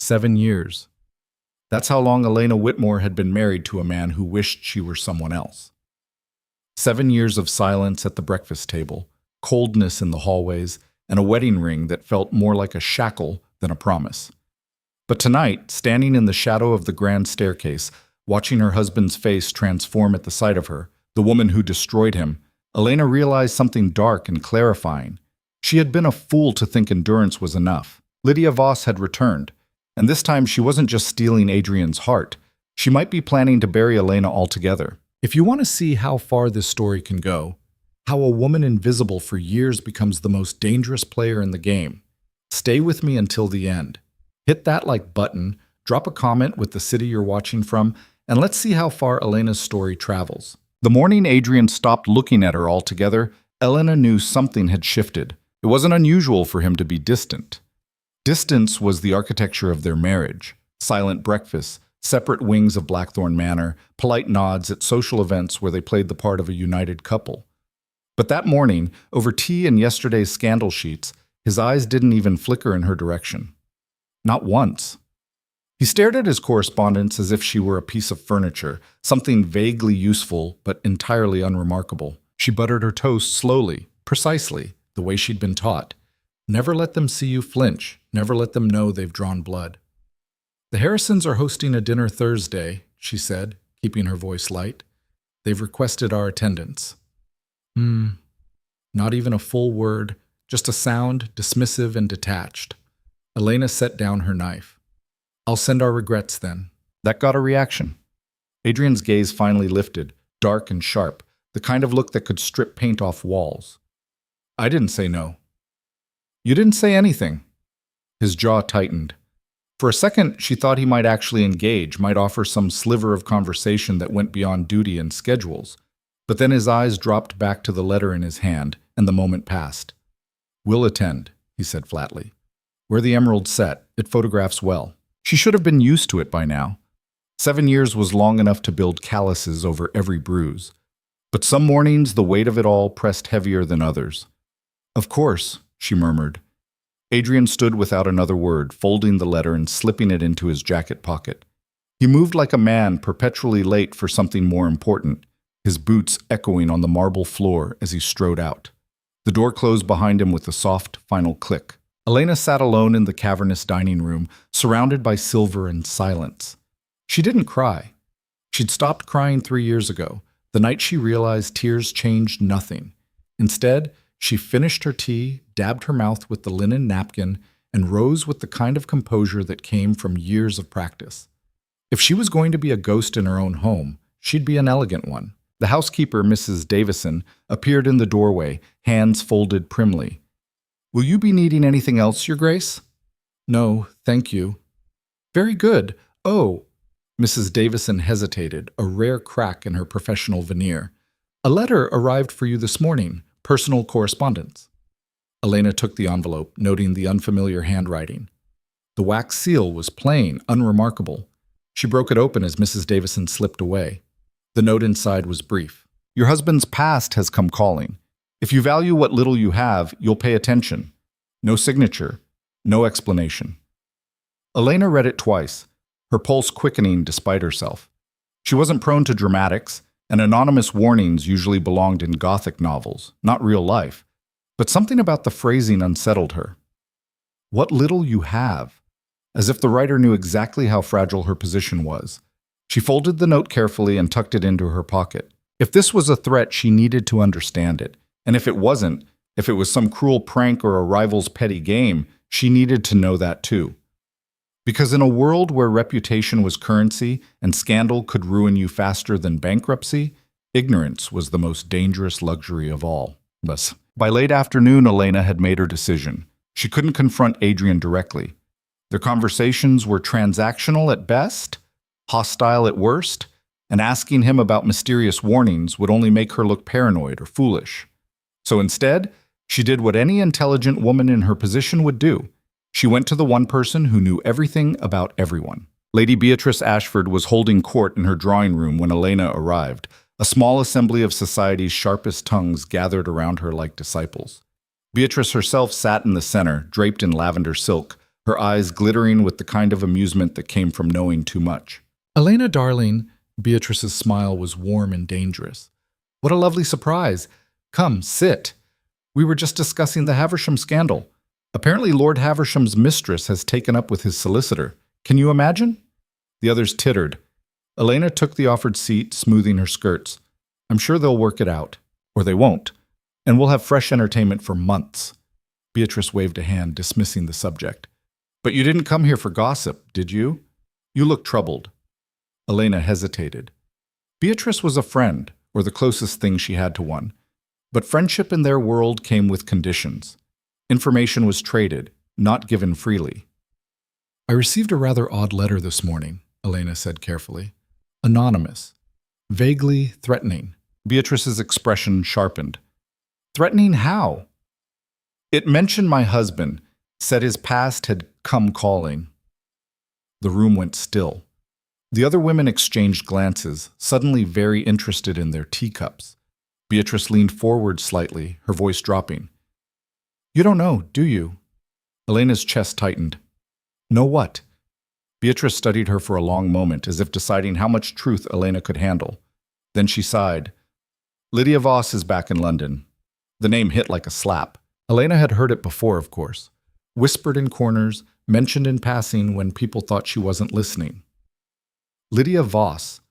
7 years. That's how long Elena Whitmore had been married to a man who wished she were someone else. 7 years of silence at the breakfast table, coldness in the hallways, and a wedding ring that felt more like a shackle than a promise. But tonight, standing in the shadow of the grand staircase, watching her husband's face transform at the sight of her, the woman who destroyed him, Elena realized something dark and clarifying. She had been a fool to think endurance was enough. Lydia Voss had returned, and this time she wasn't just stealing Adrian's heart. She might be planning to bury Elena altogether. If you want to see how far this story can go, how a woman invisible for years becomes the most dangerous player in the game, stay with me until the end. Hit that like button, drop a comment with the city you're watching from, and let's see how far Elena's story travels. The morning Adrian stopped looking at her altogether, Elena knew something had shifted. It wasn't unusual for him to be distant. Distance was the architecture of their marriage. Silent breakfasts, separate wings of Blackthorn Manor, polite nods at social events where they played the part of a united couple. But that morning, over tea and yesterday's scandal sheets, his eyes didn't even flicker in her direction. Not once. He stared at his correspondence as if she were a piece of furniture, something vaguely useful but entirely unremarkable. She buttered her toast slowly, precisely, the way she'd been taught. Never let them see you flinch. Never let them know they've drawn blood. The Harrisons are hosting a dinner Thursday, she said, keeping her voice light. They've requested our attendance. Not even a full word, just a sound, dismissive and detached. Elena set down her knife. I'll send our regrets then. That got a reaction. Adrian's gaze finally lifted, dark and sharp, the kind of look that could strip paint off walls. I didn't say no. You didn't say anything. His jaw tightened. For a second, she thought he might actually engage, might offer some sliver of conversation that went beyond duty and schedules. But then his eyes dropped back to the letter in his hand, and the moment passed. We'll attend, he said flatly. Where the emerald set, it photographs well. She should have been used to it by now. 7 years was long enough to build calluses over every bruise. But some mornings the weight of it all pressed heavier than others. Of course, she murmured. Adrian stood without another word, folding the letter and slipping it into his jacket pocket. He moved like a man perpetually late for something more important, his boots echoing on the marble floor as he strode out. The door closed behind him with a soft, final click. Elena sat alone in the cavernous dining room, surrounded by silver and silence. She didn't cry. She'd stopped crying 3 years ago, the night she realized tears changed nothing. Instead, she finished her tea, dabbed her mouth with the linen napkin, and rose with the kind of composure that came from years of practice. If she was going to be a ghost in her own home, she'd be an elegant one. The housekeeper, Mrs. Davison, appeared in the doorway, hands folded primly. Will you be needing anything else, Your Grace? No, thank you. Very good. Oh, Mrs. Davison hesitated, a rare crack in her professional veneer. A letter arrived for you this morning, personal correspondence. Elena took the envelope, noting the unfamiliar handwriting. The wax seal was plain, unremarkable. She broke it open as Mrs. Davison slipped away. The note inside was brief. Your husband's past has come calling. If you value what little you have, you'll pay attention. No signature, no explanation. Elena read it twice, her pulse quickening despite herself. She wasn't prone to dramatics, and anonymous warnings usually belonged in Gothic novels, not real life. But something about the phrasing unsettled her. What little you have, as if the writer knew exactly how fragile her position was. She folded the note carefully and tucked it into her pocket. If this was a threat, she needed to understand it. And if it wasn't, if it was some cruel prank or a rival's petty game, she needed to know that too. Because in a world where reputation was currency and scandal could ruin you faster than bankruptcy, ignorance was the most dangerous luxury of all. Thus, by late afternoon, Elena had made her decision. She couldn't confront Adrian directly. Their conversations were transactional at best, hostile at worst, and asking him about mysterious warnings would only make her look paranoid or foolish. So instead, she did what any intelligent woman in her position would do. She went to the one person who knew everything about everyone. Lady Beatrice Ashford was holding court in her drawing room when Elena arrived. A small assembly of society's sharpest tongues gathered around her like disciples. Beatrice herself sat in the center, draped in lavender silk, her eyes glittering with the kind of amusement that came from knowing too much. "Elena, darling," Beatrice's smile was warm and dangerous. "What a lovely surprise. Come, sit. We were just discussing the Haversham scandal. Apparently Lord Haversham's mistress has taken up with his solicitor. Can you imagine?" The others tittered. Elena took the offered seat, smoothing her skirts. "I'm sure they'll work it out. Or they won't. And we'll have fresh entertainment for months." Beatrice waved a hand, dismissing the subject. "But you didn't come here for gossip, did you? You look troubled." Elena hesitated. Beatrice was a friend, or the closest thing she had to one. But friendship in their world came with conditions. Information was traded, not given freely. "I received a rather odd letter this morning," Elena said carefully. "Anonymous. Vaguely threatening." Beatrice's expression sharpened. "Threatening how?" "It mentioned my husband, said his past had come calling." The room went still. The other women exchanged glances, suddenly very interested in their teacups. Beatrice leaned forward slightly, her voice dropping. "You don't know, do you?" Elena's chest tightened. "Know what?" Beatrice studied her for a long moment, as if deciding how much truth Elena could handle. Then she sighed. "Lydia Voss is back in London." The name hit like a slap. Elena had heard it before, of course. Whispered in corners, mentioned in passing when people thought she wasn't listening. Lydia Voss,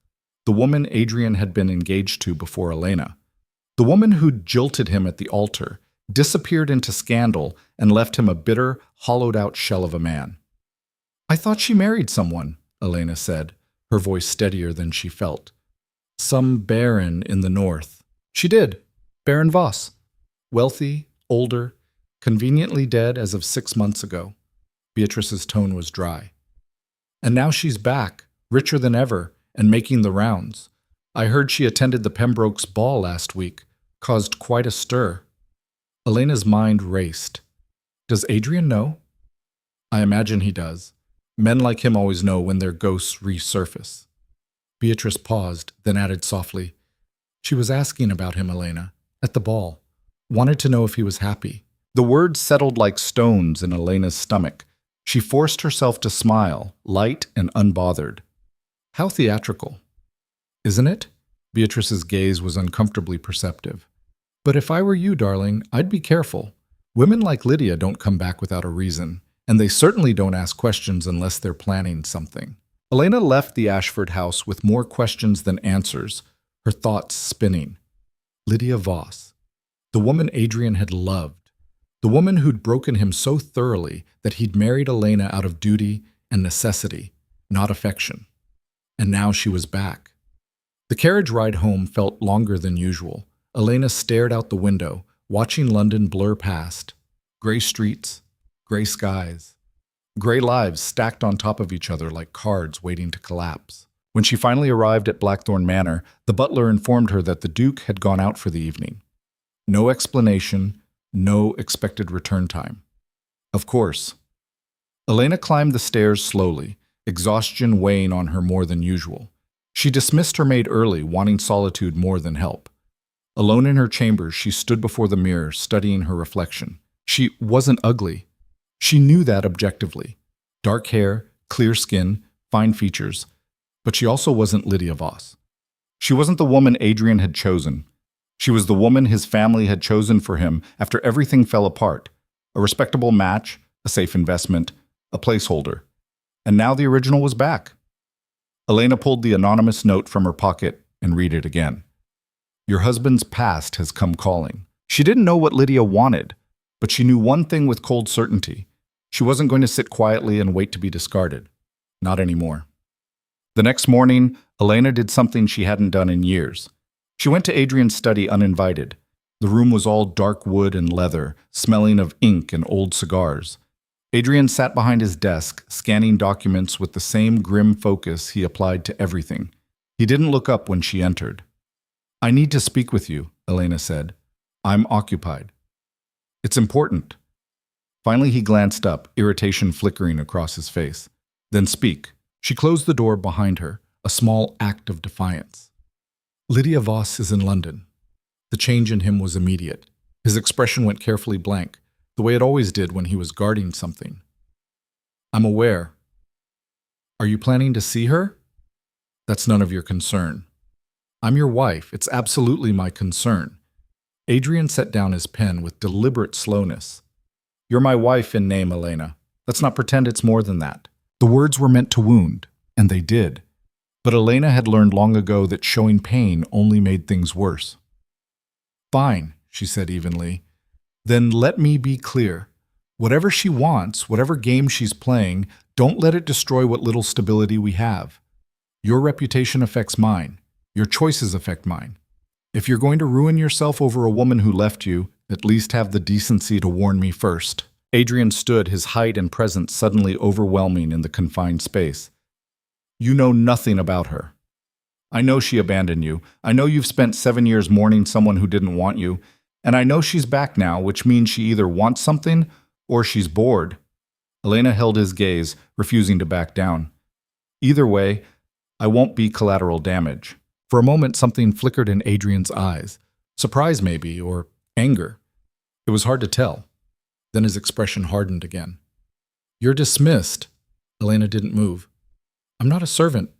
the woman Adrian had been engaged to before Elena. The woman who'd jilted him at the altar, disappeared into scandal, and left him a bitter, hollowed-out shell of a man. "I thought she married someone," Elena said, her voice steadier than she felt. "Some baron in the north." "She did. Baron Voss. Wealthy, older, conveniently dead as of 6 months ago." Beatrice's tone was dry. "And now she's back, richer than ever, and making the rounds. I heard she attended the Pembrokes' ball last week. Caused quite a stir." Elena's mind raced. "Does Adrian know?" "I imagine he does. Men like him always know when their ghosts resurface." Beatrice paused, then added softly, "She was asking about him, Elena, at the ball. Wanted to know if he was happy." The words settled like stones in Elena's stomach. She forced herself to smile, light and unbothered. "How theatrical." "Isn't it?" Beatrice's gaze was uncomfortably perceptive. "But if I were you, darling, I'd be careful. Women like Lydia don't come back without a reason, and they certainly don't ask questions unless they're planning something." Elena left the Ashford house with more questions than answers, her thoughts spinning. Lydia Voss, the woman Adrian had loved, the woman who'd broken him so thoroughly that he'd married Elena out of duty and necessity, not affection. And now she was back. The carriage ride home felt longer than usual. Elena stared out the window, watching London blur past. Gray streets, gray skies, gray lives stacked on top of each other like cards waiting to collapse. When she finally arrived at Blackthorn Manor, the butler informed her that the Duke had gone out for the evening. No explanation, no expected return time. Of course. Elena climbed the stairs slowly, exhaustion weighing on her more than usual. She dismissed her maid early, wanting solitude more than help. Alone in her chambers, she stood before the mirror, studying her reflection. She wasn't ugly. She knew that objectively. Dark hair, clear skin, fine features. But she also wasn't Lydia Voss. She wasn't the woman Adrian had chosen. She was the woman his family had chosen for him after everything fell apart. A respectable match, a safe investment, a placeholder. And now the original was back. Elena pulled the anonymous note from her pocket and read it again. "Your husband's past has come calling." She didn't know what Lydia wanted, but she knew one thing with cold certainty. She wasn't going to sit quietly and wait to be discarded. Not anymore. The next morning, Elena did something she hadn't done in years. She went to Adrian's study uninvited. The room was all dark wood and leather, smelling of ink and old cigars. Adrian sat behind his desk, scanning documents with the same grim focus he applied to everything. He didn't look up when she entered. "I need to speak with you," Elena said. "I'm occupied." "It's important." Finally he glanced up, irritation flickering across his face. "Then speak." She closed the door behind her, a small act of defiance. "Lydia Voss is in London." The change in him was immediate. His expression went carefully blank, the way it always did when he was guarding something. I'm aware. Are you planning to see her? That's none of your concern. I'm your wife. It's absolutely my concern. Adrian set down his pen with deliberate slowness. You're my wife in name, Elena. Let's not pretend it's more than that. The words were meant to wound, and they did. But Elena had learned long ago that showing pain only made things worse. Fine, she said evenly. Then let me be clear. Whatever she wants, whatever game she's playing, don't let it destroy what little stability we have. Your reputation affects mine. Your choices affect mine. If you're going to ruin yourself over a woman who left you, at least have the decency to warn me first. Adrian stood, his height and presence suddenly overwhelming in the confined space. You know nothing about her. I know she abandoned you. I know you've spent 7 years mourning someone who didn't want you. And I know she's back now, which means she either wants something or she's bored. Elena held his gaze, refusing to back down. Either way, I won't be collateral damage. For a moment, something flickered in Adrian's eyes. Surprise, maybe, or anger. It was hard to tell. Then his expression hardened again. You're dismissed. Elena didn't move. I'm not a servant.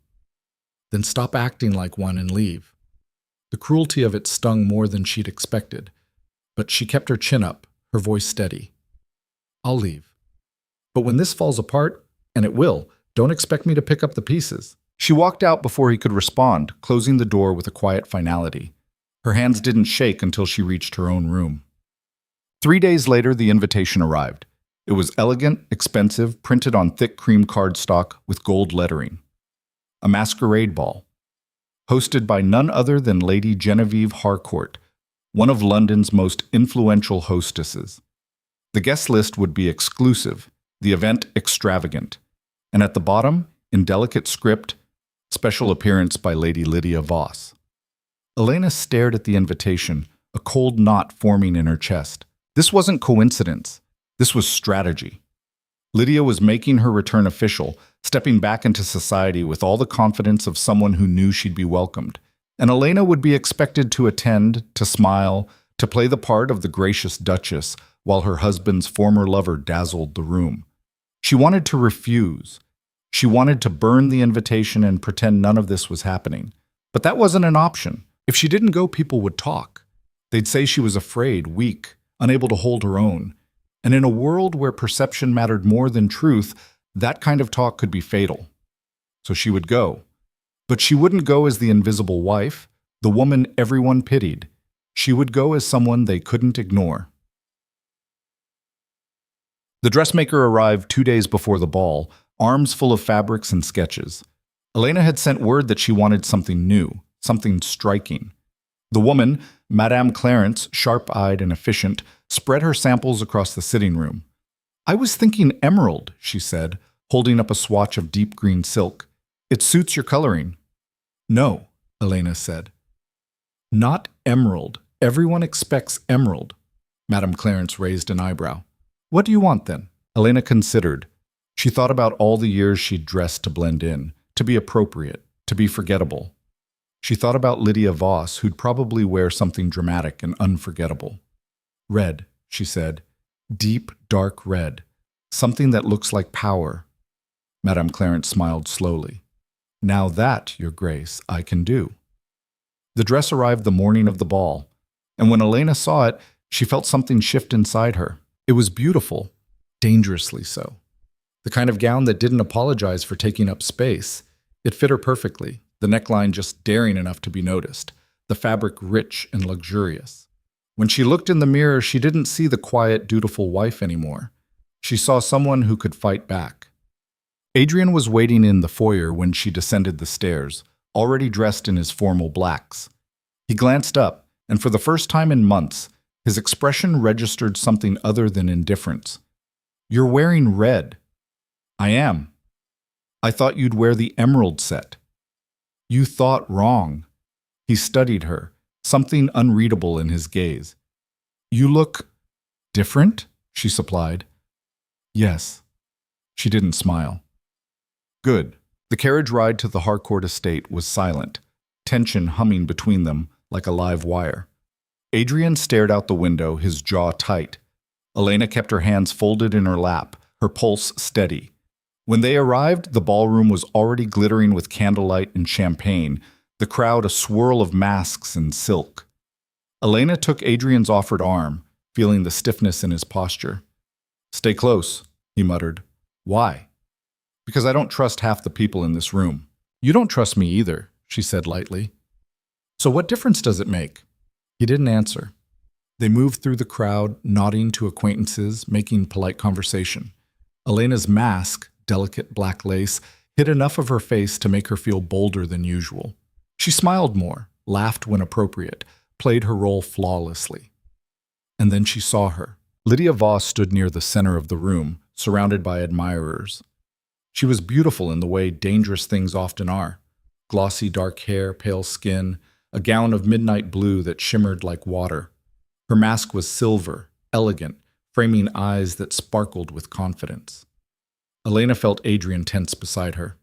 Then stop acting like one and leave. The cruelty of it stung more than she'd expected. But she kept her chin up, her voice steady. I'll leave. But when this falls apart, and it will, don't expect me to pick up the pieces. She walked out before he could respond, closing the door with a quiet finality. Her hands didn't shake until she reached her own room. 3 days later, the invitation arrived. It was elegant, expensive, printed on thick cream cardstock with gold lettering. A masquerade ball, hosted by none other than Lady Genevieve Harcourt, one of London's most influential hostesses. The guest list would be exclusive, the event extravagant, and at the bottom, in delicate script, special appearance by Lady Lydia Voss. Elena stared at the invitation, a cold knot forming in her chest. This wasn't coincidence. This was strategy. Lydia was making her return official, stepping back into society with all the confidence of someone who knew she'd be welcomed. And Elena would be expected to attend, to smile, to play the part of the gracious duchess while her husband's former lover dazzled the room. She wanted to refuse. She wanted to burn the invitation and pretend none of this was happening. But that wasn't an option. If she didn't go, people would talk. They'd say she was afraid, weak, unable to hold her own. And in a world where perception mattered more than truth, that kind of talk could be fatal. So she would go. But she wouldn't go as the invisible wife, the woman everyone pitied. She would go as someone they couldn't ignore. The dressmaker arrived 2 days before the ball, arms full of fabrics and sketches. Elena had sent word that she wanted something new, something striking. The woman, Madame Clarence, sharp-eyed and efficient, spread her samples across the sitting room. I was thinking emerald, she said, holding up a swatch of deep green silk. It suits your coloring. No, Elena said. Not emerald. Everyone expects emerald. Madame Clarence raised an eyebrow. What do you want then? Elena considered. She thought about all the years she'd dressed to blend in, to be appropriate, to be forgettable. She thought about Lydia Voss, who'd probably wear something dramatic and unforgettable. Red, she said. Deep, dark red. Something that looks like power. Madame Clarence smiled slowly. Now that, Your Grace, I can do. The dress arrived the morning of the ball, and when Elena saw it, she felt something shift inside her. It was beautiful, dangerously so. The kind of gown that didn't apologize for taking up space. It fit her perfectly, the neckline just daring enough to be noticed, the fabric rich and luxurious. When she looked in the mirror, she didn't see the quiet, dutiful wife anymore. She saw someone who could fight back. Adrian was waiting in the foyer when she descended the stairs, already dressed in his formal blacks. He glanced up, and for the first time in months, his expression registered something other than indifference. You're wearing red. I am. I thought you'd wear the emerald set. You thought wrong. He studied her, something unreadable in his gaze. You look different, she supplied. Yes. She didn't smile. Good. The carriage ride to the Harcourt estate was silent, tension humming between them like a live wire. Adrian stared out the window, his jaw tight. Elena kept her hands folded in her lap, her pulse steady. When they arrived, the ballroom was already glittering with candlelight and champagne, the crowd a swirl of masks and silk. Elena took Adrian's offered arm, feeling the stiffness in his posture. "Stay close," he muttered. "Why?" "Because I don't trust half the people in this room." "You don't trust me either," she said lightly. "So what difference does it make?" He didn't answer. They moved through the crowd, nodding to acquaintances, making polite conversation. Elena's mask, delicate black lace, hid enough of her face to make her feel bolder than usual. She smiled more, laughed when appropriate, played her role flawlessly. And then she saw her. Lydia Voss stood near the center of the room, surrounded by admirers. She was beautiful in the way dangerous things often are. Glossy dark hair, pale skin, a gown of midnight blue that shimmered like water. Her mask was silver, elegant, framing eyes that sparkled with confidence. Elena felt Adrian tense beside her.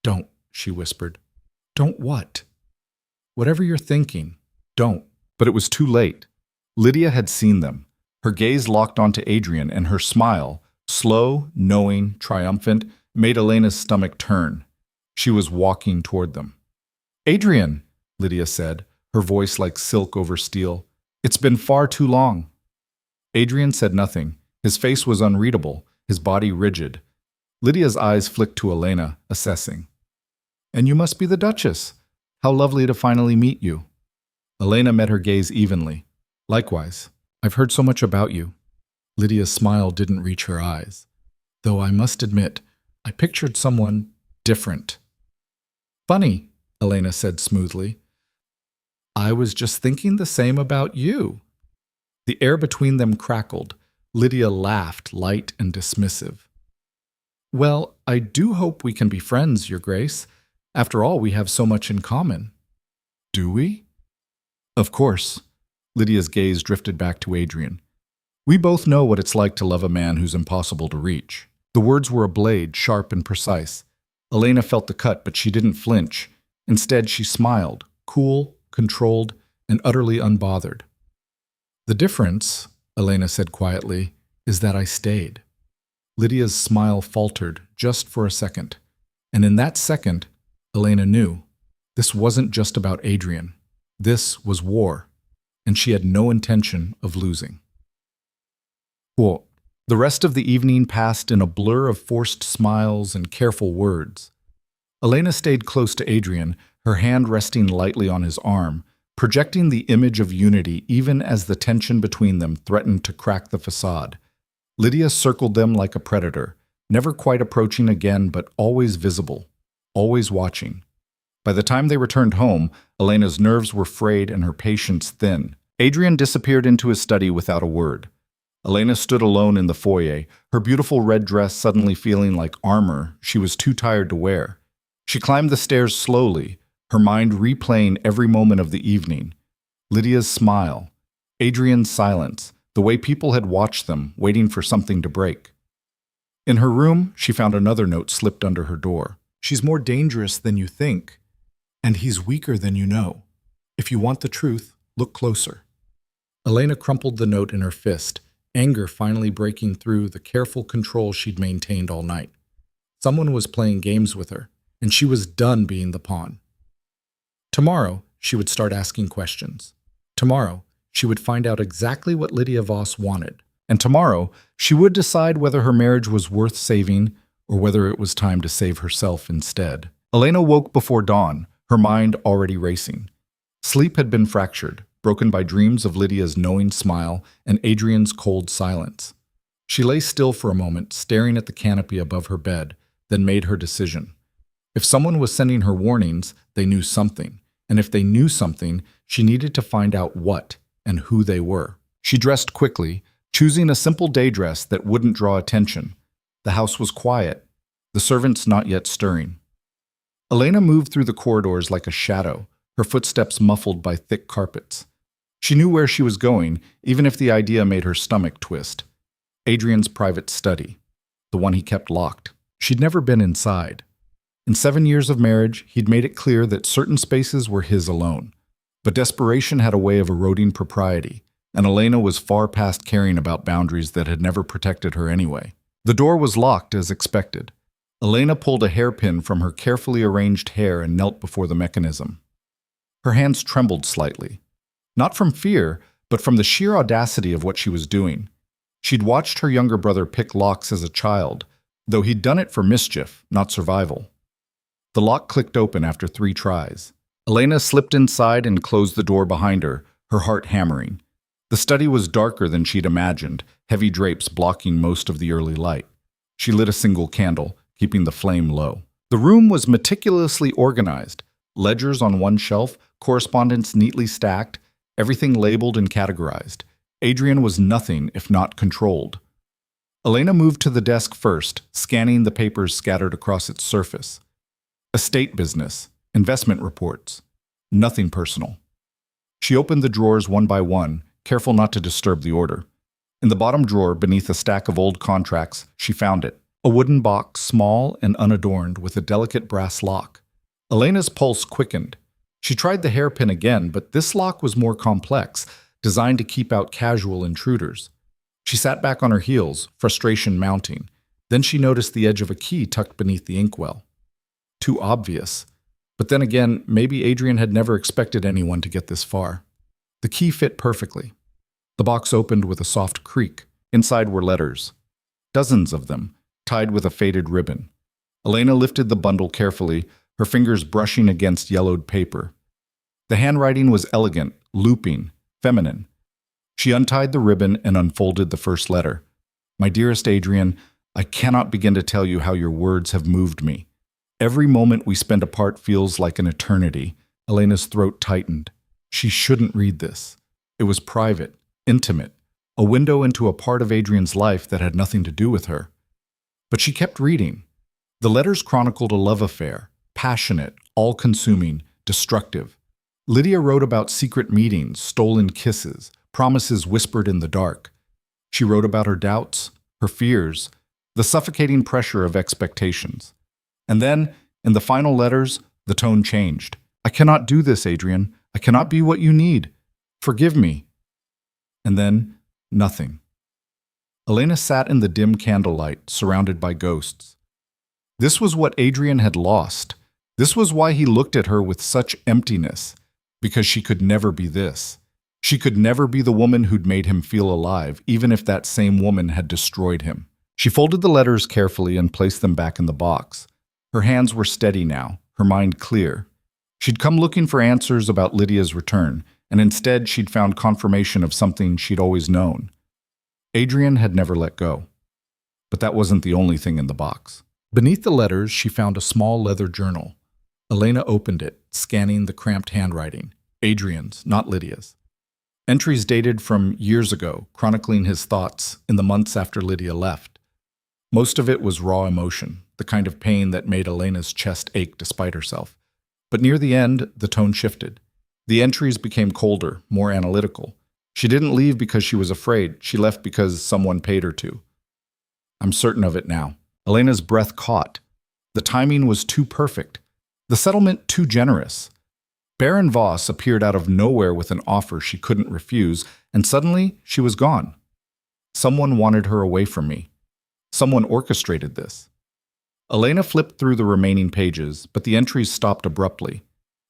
"Don't," she whispered. "Don't what?" "Whatever you're thinking, don't." But it was too late. Lydia had seen them. Her gaze locked onto Adrian, and her smile, slow, knowing, triumphant, made Elena's stomach turn. She was walking toward them. "Adrian," Lydia said, her voice like silk over steel. "It's been far too long." Adrian said nothing. His face was unreadable, his body rigid. Lydia's eyes flicked to Elena, assessing. "And you must be the Duchess. How lovely to finally meet you." Elena met her gaze evenly. "Likewise. I've heard so much about you." Lydia's smile didn't reach her eyes. "Though I must admit, I pictured someone different." "Funny," Elena said smoothly. "I was just thinking the same about you." The air between them crackled. Lydia laughed, light and dismissive. "Well, I do hope we can be friends, Your Grace. After all, we have so much in common." "Do we?" "Of course." Lydia's gaze drifted back to Adrian. "We both know what it's like to love a man who's impossible to reach." The words were a blade, sharp and precise. Elena felt the cut, but she didn't flinch. Instead, she smiled, cool, controlled, and utterly unbothered. "The difference," Elena said quietly, "is that I stayed." Lydia's smile faltered just for a second. And in that second, Elena knew this wasn't just about Adrian. This was war, and she had no intention of losing. Quote, the rest of the evening passed in a blur of forced smiles and careful words. Elena stayed close to Adrian, her hand resting lightly on his arm, projecting the image of unity even as the tension between them threatened to crack the facade. Lydia circled them like a predator, never quite approaching again but always visible, always watching. By the time they returned home, Elena's nerves were frayed and her patience thin. Adrian disappeared into his study without a word. Elena stood alone in the foyer, her beautiful red dress suddenly feeling like armor she was too tired to wear. She climbed the stairs slowly, her mind replaying every moment of the evening. Lydia's smile, Adrian's silence, the way people had watched them, waiting for something to break. In her room, she found another note slipped under her door. "She's more dangerous than you think, and he's weaker than you know. If you want the truth, look closer." Elena crumpled the note in her fist, anger finally breaking through the careful control she'd maintained all night. Someone was playing games with her, and she was done being the pawn. Tomorrow, she would start asking questions. Tomorrow, she would find out exactly what Lydia Voss wanted. And tomorrow, she would decide whether her marriage was worth saving or whether it was time to save herself instead. Elena woke before dawn, her mind already racing. Sleep had been fractured, broken by dreams of Lydia's knowing smile and Adrian's cold silence. She lay still for a moment, staring at the canopy above her bed, then made her decision. If someone was sending her warnings, they knew something. And if they knew something, she needed to find out what and who they were. She dressed quickly, choosing a simple day dress that wouldn't draw attention. The house was quiet, the servants not yet stirring. Elena moved through the corridors like a shadow, her footsteps muffled by thick carpets. She knew where she was going, even if the idea made her stomach twist. Adrian's private study, the one he kept locked. She'd never been inside. In 7 years of marriage, he'd made it clear that certain spaces were his alone. But desperation had a way of eroding propriety, and Elena was far past caring about boundaries that had never protected her anyway. The door was locked as expected. Elena pulled a hairpin from her carefully arranged hair and knelt before the mechanism. Her hands trembled slightly. Not from fear, but from the sheer audacity of what she was doing. She'd watched her younger brother pick locks as a child, though he'd done it for mischief, not survival. The lock clicked open after 3 tries. Elena slipped inside and closed the door behind her, her heart hammering. The study was darker than she'd imagined, heavy drapes blocking most of the early light. She lit a single candle, keeping the flame low. The room was meticulously organized. Ledgers on one shelf, correspondence neatly stacked, everything labeled and categorized. Adrian was nothing if not controlled. Elena moved to the desk first, scanning the papers scattered across its surface. Estate business, investment reports, nothing personal. She opened the drawers one by one, careful not to disturb the order. In the bottom drawer, beneath a stack of old contracts, she found it. A wooden box, small and unadorned, with a delicate brass lock. Elena's pulse quickened. She tried the hairpin again, but this lock was more complex, designed to keep out casual intruders. She sat back on her heels, frustration mounting. Then she noticed the edge of a key tucked beneath the inkwell. Too obvious. But then again, maybe Adrian had never expected anyone to get this far. The key fit perfectly. The box opened with a soft creak. Inside were letters. Dozens of them, tied with a faded ribbon. Elena lifted the bundle carefully, her fingers brushing against yellowed paper. The handwriting was elegant, looping, feminine. She untied the ribbon and unfolded the first letter. My dearest Adrian, I cannot begin to tell you how your words have moved me. Every moment we spend apart feels like an eternity. Elena's throat tightened. She shouldn't read this. It was private, intimate, a window into a part of Adrian's life that had nothing to do with her. But she kept reading. The letters chronicled a love affair, passionate, all-consuming, destructive. Lydia wrote about secret meetings, stolen kisses, promises whispered in the dark. She wrote about her doubts, her fears, the suffocating pressure of expectations. And then, in the final letters, the tone changed. I cannot do this, Adrian. I cannot be what you need. Forgive me. And then, nothing. Elena sat in the dim candlelight, surrounded by ghosts. This was what Adrian had lost. This was why he looked at her with such emptiness, because she could never be this. She could never be the woman who'd made him feel alive, even if that same woman had destroyed him. She folded the letters carefully and placed them back in the box. Her hands were steady now, her mind clear. She'd come looking for answers about Lydia's return, and instead she'd found confirmation of something she'd always known. Adrian had never let go. But that wasn't the only thing in the box. Beneath the letters, she found a small leather journal. Elena opened it, scanning the cramped handwriting. Adrian's, not Lydia's. Entries dated from years ago, chronicling his thoughts in the months after Lydia left. Most of it was raw emotion, the kind of pain that made Elena's chest ache despite herself. But near the end, the tone shifted. The entries became colder, more analytical. She didn't leave because she was afraid. She left because someone paid her to. I'm certain of it now. Elena's breath caught. The timing was too perfect. The settlement too generous. Baron Voss appeared out of nowhere with an offer she couldn't refuse, and suddenly she was gone. Someone wanted her away from me. Someone orchestrated this. Elena flipped through the remaining pages, but the entries stopped abruptly.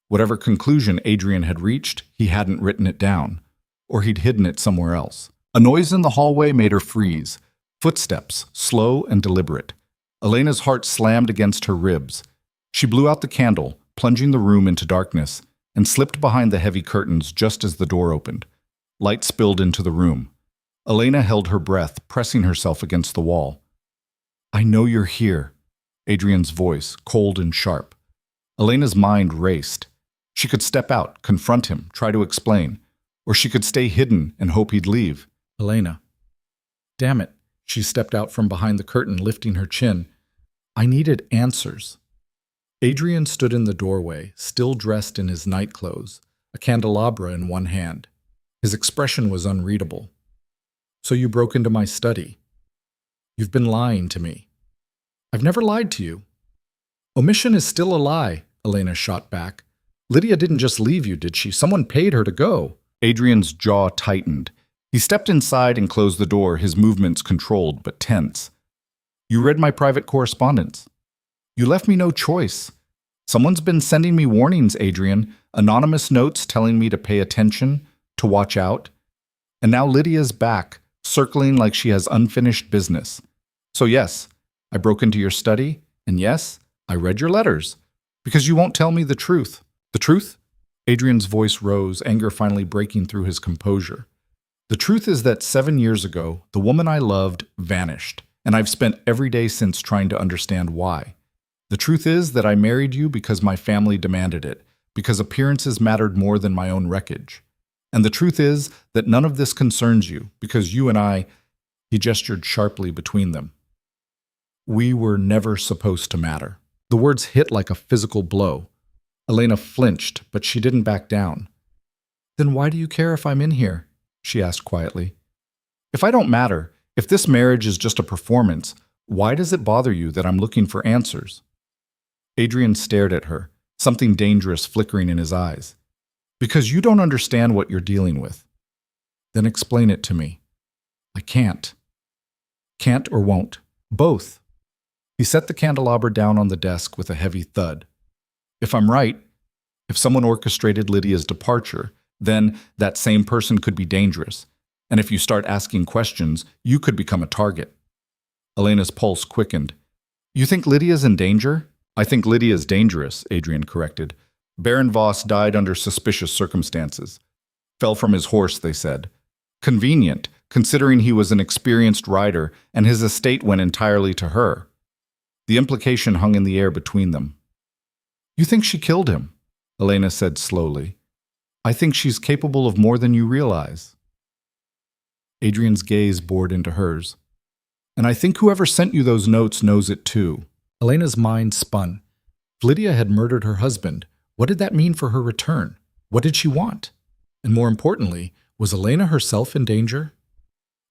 Whatever conclusion Adrian had reached, he hadn't written it down, or he'd hidden it somewhere else. A noise in the hallway made her freeze. Footsteps, slow and deliberate. Elena's heart slammed against her ribs. She blew out the candle, plunging the room into darkness, and slipped behind the heavy curtains just as the door opened. Light spilled into the room. Elena held her breath, pressing herself against the wall. I know you're here. Adrian's voice, cold and sharp. Elena's mind raced. She could step out, confront him, try to explain. Or she could stay hidden and hope he'd leave. Elena. Damn it. She stepped out from behind the curtain, lifting her chin. I needed answers. Adrian stood in the doorway, still dressed in his nightclothes, a candelabra in one hand. His expression was unreadable. So you broke into my study. You've been lying to me. I've never lied to you. Omission is still a lie, Elena shot back. Lydia didn't just leave you, did she? Someone paid her to go. Adrian's jaw tightened. He stepped inside and closed the door, his movements controlled but tense. You read my private correspondence. You left me no choice. Someone's been sending me warnings, Adrian, anonymous notes telling me to pay attention, to watch out. And now Lydia's back, circling like she has unfinished business. So yes, I broke into your study, and yes, I read your letters. Because you won't tell me the truth. The truth? Adrian's voice rose, anger finally breaking through his composure. The truth is that 7 years ago, the woman I loved vanished, and I've spent every day since trying to understand why. The truth is that I married you because my family demanded it, because appearances mattered more than my own wreckage. And the truth is that none of this concerns you, because you and I, he gestured sharply between them. We were never supposed to matter. The words hit like a physical blow. Elena flinched, but she didn't back down. Then why do you care if I'm in here? She asked quietly. If I don't matter, if this marriage is just a performance, why does it bother you that I'm looking for answers? Adrian stared at her, something dangerous flickering in his eyes. Because you don't understand what you're dealing with. Then explain it to me. I can't. Can't or won't. Both. He set the candelabra down on the desk with a heavy thud. If I'm right, if someone orchestrated Lydia's departure, then that same person could be dangerous. And if you start asking questions, you could become a target. Elena's pulse quickened. You think Lydia's in danger? I think Lydia's dangerous, Adrian corrected. Baron Voss died under suspicious circumstances. Fell from his horse, they said. Convenient, considering he was an experienced rider and his estate went entirely to her. The implication hung in the air between them. You think she killed him? Elena said slowly. I think she's capable of more than you realize. Adrian's gaze bored into hers. And I think whoever sent you those notes knows it too. Elena's mind spun. If Lydia had murdered her husband, what did that mean for her return? What did she want? And more importantly, was Elena herself in danger?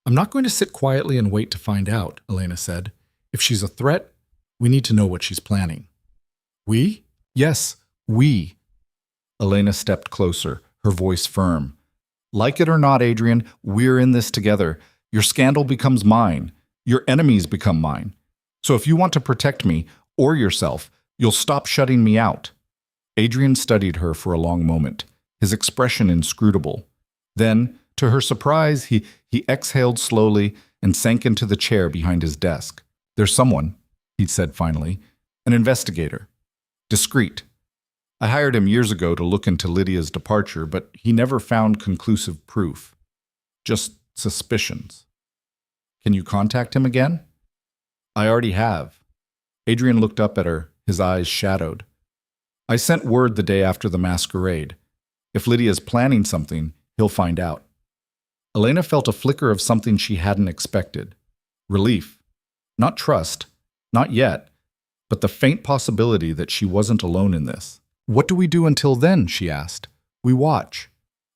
I'm not going to sit quietly and wait to find out, Elena said. If she's a threat, we need to know what she's planning. We? Yes, we. Elena stepped closer, her voice firm. Like it or not, Adrian, we're in this together. Your scandal becomes mine. Your enemies become mine. So if you want to protect me, or yourself, you'll stop shutting me out. Adrian studied her for a long moment, his expression inscrutable. Then, to her surprise, he exhaled slowly and sank into the chair behind his desk. There's someone, he said finally, an investigator. Discreet. I hired him years ago to look into Lydia's departure, but he never found conclusive proof. Just suspicions. Can you contact him again? I already have. Adrian looked up at her, his eyes shadowed. I sent word the day after the masquerade. If Lydia's planning something, he'll find out. Elena felt a flicker of something she hadn't expected. Relief. Not trust. Not yet. But the faint possibility that she wasn't alone in this. What do we do until then, she asked. We watch.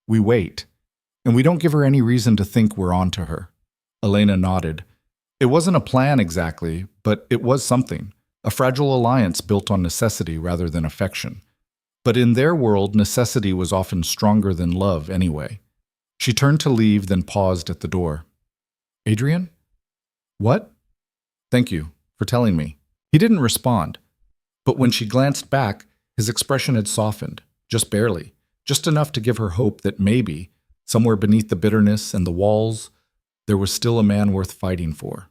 We wait. And we don't give her any reason to think we're on to her. Elena nodded. It wasn't a plan exactly, but it was something. A fragile alliance built on necessity rather than affection. But in their world, necessity was often stronger than love anyway. She turned to leave, then paused at the door. Adrian? What? Thank you for telling me. He didn't respond. But when she glanced back, his expression had softened, just barely, just enough to give her hope that maybe, somewhere beneath the bitterness and the walls, there was still a man worth fighting for.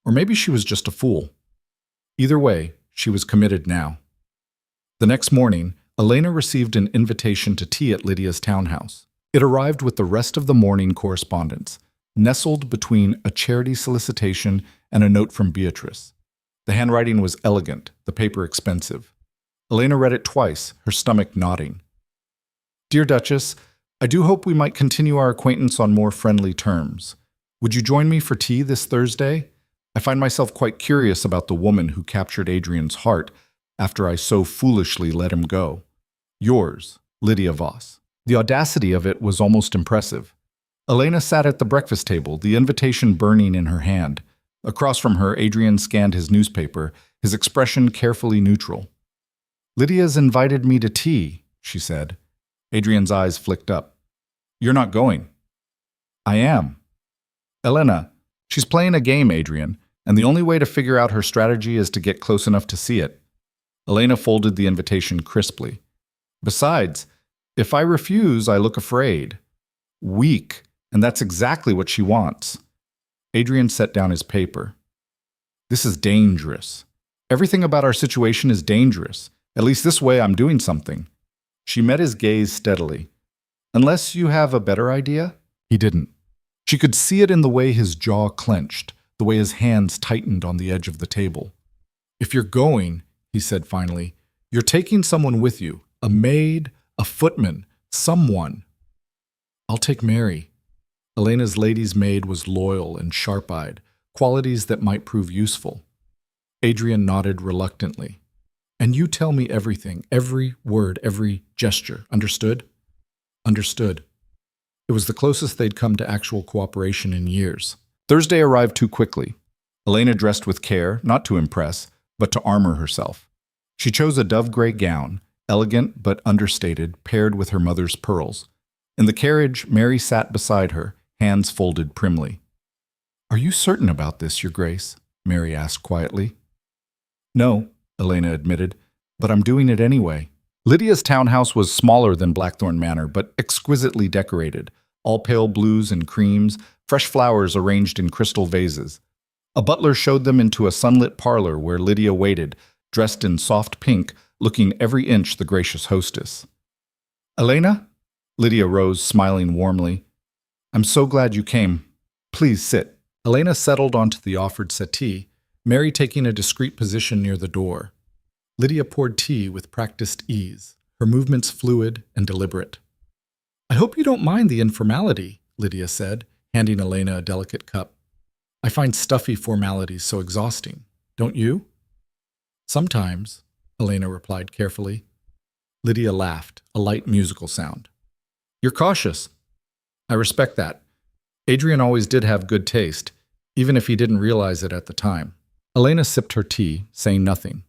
Or maybe she was just a fool. Either way, she was committed now. The next morning, Elena received an invitation to tea at Lydia's townhouse. It arrived with the rest of the morning correspondence, nestled between a charity solicitation and a note from Beatrice. The handwriting was elegant, the paper expensive. Elena read it twice, her stomach nodding. Dear Duchess, I do hope we might continue our acquaintance on more friendly terms. Would you join me for tea this Thursday? I find myself quite curious about the woman who captured Adrian's heart after I so foolishly let him go. Yours, Lydia Voss. The audacity of it was almost impressive. Elena sat at the breakfast table, the invitation burning in her hand. Across from her, Adrian scanned his newspaper, his expression carefully neutral. Lydia's invited me to tea, she said. Adrian's eyes flicked up. You're not going. I am. Elena, she's playing a game, Adrian. and the only way to figure out her strategy is to get close enough to see it. Elena folded the invitation crisply. Besides, if I refuse, I look afraid. Weak, and that's exactly what she wants. Adrian set down his paper. This is dangerous. Everything about our situation is dangerous. At least this way I'm doing something. She met his gaze steadily. Unless you have a better idea? He didn't. She could see it in the way his jaw clenched, the way his hands tightened on the edge of the table. If you're going, he said finally, you're taking someone with you, a maid, a footman, someone. I'll take Mary. Elena's lady's maid was loyal and sharp-eyed, qualities that might prove useful. Adrian nodded reluctantly. And you tell me everything, every word, every gesture. Understood? Understood. It was the closest they'd come to actual cooperation in years. Thursday arrived too quickly. Elena dressed with care, not to impress, but to armor herself. She chose a dove-gray gown, elegant but understated, paired with her mother's pearls. In the carriage, Mary sat beside her, hands folded primly. Are you certain about this, Your Grace? Mary asked quietly. No, Elena admitted, but I'm doing it anyway. Lydia's townhouse was smaller than Blackthorn Manor, but exquisitely decorated, all pale blues and creams, fresh flowers arranged in crystal vases. A butler showed them into a sunlit parlor where Lydia waited, dressed in soft pink, looking every inch the gracious hostess. Elena? Lydia rose, smiling warmly. I'm so glad you came. Please sit. Elena settled onto the offered settee, Mary taking a discreet position near the door. Lydia poured tea with practiced ease, her movements fluid and deliberate. I hope you don't mind the informality, Lydia said, handing Elena a delicate cup. I find stuffy formalities so exhausting, don't you? Sometimes, Elena replied carefully. Lydia laughed, a light musical sound. You're cautious. I respect that. Adrian always did have good taste, even if he didn't realize it at the time. Elena sipped her tea, saying nothing.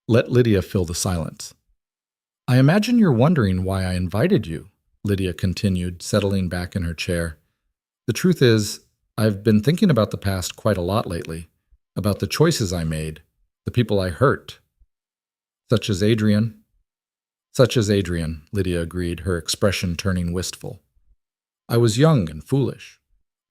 Let Lydia fill the silence. I imagine you're wondering why I invited you, Lydia continued, settling back in her chair. The truth is, I've been thinking about the past quite a lot lately, about the choices I made, the people I hurt. Such as Adrian. Such as Adrian, Lydia agreed, her expression turning wistful. I was young and foolish.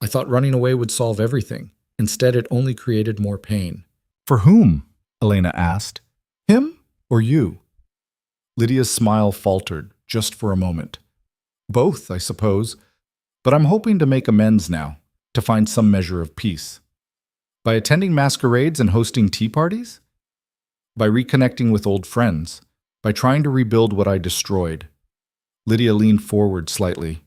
I thought running away would solve everything. Instead, it only created more pain. For whom? Elena asked. Him or you? Lydia's smile faltered, just for a moment. Both, I suppose, but I'm hoping to make amends now, to find some measure of peace. By attending masquerades and hosting tea parties? By reconnecting with old friends, by trying to rebuild what I destroyed. Lydia leaned forward slightly.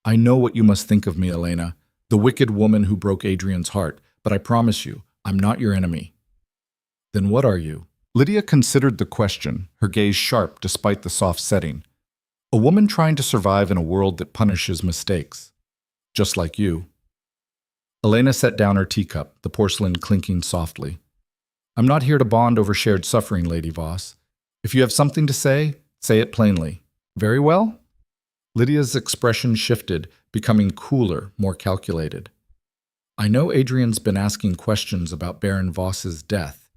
I know what you must think of me, Elena, the wicked woman who broke Adrian's heart, but I promise you, I'm not your enemy. Then what are you? Lydia considered the question, her gaze sharp despite the soft setting. A woman trying to survive in a world that punishes mistakes. Just like you. Elena set down her teacup, the porcelain clinking softly. I'm not here to bond over shared suffering, Lady Voss. If you have something to say it plainly. Very well? Lydia's expression shifted, becoming cooler, more calculated. I know Adrian's been asking questions about Baron Voss's death.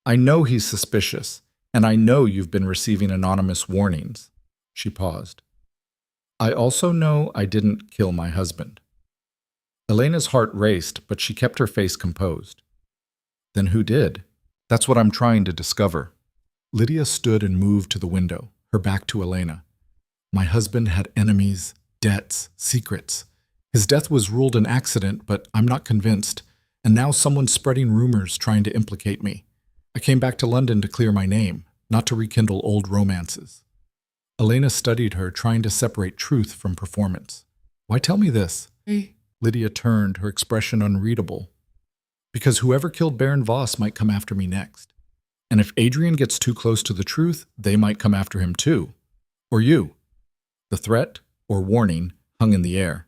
I know he's suspicious, and I know you've been receiving anonymous warnings. She paused. I also know I didn't kill my husband. Elena's heart raced, but she kept her face composed. Then who did? That's what I'm trying to discover. Lydia stood and moved to the window, her back to Elena. My husband had enemies, debts, secrets. His death was ruled an accident, but I'm not convinced, and now someone's spreading rumors trying to implicate me. I came back to London to clear my name, not to rekindle old romances. Elena studied her, trying to separate truth from performance. Why tell me this? Hey. Lydia turned, her expression unreadable. Because whoever killed Baron Voss might come after me next. And if Adrian gets too close to the truth, they might come after him too. Or you. The threat, or warning, hung in the air.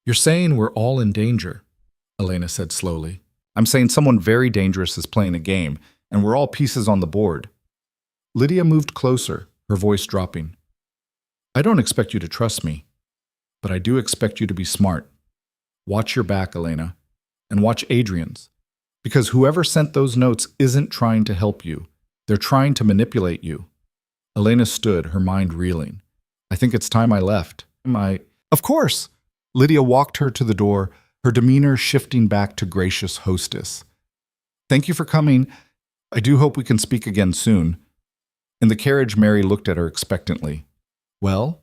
You're saying we're all in danger, Elena said slowly. I'm saying someone very dangerous is playing a game, and we're all pieces on the board. Lydia moved closer, her voice dropping. I don't expect you to trust me, but I do expect you to be smart. Watch your back, Elena, and watch Adrian's. Because whoever sent those notes isn't trying to help you. They're trying to manipulate you. Elena stood, her mind reeling. I think it's time I left. Of course! Lydia walked her to the door, her demeanor shifting back to gracious hostess. Thank you for coming. I do hope we can speak again soon. In the carriage, Mary looked at her expectantly. Well?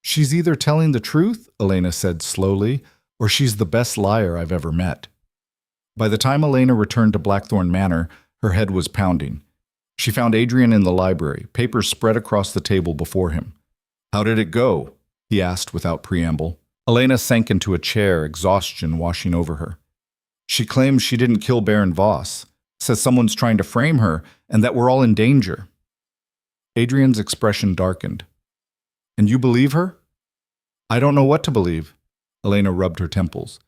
She's either telling the truth, Elena said slowly, or she's the best liar I've ever met. By the time Elena returned to Blackthorn Manor, her head was pounding. She found Adrian in the library, papers spread across the table before him. How did it go? He asked without preamble. Elena sank into a chair, exhaustion washing over her. She claims she didn't kill Baron Voss, says someone's trying to frame her, and that we're all in danger. Adrian's expression darkened. And you believe her? I don't know what to believe. Elena rubbed her temples.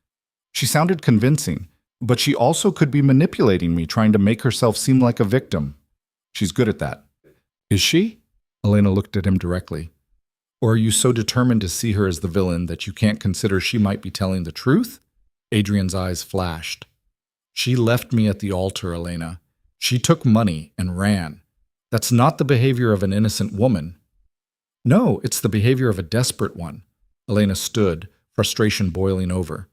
She sounded convincing, but she also could be manipulating me, trying to make herself seem like a victim. She's good at that. Is she? Elena looked at him directly. Or are you so determined to see her as the villain that you can't consider she might be telling the truth? Adrian's eyes flashed. She left me at the altar, Elena. She took money and ran. That's not the behavior of an innocent woman. No, it's the behavior of a desperate one. Elena stood, frustration boiling over.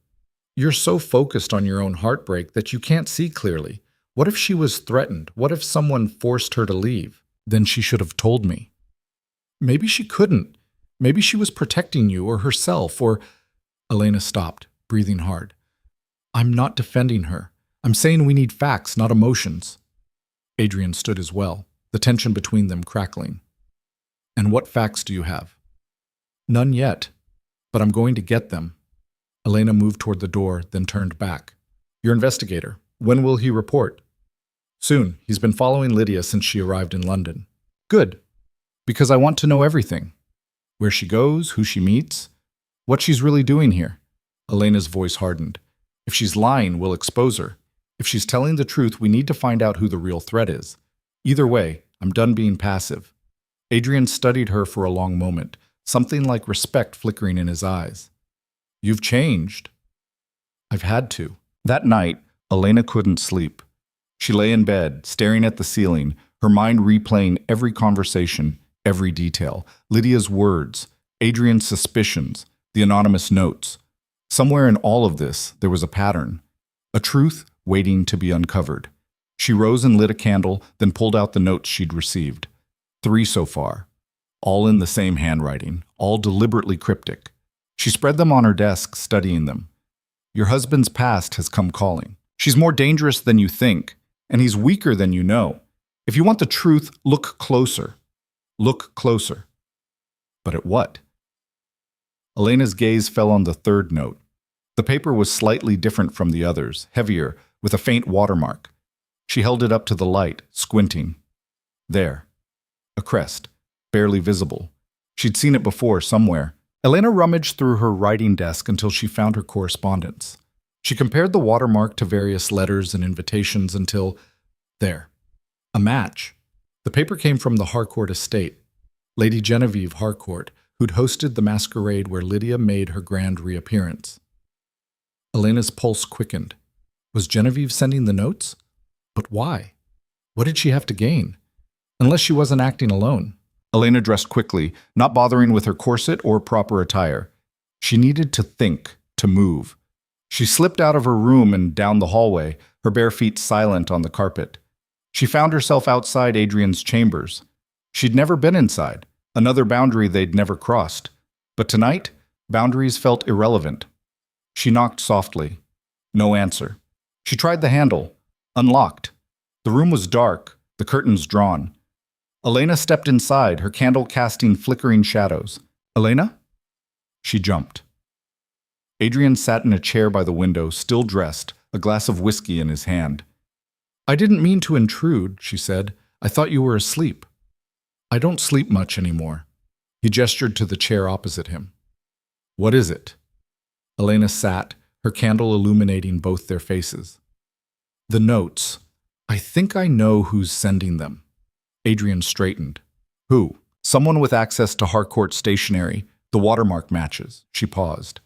You're so focused on your own heartbreak that you can't see clearly. What if she was threatened? What if someone forced her to leave? Then she should have told me. Maybe she couldn't. Maybe she was protecting you or herself or... Elena stopped, breathing hard. I'm not defending her. I'm saying we need facts, not emotions. Adrian stood as well, the tension between them crackling. And what facts do you have? None yet, but I'm going to get them. Elena moved toward the door, then turned back. Your investigator, when will he report? Soon. He's been following Lydia since she arrived in London. Good, because I want to know everything. Where she goes, who she meets, what she's really doing here. Elena's voice hardened. If she's lying, we'll expose her. If she's telling the truth, we need to find out who the real threat is. Either way, I'm done being passive. Adrian studied her for a long moment, something like respect flickering in his eyes. You've changed. I've had to. That night, Elena couldn't sleep. She lay in bed, staring at the ceiling, her mind replaying every conversation, every detail. Lydia's words, Adrian's suspicions, the anonymous notes. Somewhere in all of this, there was a pattern. A truth waiting to be uncovered. She rose and lit a candle, then pulled out the notes she'd received. 3 so far. All in the same handwriting, all deliberately cryptic. She spread them on her desk, studying them. Your husband's past has come calling. She's more dangerous than you think, and he's weaker than you know. If you want the truth, look closer. Look closer. But at what? Elena's gaze fell on the 3rd note. The paper was slightly different from the others, heavier, with a faint watermark. She held it up to the light, squinting. There. A crest, barely visible. She'd seen it before, somewhere. Elena rummaged through her writing desk until she found her correspondence. She compared the watermark to various letters and invitations until... There. A match. The paper came from the Harcourt estate. Lady Genevieve Harcourt, who'd hosted the masquerade where Lydia made her grand reappearance. Elena's pulse quickened. Was Genevieve sending the notes? But why? What did she have to gain? Unless she wasn't acting alone. Elena dressed quickly, not bothering with her corset or proper attire. She needed to think, to move. She slipped out of her room and down the hallway, her bare feet silent on the carpet. She found herself outside Adrian's chambers. She'd never been inside, another boundary they'd never crossed. But tonight, boundaries felt irrelevant. She knocked softly. No answer. She tried the handle. Unlocked. The room was dark, the curtains drawn. Elena stepped inside, her candle casting flickering shadows. Elena? She jumped. Adrian sat in a chair by the window, still dressed, a glass of whiskey in his hand. I didn't mean to intrude, she said. I thought you were asleep. I don't sleep much anymore. He gestured to the chair opposite him. What is it? Elena sat, her candle illuminating both their faces. The notes. I think I know who's sending them. Adrian straightened. Who? Someone with access to Harcourt stationery, the watermark matches. She paused.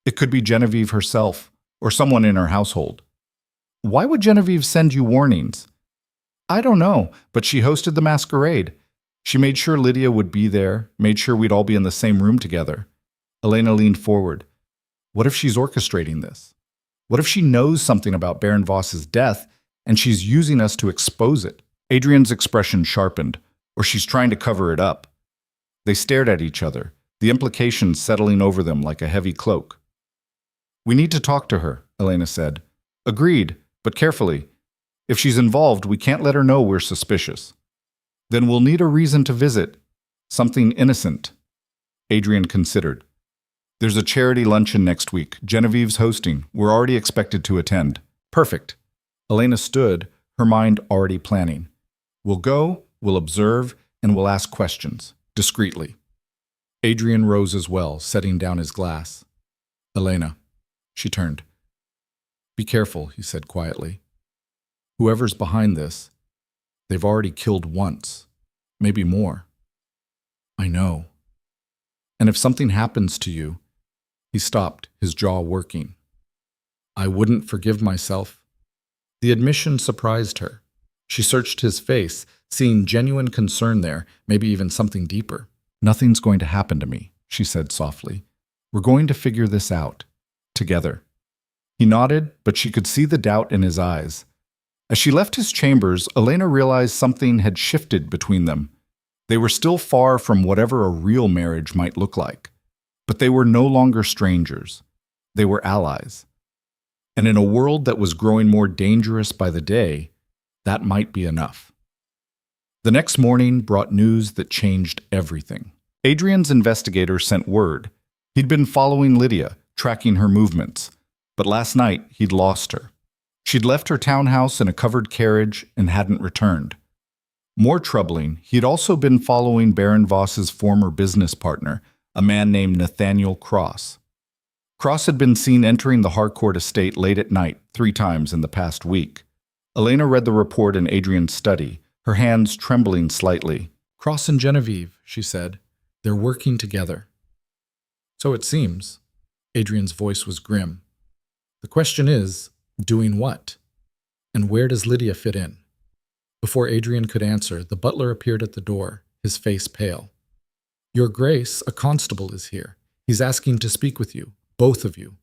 It could be Genevieve herself, or someone in her household. Why would Genevieve send you warnings? I don't know, but she hosted the masquerade. She made sure Lydia would be there, made sure we'd all be in the same room together. Elena leaned forward. What if she's orchestrating this? What if she knows something about Baron Voss's death and she's using us to expose it? Adrian's expression sharpened, or she's trying to cover it up. They stared at each other, the implications settling over them like a heavy cloak. We need to talk to her, Elena said. Agreed, but carefully. If she's involved, we can't let her know we're suspicious. Then we'll need a reason to visit. Something innocent. Adrian considered. There's a charity luncheon next week. Genevieve's hosting. We're already expected to attend. Perfect. Elena stood, her mind already planning. We'll go, we'll observe, and we'll ask questions, discreetly. Adrian rose as well, setting down his glass. Elena. She turned. Be careful, he said quietly. Whoever's behind this, they've already killed once, maybe more. I know. And if something happens to you, he stopped, his jaw working. I wouldn't forgive myself. The admission surprised her. She searched his face, seeing genuine concern there, maybe even something deeper. Nothing's going to happen to me, she said softly. We're going to figure this out, together. He nodded, but she could see the doubt in his eyes. As she left his chambers, Elena realized something had shifted between them. They were still far from whatever a real marriage might look like, but they were no longer strangers. They were allies. And in a world that was growing more dangerous by the day, that might be enough. The next morning brought news that changed everything. Adrian's investigator sent word. He'd been following Lydia, tracking her movements, but last night he'd lost her. She'd left her townhouse in a covered carriage and hadn't returned. More troubling, he'd also been following Baron Voss's former business partner, a man named Nathaniel Cross. Cross had been seen entering the Harcourt estate late at night 3 times in the past week. Elena read the report in Adrian's study, her hands trembling slightly. Cross and Genevieve, she said. They're working together. So it seems. Adrian's voice was grim. The question is, doing what? And where does Lydia fit in? Before Adrian could answer, the butler appeared at the door, his face pale. Your Grace, a constable is here. He's asking to speak with you, both of you.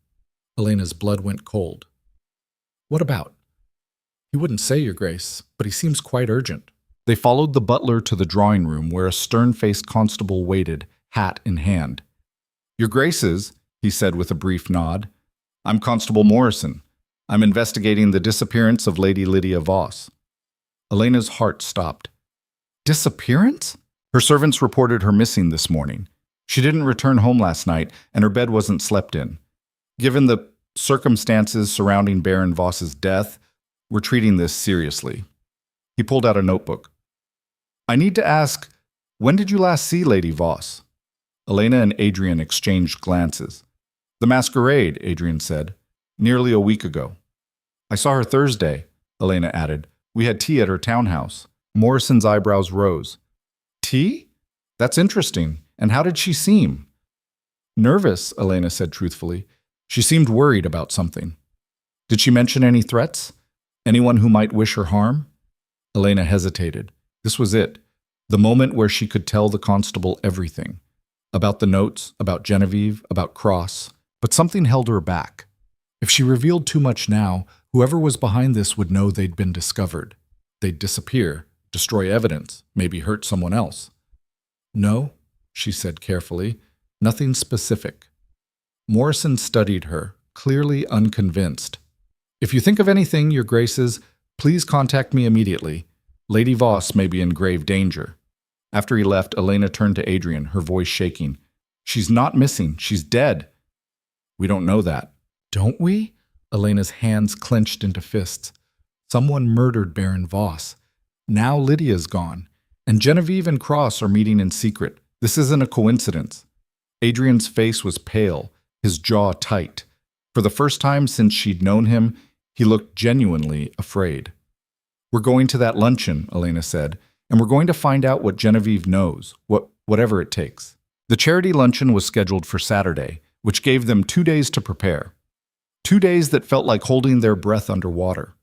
Elena's blood went cold. What about? He wouldn't say, Your Grace, but he seems quite urgent. They followed the butler to the drawing room where a stern-faced constable waited, hat in hand. Your Graces, he said with a brief nod, I'm Constable Morrison. I'm investigating the disappearance of Lady Lydia Voss. Elena's heart stopped. Disappearance? Her servants reported her missing this morning. She didn't return home last night, and her bed wasn't slept in. Given the circumstances surrounding Baron Voss's death, we're treating this seriously. He pulled out a notebook. I need to ask, when did you last see Lady Voss? Elena and Adrian exchanged glances. The masquerade, Adrian said. Nearly a week ago. I saw her Thursday, Elena added. We had tea at her townhouse. Morrison's eyebrows rose. Tea? That's interesting. And how did she seem? Nervous, Elena said truthfully. She seemed worried about something. Did she mention any threats? Anyone who might wish her harm? Elena hesitated. This was it. The moment where she could tell the constable everything. About the notes, about Genevieve, about Cross. But something held her back. If she revealed too much now, whoever was behind this would know they'd been discovered. They'd disappear, destroy evidence, maybe hurt someone else. No, she said carefully, nothing specific. Morrison studied her, clearly unconvinced. If you think of anything, Your Graces, please contact me immediately. Lady Voss may be in grave danger. After he left, Elena turned to Adrian, her voice shaking. She's not missing. She's dead. We don't know that. Don't we? Elena's hands clenched into fists. Someone murdered Baron Voss. Now Lydia's gone. And Genevieve and Cross are meeting in secret. This isn't a coincidence. Adrian's face was pale, his jaw tight. For the first time since she'd known him, he looked genuinely afraid. We're going to that luncheon, Elena said, and we're going to find out what Genevieve knows, whatever it takes. The charity luncheon was scheduled for Saturday, which gave them 2 days to prepare. 2 days that felt like holding their breath underwater.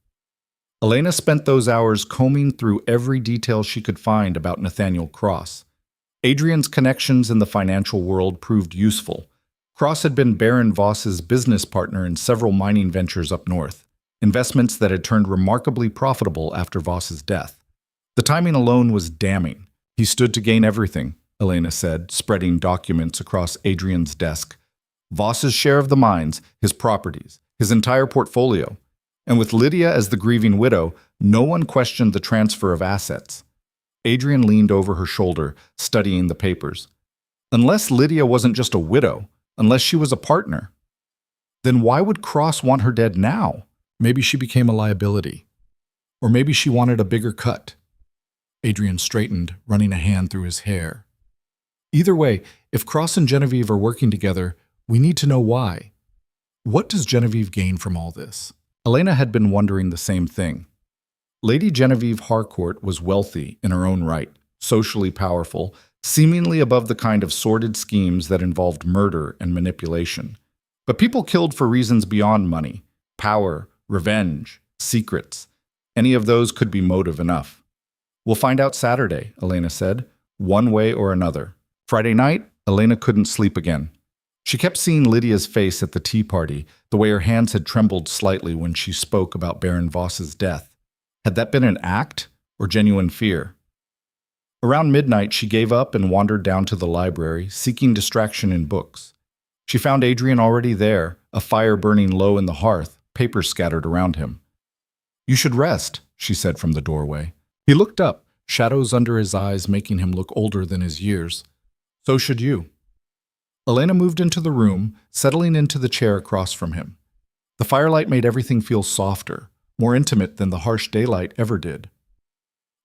Elena spent those hours combing through every detail she could find about Nathaniel Cross. Adrian's connections in the financial world proved useful. Cross had been Baron Voss's business partner in several mining ventures up north, investments that had turned remarkably profitable after Voss's death. The timing alone was damning. He stood to gain everything, Elena said, spreading documents across Adrian's desk. Voss's share of the mines, his properties, his entire portfolio. And with Lydia as the grieving widow, no one questioned the transfer of assets. Adrian leaned over her shoulder, studying the papers. Unless Lydia wasn't just a widow, unless she was a partner, then why would Cross want her dead now? Maybe she became a liability. Or maybe she wanted a bigger cut. Adrian straightened, running a hand through his hair. Either way, if Cross and Genevieve are working together, we need to know why. What does Genevieve gain from all this? Elena had been wondering the same thing. Lady Genevieve Harcourt was wealthy in her own right, socially powerful, seemingly above the kind of sordid schemes that involved murder and manipulation. But people killed for reasons beyond money, power, revenge, secrets. Any of those could be motive enough. We'll find out Saturday, Elena said, one way or another. Friday night, Elena couldn't sleep again. She kept seeing Lydia's face at the tea party, the way her hands had trembled slightly when she spoke about Baron Voss's death. Had that been an act or genuine fear? Around midnight, she gave up and wandered down to the library, seeking distraction in books. She found Adrian already there, a fire burning low in the hearth, papers scattered around him. "You should rest," she said from the doorway. He looked up, shadows under his eyes making him look older than his years. "So should you." Elena moved into the room, settling into the chair across from him. The firelight made everything feel softer, more intimate than the harsh daylight ever did.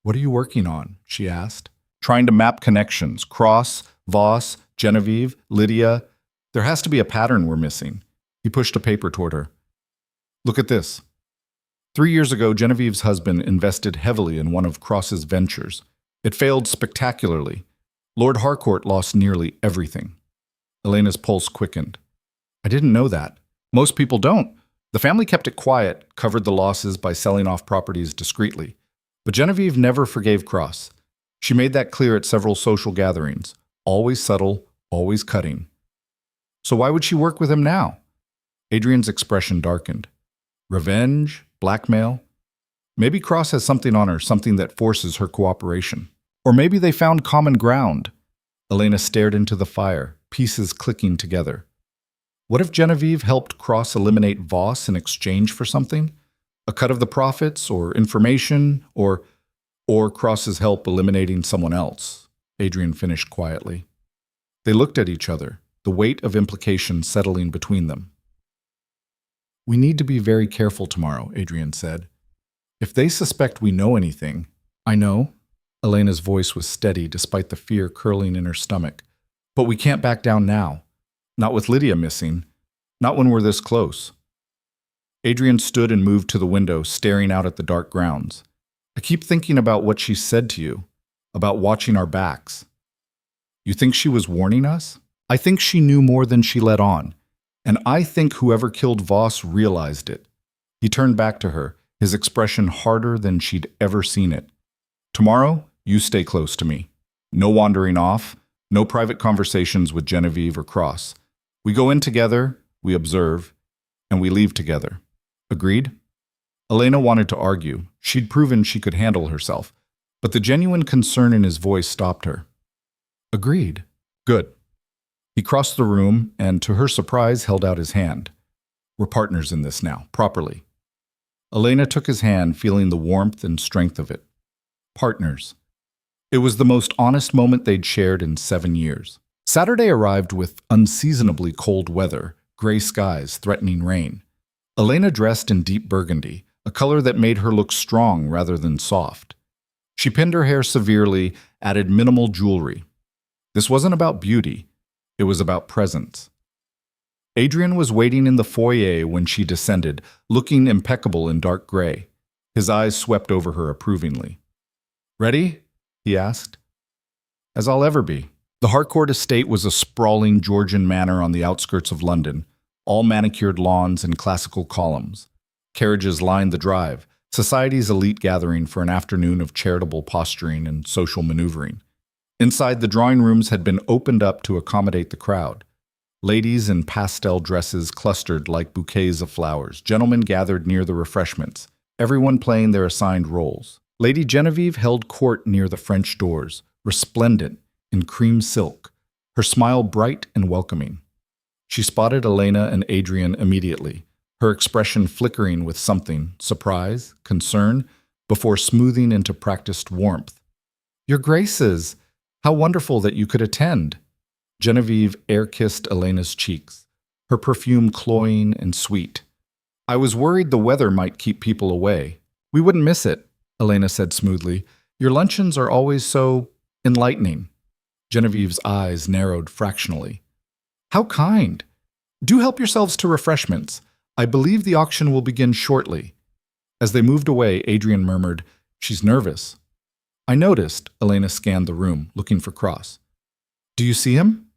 "What are you working on?" she asked. "Trying to map connections. Cross, Voss, Genevieve, Lydia. There has to be a pattern we're missing." He pushed a paper toward her. "Look at this." 3 years ago, Genevieve's husband invested heavily in one of Cross's ventures. It failed spectacularly. Lord Harcourt lost nearly everything. Elena's pulse quickened. "I didn't know that. Most people don't. The family kept it quiet, covered the losses by selling off properties discreetly. But Genevieve never forgave Cross. She made that clear at several social gatherings. Always subtle, always cutting. So why would she work with him now?" Adrian's expression darkened. Revenge? Blackmail? Maybe Cross has something on her, something that forces her cooperation. Or maybe they found common ground. Elena stared into the fire, pieces clicking together. What if Genevieve helped Cross eliminate Voss in exchange for something? A cut of the profits, or information, or Cross's help eliminating someone else? Adrian finished quietly. They looked at each other, the weight of implication settling between them. "We need to be very careful tomorrow," Adrian said. "If they suspect we know anything—" "I know." Elena's voice was steady despite the fear curling in her stomach. "But we can't back down now. Not with Lydia missing. Not when we're this close." Adrian stood and moved to the window, staring out at the dark grounds. "I keep thinking about what she said to you, about watching our backs." "You think she was warning us?" "I think she knew more than she let on. And I think whoever killed Voss realized it." He turned back to her, his expression harder than she'd ever seen it. "Tomorrow, you stay close to me. No wandering off, no private conversations with Genevieve or Cross. We go in together, we observe, and we leave together. Agreed?" Elena wanted to argue. She'd proven she could handle herself. But the genuine concern in his voice stopped her. "Agreed." "Good." He crossed the room and, to her surprise, held out his hand. "We're partners in this now, properly." Elena took his hand, feeling the warmth and strength of it. Partners. It was the most honest moment they'd shared in 7 years. Saturday arrived with unseasonably cold weather, gray skies threatening rain. Elena dressed in deep burgundy, a color that made her look strong rather than soft. She pinned her hair severely, added minimal jewelry. This wasn't about beauty. It was about presence. Adrian was waiting in the foyer when she descended, looking impeccable in dark gray. His eyes swept over her approvingly. "Ready?" he asked. "As I'll ever be." The Harcourt estate was a sprawling Georgian manor on the outskirts of London, all manicured lawns and classical columns. Carriages lined the drive, society's elite gathering for an afternoon of charitable posturing and social maneuvering. Inside, the drawing rooms had been opened up to accommodate the crowd. Ladies in pastel dresses clustered like bouquets of flowers. Gentlemen gathered near the refreshments, everyone playing their assigned roles. Lady Genevieve held court near the French doors, resplendent in cream silk, her smile bright and welcoming. She spotted Elena and Adrian immediately, her expression flickering with something, surprise, concern, before smoothing into practiced warmth. "Your Graces, how wonderful that you could attend." Genevieve air-kissed Elena's cheeks, her perfume cloying and sweet. "I was worried the weather might keep people away." "We wouldn't miss it," Elena said smoothly. "Your luncheons are always so enlightening." Genevieve's eyes narrowed fractionally. "How kind! Do help yourselves to refreshments. I believe the auction will begin shortly." As they moved away, Adrian murmured, "She's nervous." "I noticed." Elena scanned the room, looking for Cross. "Do you see him?"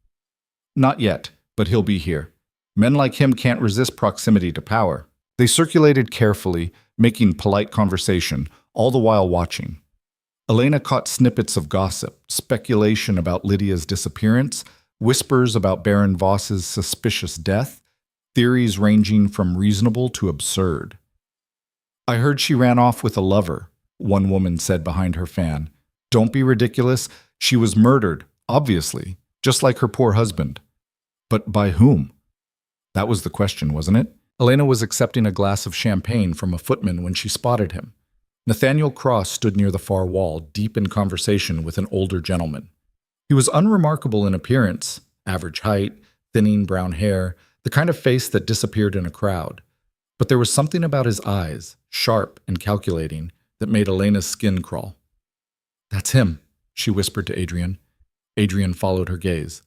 "Not yet, but he'll be here. Men like him can't resist proximity to power." They circulated carefully, making polite conversation, all the while watching. Elena caught snippets of gossip, speculation about Lydia's disappearance, whispers about Baron Voss's suspicious death, theories ranging from reasonable to absurd. "I heard she ran off with a lover," one woman said behind her fan. "Don't be ridiculous. She was murdered, obviously, just like her poor husband." But by whom? That was the question, wasn't it? Elena was accepting a glass of champagne from a footman when she spotted him. Nathaniel Cross stood near the far wall, deep in conversation with an older gentleman. He was unremarkable in appearance, average height, thinning brown hair, the kind of face that disappeared in a crowd. But there was something about his eyes, sharp and calculating, that made Elena's skin crawl. "That's him," she whispered to Adrian. Adrian followed her gaze.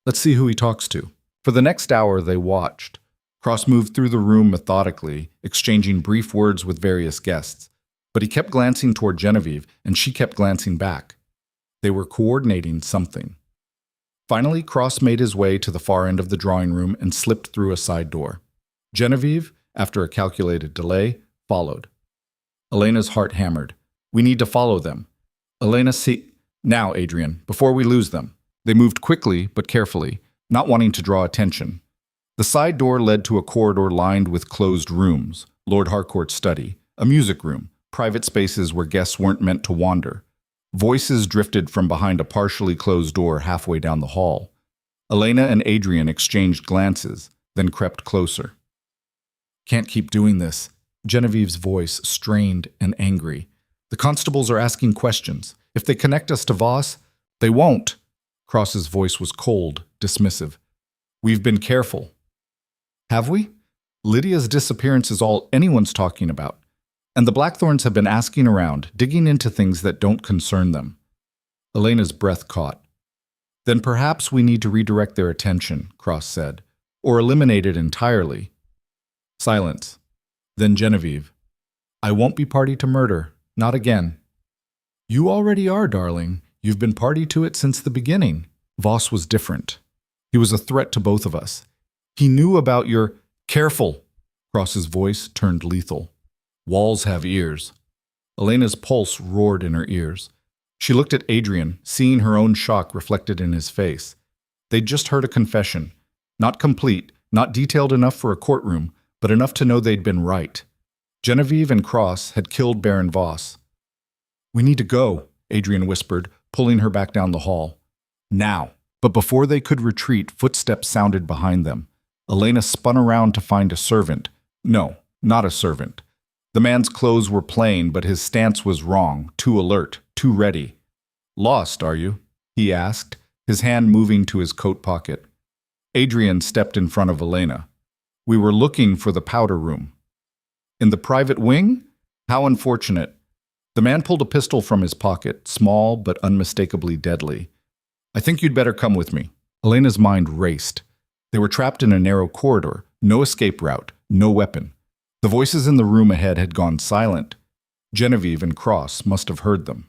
"Let's see who he talks to." For the next hour, they watched. Cross moved through the room methodically, exchanging brief words with various guests. But he kept glancing toward Genevieve, and she kept glancing back. They were coordinating something. Finally, Cross made his way to the far end of the drawing room and slipped through a side door. Genevieve, after a calculated delay, followed. Elena's heart hammered. "We need to follow them." Elena, see... "Now, Adrian, before we lose them." They moved quickly but carefully, not wanting to draw attention. The side door led to a corridor lined with closed rooms, Lord Harcourt's study, a music room, private spaces where guests weren't meant to wander. Voices drifted from behind a partially closed door halfway down the hall. Elena and Adrian exchanged glances, then crept closer. "Can't keep doing this." Genevieve's voice strained and angry. "The constables are asking questions. If they connect us to Voss, they won't." Cross's voice was cold, dismissive. "We've been careful." "Have we? Lydia's disappearance is all anyone's talking about. And the Blackthorns have been asking around, digging into things that don't concern them." Elena's breath caught. "Then perhaps we need to redirect their attention," Cross said, "or eliminate it entirely." Silence. Then Genevieve. "I won't be party to murder. Not again." "You already are, darling. You've been party to it since the beginning." Voss was different. He was a threat to both of us. He knew about your... "Careful!" Cross's voice turned lethal. "Walls have ears." Elena's pulse roared in her ears. She looked at Adrian, seeing her own shock reflected in his face. They'd just heard a confession. Not complete, not detailed enough for a courtroom, but enough to know they'd been right. Genevieve and Cross had killed Baron Voss. "We need to go," Adrian whispered, pulling her back down the hall. "Now." But before they could retreat, footsteps sounded behind them. Elena spun around to find a servant. No, not a servant. The man's clothes were plain, but his stance was wrong, too alert, too ready. "Lost, are you?" he asked, his hand moving to his coat pocket. Adrian stepped in front of Elena. "We were looking for the powder room." "In the private wing? How unfortunate." The man pulled a pistol from his pocket, small but unmistakably deadly. "I think you'd better come with me." Elena's mind raced. They were trapped in a narrow corridor, no escape route, no weapon. The voices in the room ahead had gone silent. Genevieve and Cross must have heard them.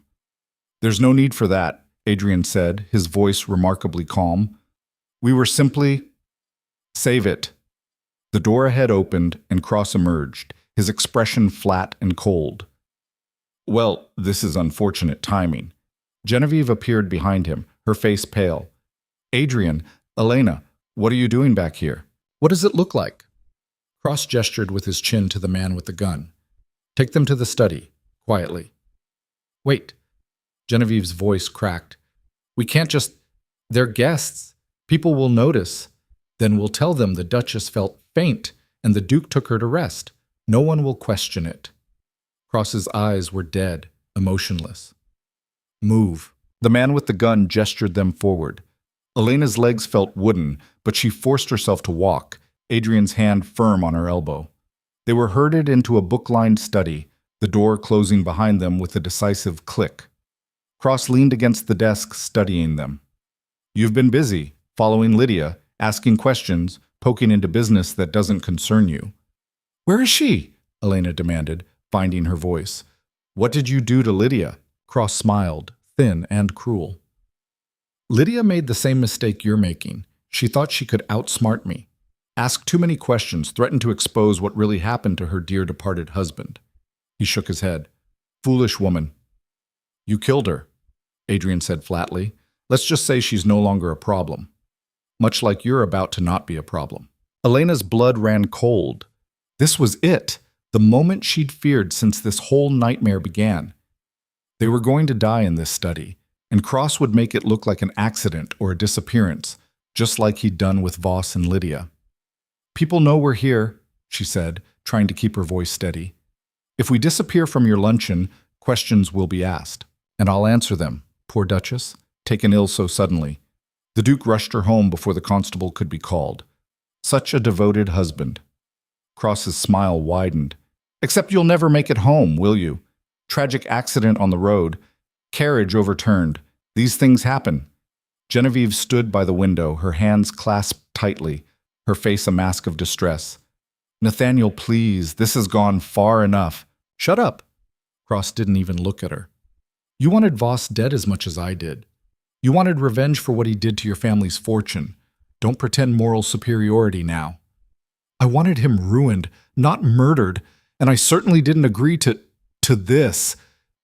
"There's no need for that," Adrian said, his voice remarkably calm. "We were simply..." "Save it." The door ahead opened and Cross emerged, his expression flat and cold. Well, this is unfortunate timing. Genevieve appeared behind him, her face pale. Adrian, Elena, what are you doing back here? What does it look like? Cross gestured with his chin to the man with the gun. Take them to the study, quietly. Wait. Genevieve's voice cracked. We can't just... They're guests. People will notice. Then we'll tell them the Duchess felt faint and the Duke took her to rest. No one will question it. Cross's eyes were dead, emotionless. Move. The man with the gun gestured them forward. Elena's legs felt wooden, but she forced herself to walk, Adrian's hand firm on her elbow. They were herded into a book-lined study, the door closing behind them with a decisive click. Cross leaned against the desk, studying them. You've been busy, following Lydia, asking questions, poking into business that doesn't concern you. Where is she? Elena demanded, finding her voice. What did you do to Lydia? Cross smiled, thin and cruel. Lydia made the same mistake you're making. She thought she could outsmart me. Asked too many questions, threatened to expose what really happened to her dear departed husband. He shook his head. Foolish woman. You killed her, Adrian said flatly. Let's just say she's no longer a problem. Much like you're about to not be a problem. Elena's blood ran cold. This was it, the moment she'd feared since this whole nightmare began. They were going to die in this study, and Cross would make it look like an accident or a disappearance, just like he'd done with Voss and Lydia. People know we're here, she said, trying to keep her voice steady. If we disappear from your luncheon, questions will be asked, and I'll answer them. Poor Duchess, taken ill so suddenly. The Duke rushed her home before the constable could be called. Such a devoted husband. Cross's smile widened. Except you'll never make it home, will you? Tragic accident on the road. Carriage overturned. These things happen. Genevieve stood by the window, her hands clasped tightly, her face a mask of distress. Nathaniel, please, this has gone far enough. Shut up. Cross didn't even look at her. You wanted Voss dead as much as I did. You wanted revenge for what he did to your family's fortune. Don't pretend moral superiority now. I wanted him ruined, not murdered, and I certainly didn't agree to this.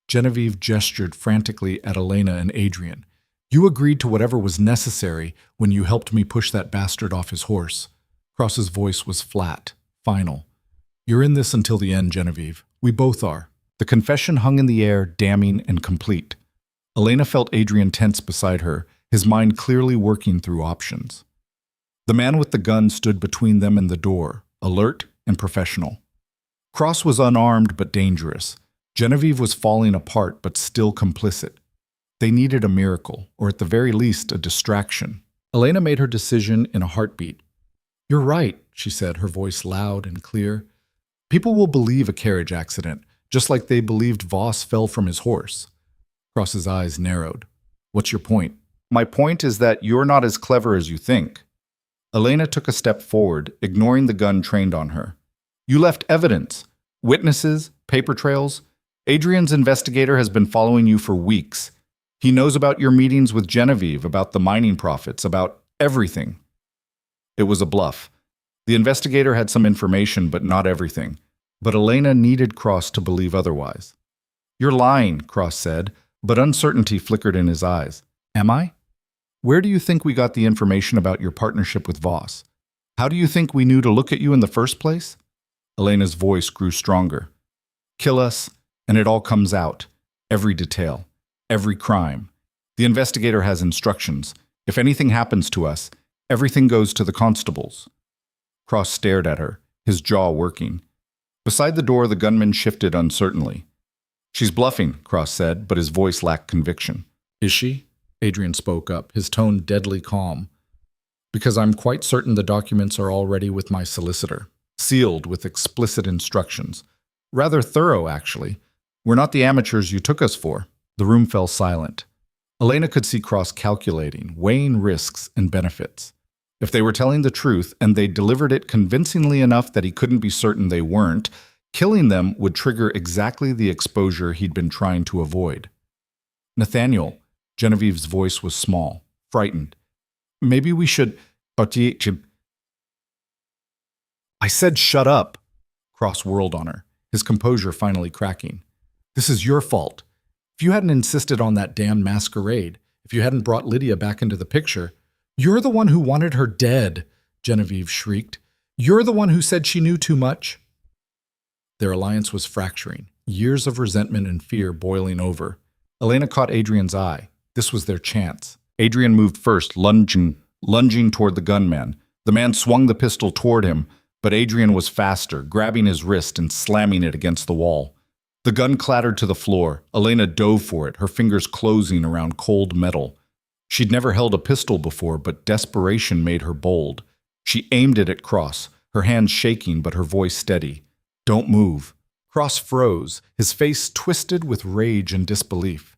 Genevieve gestured frantically at Elena and Adrian. You agreed to whatever was necessary when you helped me push that bastard off his horse. Cross's voice was flat, final. You're in this until the end, Genevieve. We both are. The confession hung in the air, damning and complete. Elena felt Adrian tense beside her, his mind clearly working through options. The man with the gun stood between them and the door, alert and professional. Cross was unarmed but dangerous. Genevieve was falling apart but still complicit. They needed a miracle, or at the very least, a distraction. Elena made her decision in a heartbeat. You're right, she said, her voice loud and clear. People will believe a carriage accident, just like they believed Voss fell from his horse. Cross's eyes narrowed. What's your point? My point is that you're not as clever as you think. Elena took a step forward, ignoring the gun trained on her. You left evidence, witnesses, paper trails. Adrian's investigator has been following you for weeks. He knows about your meetings with Genevieve, about the mining profits, about everything. It was a bluff. The investigator had some information, but not everything. But Elena needed Cross to believe otherwise. You're lying, Cross said, but uncertainty flickered in his eyes. Am I? Where do you think we got the information about your partnership with Voss? How do you think we knew to look at you in the first place? Elena's voice grew stronger. Kill us, and it all comes out. Every detail. Every crime. The investigator has instructions. If anything happens to us, everything goes to the constables. Cross stared at her, his jaw working. Beside the door, the gunman shifted uncertainly. She's bluffing, Cross said, but his voice lacked conviction. Is she? Adrian spoke up, his tone deadly calm. Because I'm quite certain the documents are already with my solicitor, sealed with explicit instructions. Rather thorough, actually. We're not the amateurs you took us for. The room fell silent. Elena could see Cross calculating, weighing risks and benefits. If they were telling the truth, and they delivered it convincingly enough that he couldn't be certain they weren't, killing them would trigger exactly the exposure he'd been trying to avoid. Nathaniel, Genevieve's voice was small, frightened. Maybe we should... I said shut up. Cross whirled on her, his composure finally cracking. This is your fault. If you hadn't insisted on that damn masquerade, if you hadn't brought Lydia back into the picture, you're the one who wanted her dead, Genevieve shrieked. You're the one who said she knew too much. Their alliance was fracturing, years of resentment and fear boiling over. Elena caught Adrian's eye. This was their chance. Adrian moved first, lunging toward the gunman. The man swung the pistol toward him, but Adrian was faster, grabbing his wrist and slamming it against the wall. The gun clattered to the floor. Elena dove for it, her fingers closing around cold metal. She'd never held a pistol before, but desperation made her bold. She aimed it at Cross, her hands shaking but her voice steady. Don't move. Cross froze, his face twisted with rage and disbelief.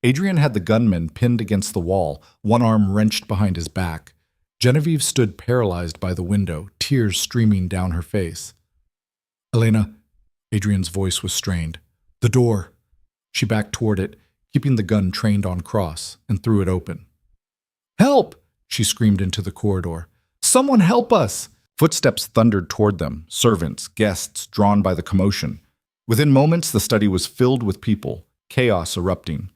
Adrian had the gunman pinned against the wall, one arm wrenched behind his back. Genevieve stood paralyzed by the window, tears streaming down her face. Elena, Adrian's voice was strained. The door. She backed toward it, keeping the gun trained on Cross, and threw it open. Help! She screamed into the corridor. Someone help us! Footsteps thundered toward them, servants, guests, drawn by the commotion. Within moments, the study was filled with people, chaos erupting.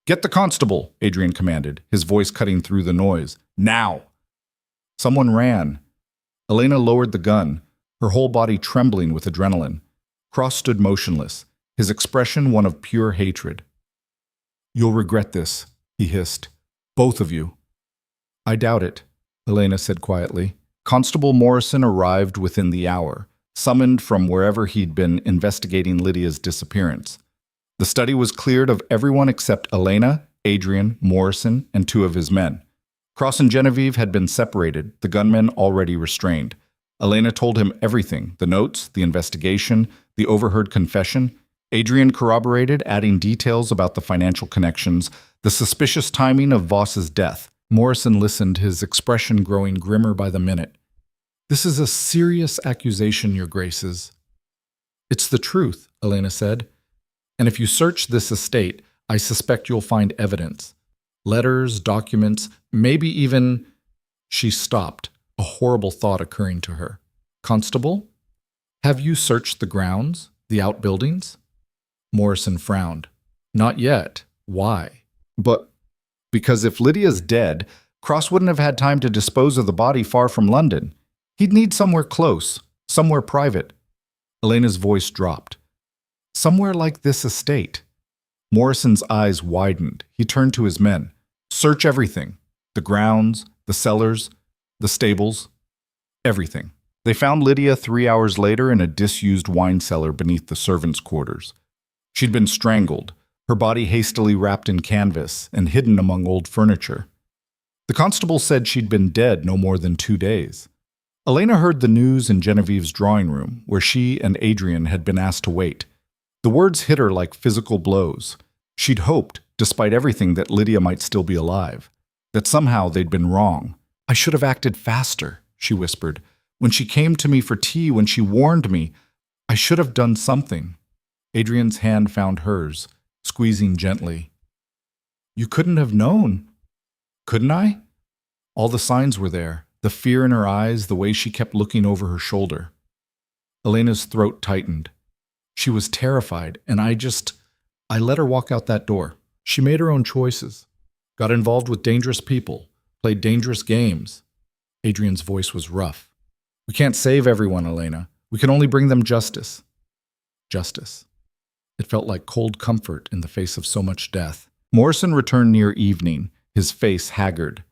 Get the constable, Adrian commanded, his voice cutting through the noise. Now! Someone ran. Elena lowered the gun, her whole body trembling with adrenaline. Cross stood motionless, his expression one of pure hatred. You'll regret this, he hissed. Both of you. I doubt it, Elena said quietly. Constable Morrison arrived within the hour, summoned from wherever he'd been investigating Lydia's disappearance. The study was cleared of everyone except Elena, Adrian, Morrison, and 2 of his men. Cross and Genevieve had been separated, the gunmen already restrained. Elena told him everything, the notes, the investigation, the overheard confession. Adrian corroborated, adding details about the financial connections, the suspicious timing of Voss's death. Morrison listened, his expression growing grimmer by the minute. This is a serious accusation, Your Graces. It's the truth, Elena said. And if you search this estate, I suspect you'll find evidence. Letters, documents, maybe even… She stopped, a horrible thought occurring to her. Constable? Have you searched the grounds, the outbuildings? Morrison frowned. Not yet. Why? But because if Lydia's dead, Cross wouldn't have had time to dispose of the body far from London. He'd need somewhere close, somewhere private. Elena's voice dropped. Somewhere like this estate. Morrison's eyes widened. He turned to his men. Search everything. The grounds, the cellars, the stables, everything. They found Lydia 3 hours later in a disused wine cellar beneath the servants' quarters. She'd been strangled, her body hastily wrapped in canvas and hidden among old furniture. The constable said she'd been dead no more than 2 days. Elena heard the news in Genevieve's drawing room, where she and Adrian had been asked to wait. The words hit her like physical blows. She'd hoped, despite everything, that Lydia might still be alive, that somehow they'd been wrong. I should have acted faster, she whispered. When she came to me for tea, when she warned me, I should have done something. Adrian's hand found hers, squeezing gently. You couldn't have known. Couldn't I? All the signs were there, the fear in her eyes, the way she kept looking over her shoulder. Elena's throat tightened. She was terrified, and I let her walk out that door. She made her own choices, got involved with dangerous people, played dangerous games. Adrian's voice was rough. We can't save everyone, Elena. We can only bring them justice. Justice. It felt like cold comfort in the face of so much death. Morrison returned near evening, his face haggard.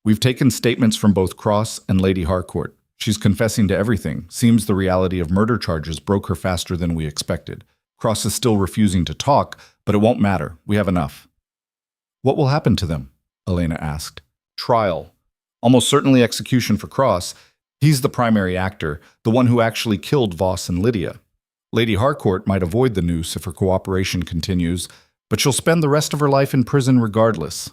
We've taken statements from both Cross and Lady Harcourt. She's confessing to everything. Seems the reality of murder charges broke her faster than we expected. Cross is still refusing to talk, but it won't matter. We have enough. What will happen to them? Elena asked. Trial. Almost certainly execution for Cross. He's the primary actor, the one who actually killed Voss and Lydia. Lady Harcourt might avoid the noose if her cooperation continues, but she'll spend the rest of her life in prison regardless.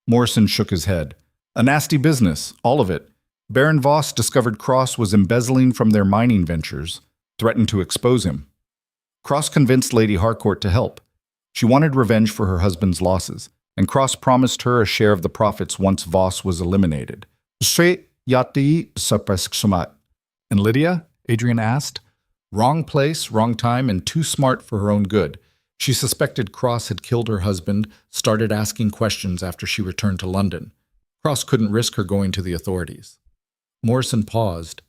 Morrison shook his head. A nasty business, all of it. Baron Voss discovered Cross was embezzling from their mining ventures, threatened to expose him. Cross convinced Lady Harcourt to help. She wanted revenge for her husband's losses, and Cross promised her a share of the profits once Voss was eliminated. And Lydia? Adrian asked. Wrong place, wrong time, and too smart for her own good. She suspected Cross had killed her husband, started asking questions after she returned to London. Cross couldn't risk her going to the authorities. Morrison paused.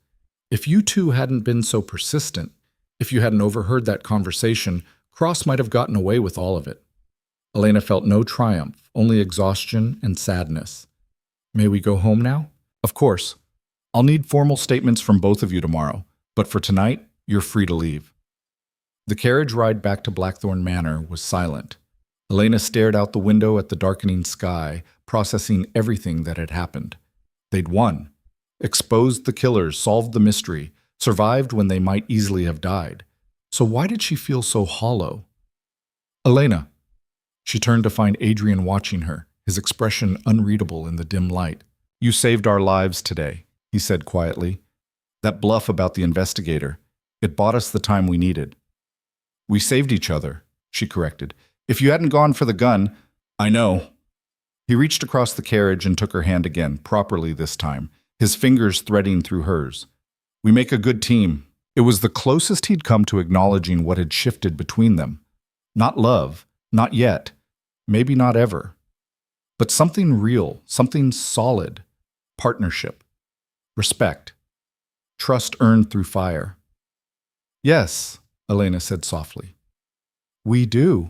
If you two hadn't been so persistent, if you hadn't overheard that conversation, Cross might have gotten away with all of it. Elena felt no triumph, only exhaustion and sadness. May we go home now? Of course. I'll need formal statements from both of you tomorrow, but for tonight, you're free to leave. The carriage ride back to Blackthorn Manor was silent. Elena stared out the window at the darkening sky, processing everything that had happened. They'd won. Exposed the killers, solved the mystery, survived when they might easily have died. So why did she feel so hollow? Elena. She turned to find Adrian watching her, his expression unreadable in the dim light. You saved our lives today, he said quietly. That bluff about the investigator, it bought us the time we needed. We saved each other, she corrected. If you hadn't gone for the gun, I know. He reached across the carriage and took her hand again, properly this time, his fingers threading through hers. We make a good team. It was the closest he'd come to acknowledging what had shifted between them. Not love, not yet, maybe not ever. But something real, something solid. Partnership. Respect. Trust earned through fire. Yes, Elena said softly. We do.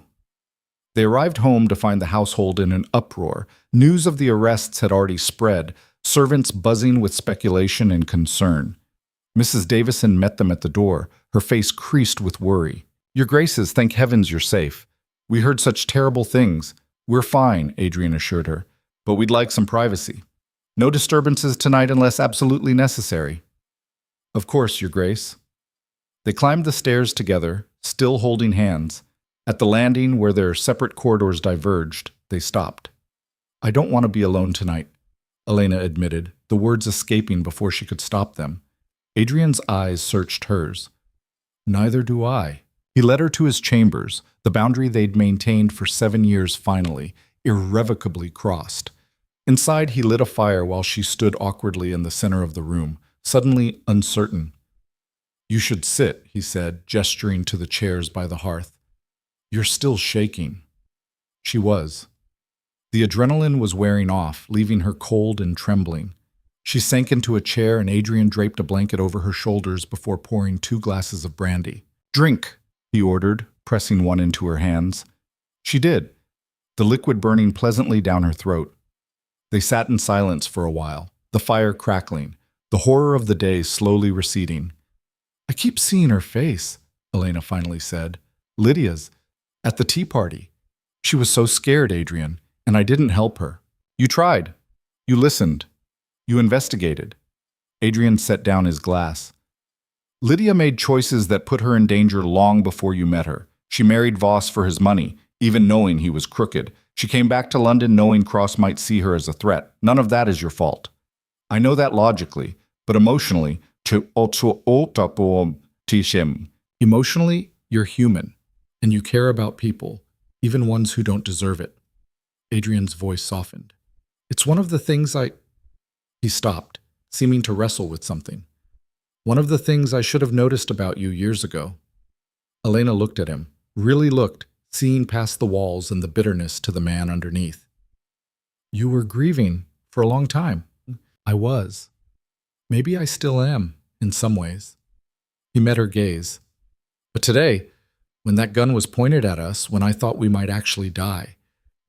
They arrived home to find the household in an uproar. News of the arrests had already spread, servants buzzing with speculation and concern. Mrs. Davison met them at the door, her face creased with worry. Your Graces, thank heavens you're safe. We heard such terrible things. We're fine, Adrian assured her, but we'd like some privacy. No disturbances tonight unless absolutely necessary. Of course, Your Grace. They climbed the stairs together, still holding hands. At the landing, where their separate corridors diverged, they stopped. I don't want to be alone tonight, Elena admitted, the words escaping before she could stop them. Adrian's eyes searched hers. Neither do I. He led her to his chambers, the boundary they'd maintained for 7 years finally, irrevocably crossed. Inside, he lit a fire while she stood awkwardly in the center of the room, suddenly uncertain. You should sit, he said, gesturing to the chairs by the hearth. You're still shaking. She was. The adrenaline was wearing off, leaving her cold and trembling. She sank into a chair and Adrian draped a blanket over her shoulders before pouring 2 glasses of brandy. Drink, he ordered, pressing one into her hands. She did, the liquid burning pleasantly down her throat. They sat in silence for a while, the fire crackling, the horror of the day slowly receding. I keep seeing her face, Elena finally said. Lydia's, at the tea party. She was so scared, Adrian, and I didn't help her. You tried. You listened. You investigated. Adrian set down his glass. Lydia made choices that put her in danger long before you met her. She married Voss for his money, even knowing he was crooked. She came back to London knowing Cross might see her as a threat. None of that is your fault. I know that logically, but emotionally, emotionally, you're human, and you care about people, even ones who don't deserve it. Adrian's voice softened. It's one of the things He stopped, seeming to wrestle with something. One of the things I should have noticed about you years ago. Elena looked at him, really looked, seeing past the walls and the bitterness to the man underneath. You were grieving for a long time. I was. Maybe I still am, in some ways. He met her gaze. But today, when that gun was pointed at us, when I thought we might actually die,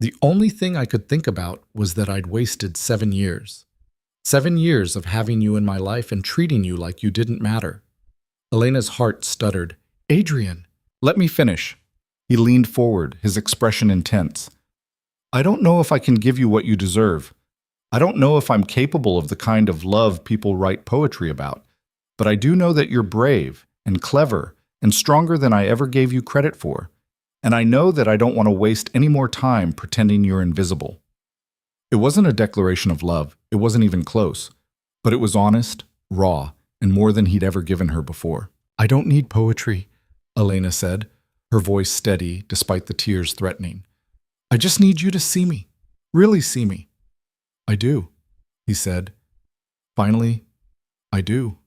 the only thing I could think about was that I'd wasted 7 years. 7 years of having you in my life and treating you like you didn't matter. Elena's heart stuttered. Adrian, let me finish. He leaned forward, his expression intense. I don't know if I can give you what you deserve. I don't know if I'm capable of the kind of love people write poetry about, but I do know that you're brave and clever and stronger than I ever gave you credit for. And I know that I don't want to waste any more time pretending you're invisible. It wasn't a declaration of love. It wasn't even close. But it was honest, raw, and more than he'd ever given her before. I don't need poetry, Elena said, her voice steady despite the tears threatening. I just need you to see me, really see me. I do, he said. Finally, I do.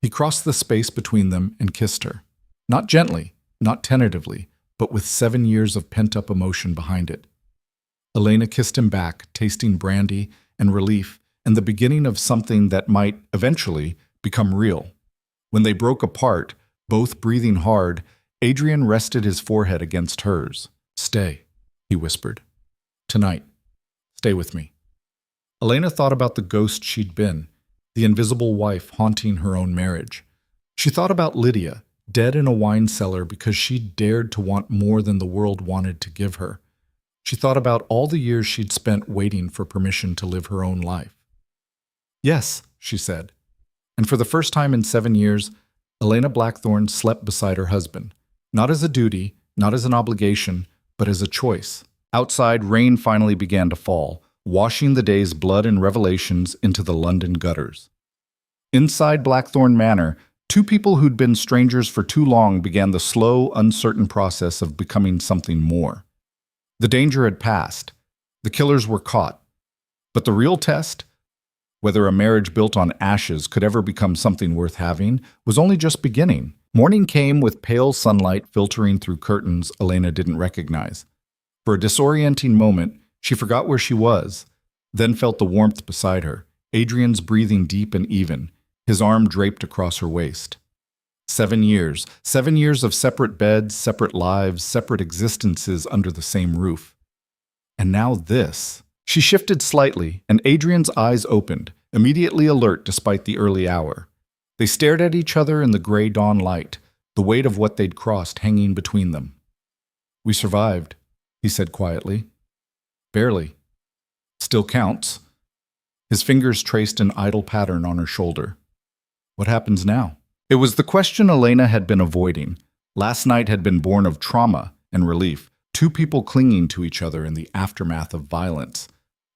He crossed the space between them and kissed her. Not gently, not tentatively, but with 7 years of pent-up emotion behind it. Elena kissed him back, tasting brandy and relief, and the beginning of something that might, eventually, become real. When they broke apart, both breathing hard, Adrian rested his forehead against hers. "Stay," he whispered. "Tonight. Stay with me." Elena thought about the ghost she'd been, the invisible wife haunting her own marriage. She thought about Lydia, dead in a wine cellar because she'd dared to want more than the world wanted to give her. She thought about all the years she'd spent waiting for permission to live her own life. "Yes," she said. And for the first time in 7 years, Elena Blackthorne slept beside her husband, not as a duty, not as an obligation, but as a choice. Outside, rain finally began to fall, washing the day's blood and revelations into the London gutters. Inside Blackthorne Manor, two people who'd been strangers for too long began the slow, uncertain process of becoming something more. The danger had passed. The killers were caught. But the real test, whether a marriage built on ashes could ever become something worth having, was only just beginning. Morning came with pale sunlight filtering through curtains Elena didn't recognize. For a disorienting moment, she forgot where she was, then felt the warmth beside her, Adrian's breathing deep and even, his arm draped across her waist. 7 years. 7 years of separate beds, separate lives, separate existences under the same roof. And now this. She shifted slightly, and Adrian's eyes opened, immediately alert despite the early hour. They stared at each other in the gray dawn light, the weight of what they'd crossed hanging between them. "We survived," he said quietly. "Barely. Still counts." His fingers traced an idle pattern on her shoulder. "What happens now?" It was the question Elena had been avoiding. Last night had been born of trauma and relief, two people clinging to each other in the aftermath of violence.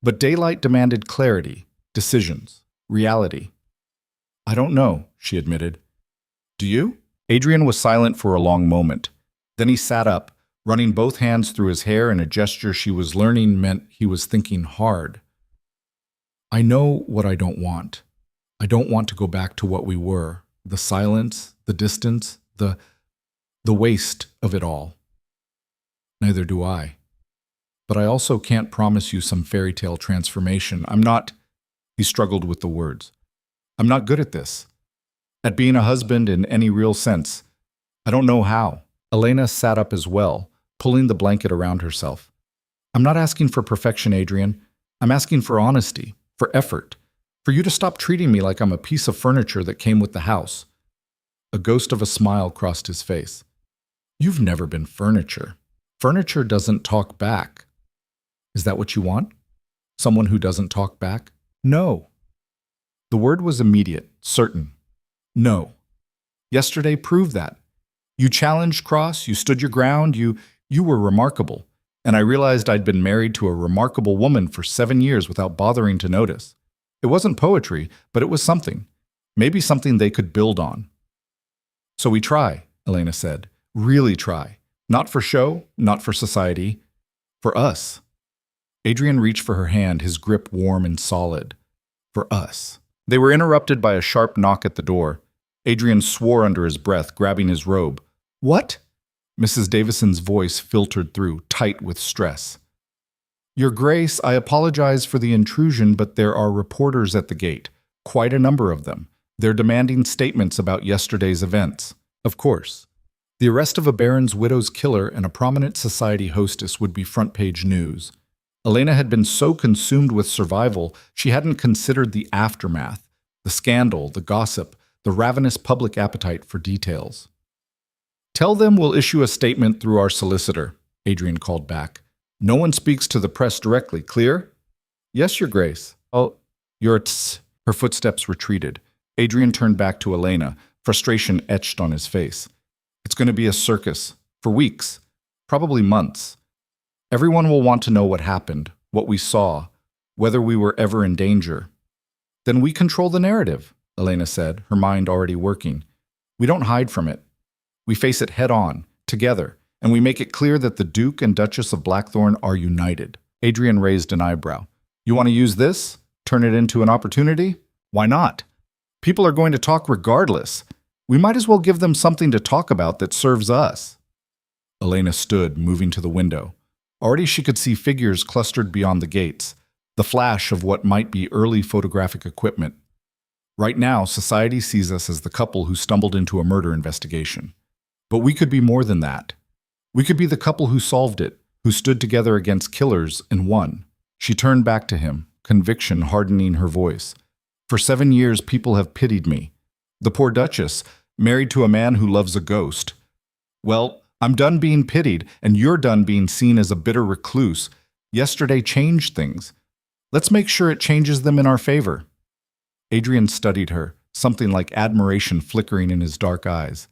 But daylight demanded clarity, decisions, reality. "I don't know," she admitted. "Do you?" Adrian was silent for a long moment. Then he sat up, running both hands through his hair in a gesture she was learning meant he was thinking hard. "I know what I don't want. I don't want to go back to what we were. The silence, the distance, the waste of it all. Neither do I. But I also can't promise you some fairy tale transformation. I'm not," he struggled with the words. "I'm not good at this. At being a husband in any real sense. I don't know how." Elena sat up as well, pulling the blanket around herself. "I'm not asking for perfection, Adrian. I'm asking for honesty, for effort. For you to stop treating me like I'm a piece of furniture that came with the house." A ghost of a smile crossed his face. "You've never been furniture. Furniture doesn't talk back. Is that what you want? Someone who doesn't talk back?" "No." The word was immediate, certain. "No. Yesterday proved that. You challenged Cross, you stood your ground, you were remarkable. And I realized I'd been married to a remarkable woman for 7 years without bothering to notice. It wasn't poetry, but it was something. Maybe something they could build on." "So we try," Elena said. "Really try. Not for show, not for society. For us." Adrian reached for her hand, his grip warm and solid. "For us." They were interrupted by a sharp knock at the door. Adrian swore under his breath, grabbing his robe. "What?" Mrs. Davison's voice filtered through, tight with stress. "Your Grace, I apologize for the intrusion, but there are reporters at the gate. Quite a number of them. They're demanding statements about yesterday's events." Of course. The arrest of a baron's widow's killer and a prominent society hostess would be front-page news. Elena had been so consumed with survival, she hadn't considered the aftermath, the scandal, the gossip, the ravenous public appetite for details. "Tell them we'll issue a statement through our solicitor," Adrian called back. "No one speaks to the press directly, clear?" "Yes, Your Grace." "Oh, your tss." Her footsteps retreated. Adrian turned back to Elena, frustration etched on his face. "It's going to be a circus. For weeks. Probably months. Everyone will want to know what happened, what we saw, whether we were ever in danger." "Then we control the narrative," Elena said, her mind already working. "We don't hide from it. We face it head on, together, and we make it clear that the Duke and Duchess of Blackthorne are united." Adrian raised an eyebrow. "You want to use this? Turn it into an opportunity?" "Why not?" People are going to talk regardless. We might as well give them something to talk about that serves us. Elena stood, moving to the window. Already she could see figures clustered beyond the gates, the flash of what might be early photographic equipment. Right now, society sees us as the couple who stumbled into a murder investigation. But we could be more than that. We could be the couple who solved it, who stood together against killers and won. She turned back to him, conviction hardening her voice. For 7 years, people have pitied me. The poor Duchess, married to a man who loves a ghost. Well, I'm done being pitied, and you're done being seen as a bitter recluse. Yesterday changed things. Let's make sure it changes them in our favor. Adrian studied her, something like admiration flickering in his dark eyes.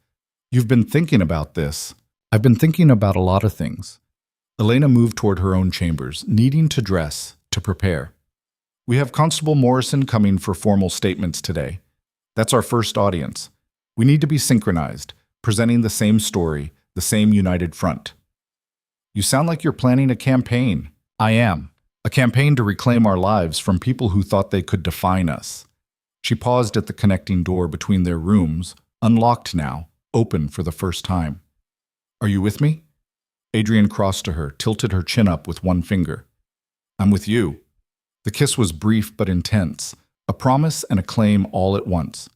You've been thinking about this. I've been thinking about a lot of things. Elena moved toward her own chambers, needing to dress, to prepare. We have Constable Morrison coming for formal statements today. That's our first audience. We need to be synchronized, presenting the same story, the same united front. You sound like you're planning a campaign. I am. A campaign to reclaim our lives from people who thought they could define us. She paused at the connecting door between their rooms, unlocked now, open for the first time. Are you with me? Adrian crossed to her, tilted her chin up with one finger. I'm with you. The kiss was brief but intense, a promise and a claim all at once.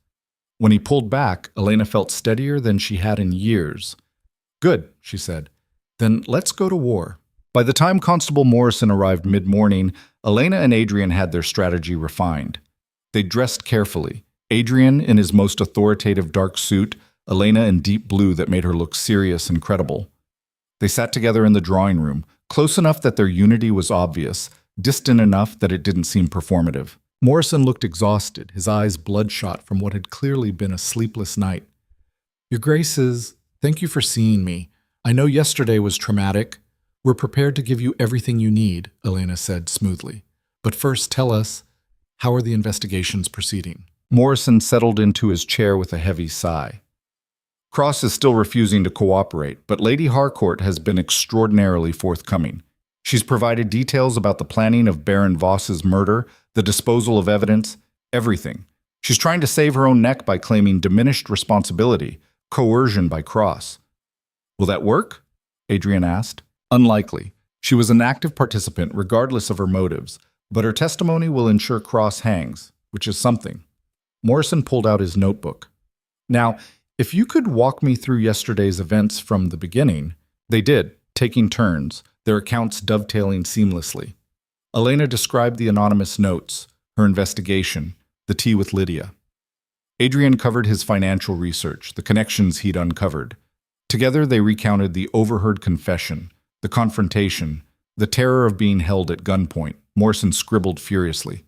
When he pulled back, Elena felt steadier than she had in years. Good, she said. Then let's go to war. By the time Constable Morrison arrived mid-morning, Elena and Adrian had their strategy refined. They dressed carefully, Adrian in his most authoritative dark suit, Elena in deep blue that made her look serious and credible. They sat together in the drawing room, close enough that their unity was obvious, distant enough that it didn't seem performative. Morrison looked exhausted, his eyes bloodshot from what had clearly been a sleepless night. Your Graces, thank you for seeing me. I know yesterday was traumatic. We're prepared to give you everything you need, Elena said smoothly. But first tell us, how are the investigations proceeding? Morrison settled into his chair with a heavy sigh. Cross is still refusing to cooperate, but Lady Harcourt has been extraordinarily forthcoming. She's provided details about the planning of Baron Voss's murder, the disposal of evidence, everything. She's trying to save her own neck by claiming diminished responsibility, coercion by Cross. Will that work? Adrian asked. Unlikely. She was an active participant regardless of her motives, but her testimony will ensure Cross hangs, which is something. Morrison pulled out his notebook. Now, if you could walk me through yesterday's events from the beginning. They did, taking turns, their accounts dovetailing seamlessly. Elena described the anonymous notes, her investigation, the tea with Lydia. Adrian covered his financial research, the connections he'd uncovered. Together they recounted the overheard confession, the confrontation, the terror of being held at gunpoint. Morrison scribbled furiously.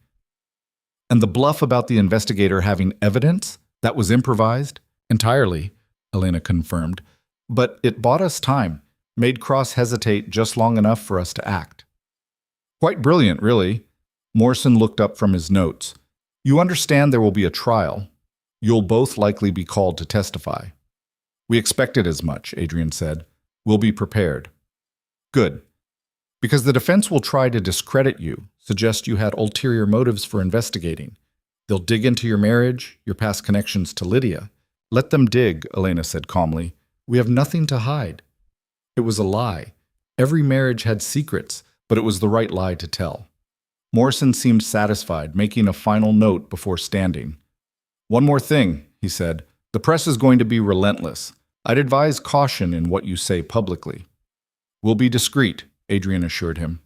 And the bluff about the investigator having evidence? That was improvised? Entirely, Elena confirmed. But it bought us time, made Cross hesitate just long enough for us to act. Quite brilliant, really. Morrison looked up from his notes. You understand there will be a trial. You'll both likely be called to testify. We expected as much, Adrian said. We'll be prepared. Good. Because the defense will try to discredit you, suggest you had ulterior motives for investigating. They'll dig into your marriage, your past connections to Lydia. Let them dig, Elena said calmly. We have nothing to hide. It was a lie. Every marriage had secrets, but it was the right lie to tell. Morrison seemed satisfied, making a final note before standing. One more thing, he said. The press is going to be relentless. I'd advise caution in what you say publicly. We'll be discreet, Adrian assured him.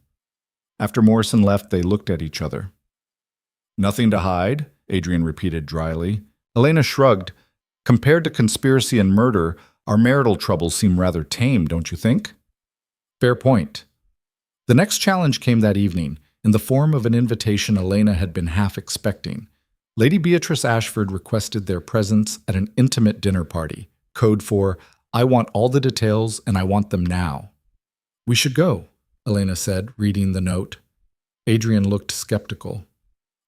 After Morrison left, they looked at each other. Nothing to hide, Adrian repeated dryly. Elena shrugged. Compared to conspiracy and murder, our marital troubles seem rather tame, don't you think? Fair point. The next challenge came that evening, in the form of an invitation Elena had been half expecting. Lady Beatrice Ashford requested their presence at an intimate dinner party, code for, I want all the details and I want them now. We should go, Elena said, reading the note. Adrian looked skeptical.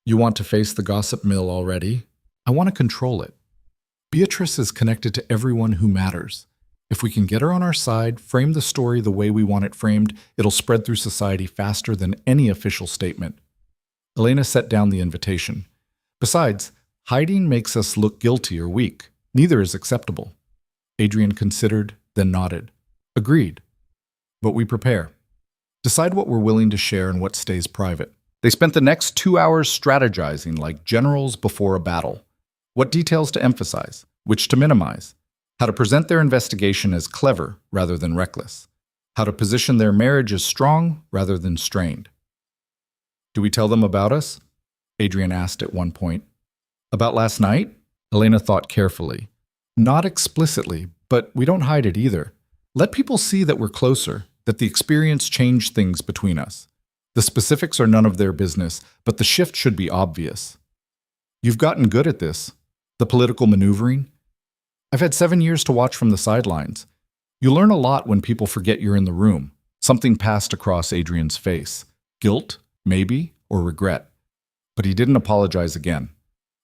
You want to face the gossip mill already? I want to control it. Beatrice is connected to everyone who matters. If we can get her on our side, frame the story the way we want it framed, it'll spread through society faster than any official statement. Elena set down the invitation. Besides, Hiding makes us look guilty or weak. Neither is acceptable. Adrian considered, then nodded. Agreed. But we prepare. Decide what we're willing to share and what stays private. They spent the next 2 hours strategizing like generals before a battle. What details to emphasize, which to minimize, how to present their investigation as clever rather than reckless, how to position their marriage as strong rather than strained. Do we tell them about us? Adrian asked at one point. About last night? Elena thought carefully. Not explicitly, but we don't hide it either. Let people see that we're closer, that the experience changed things between us. The specifics are none of their business, but the shift should be obvious. You've gotten good at this. The political maneuvering. I've had 7 years to watch from the sidelines. You learn a lot when people forget you're in the room. Something passed across Adrian's face. Guilt, maybe, or regret. But he didn't apologize again.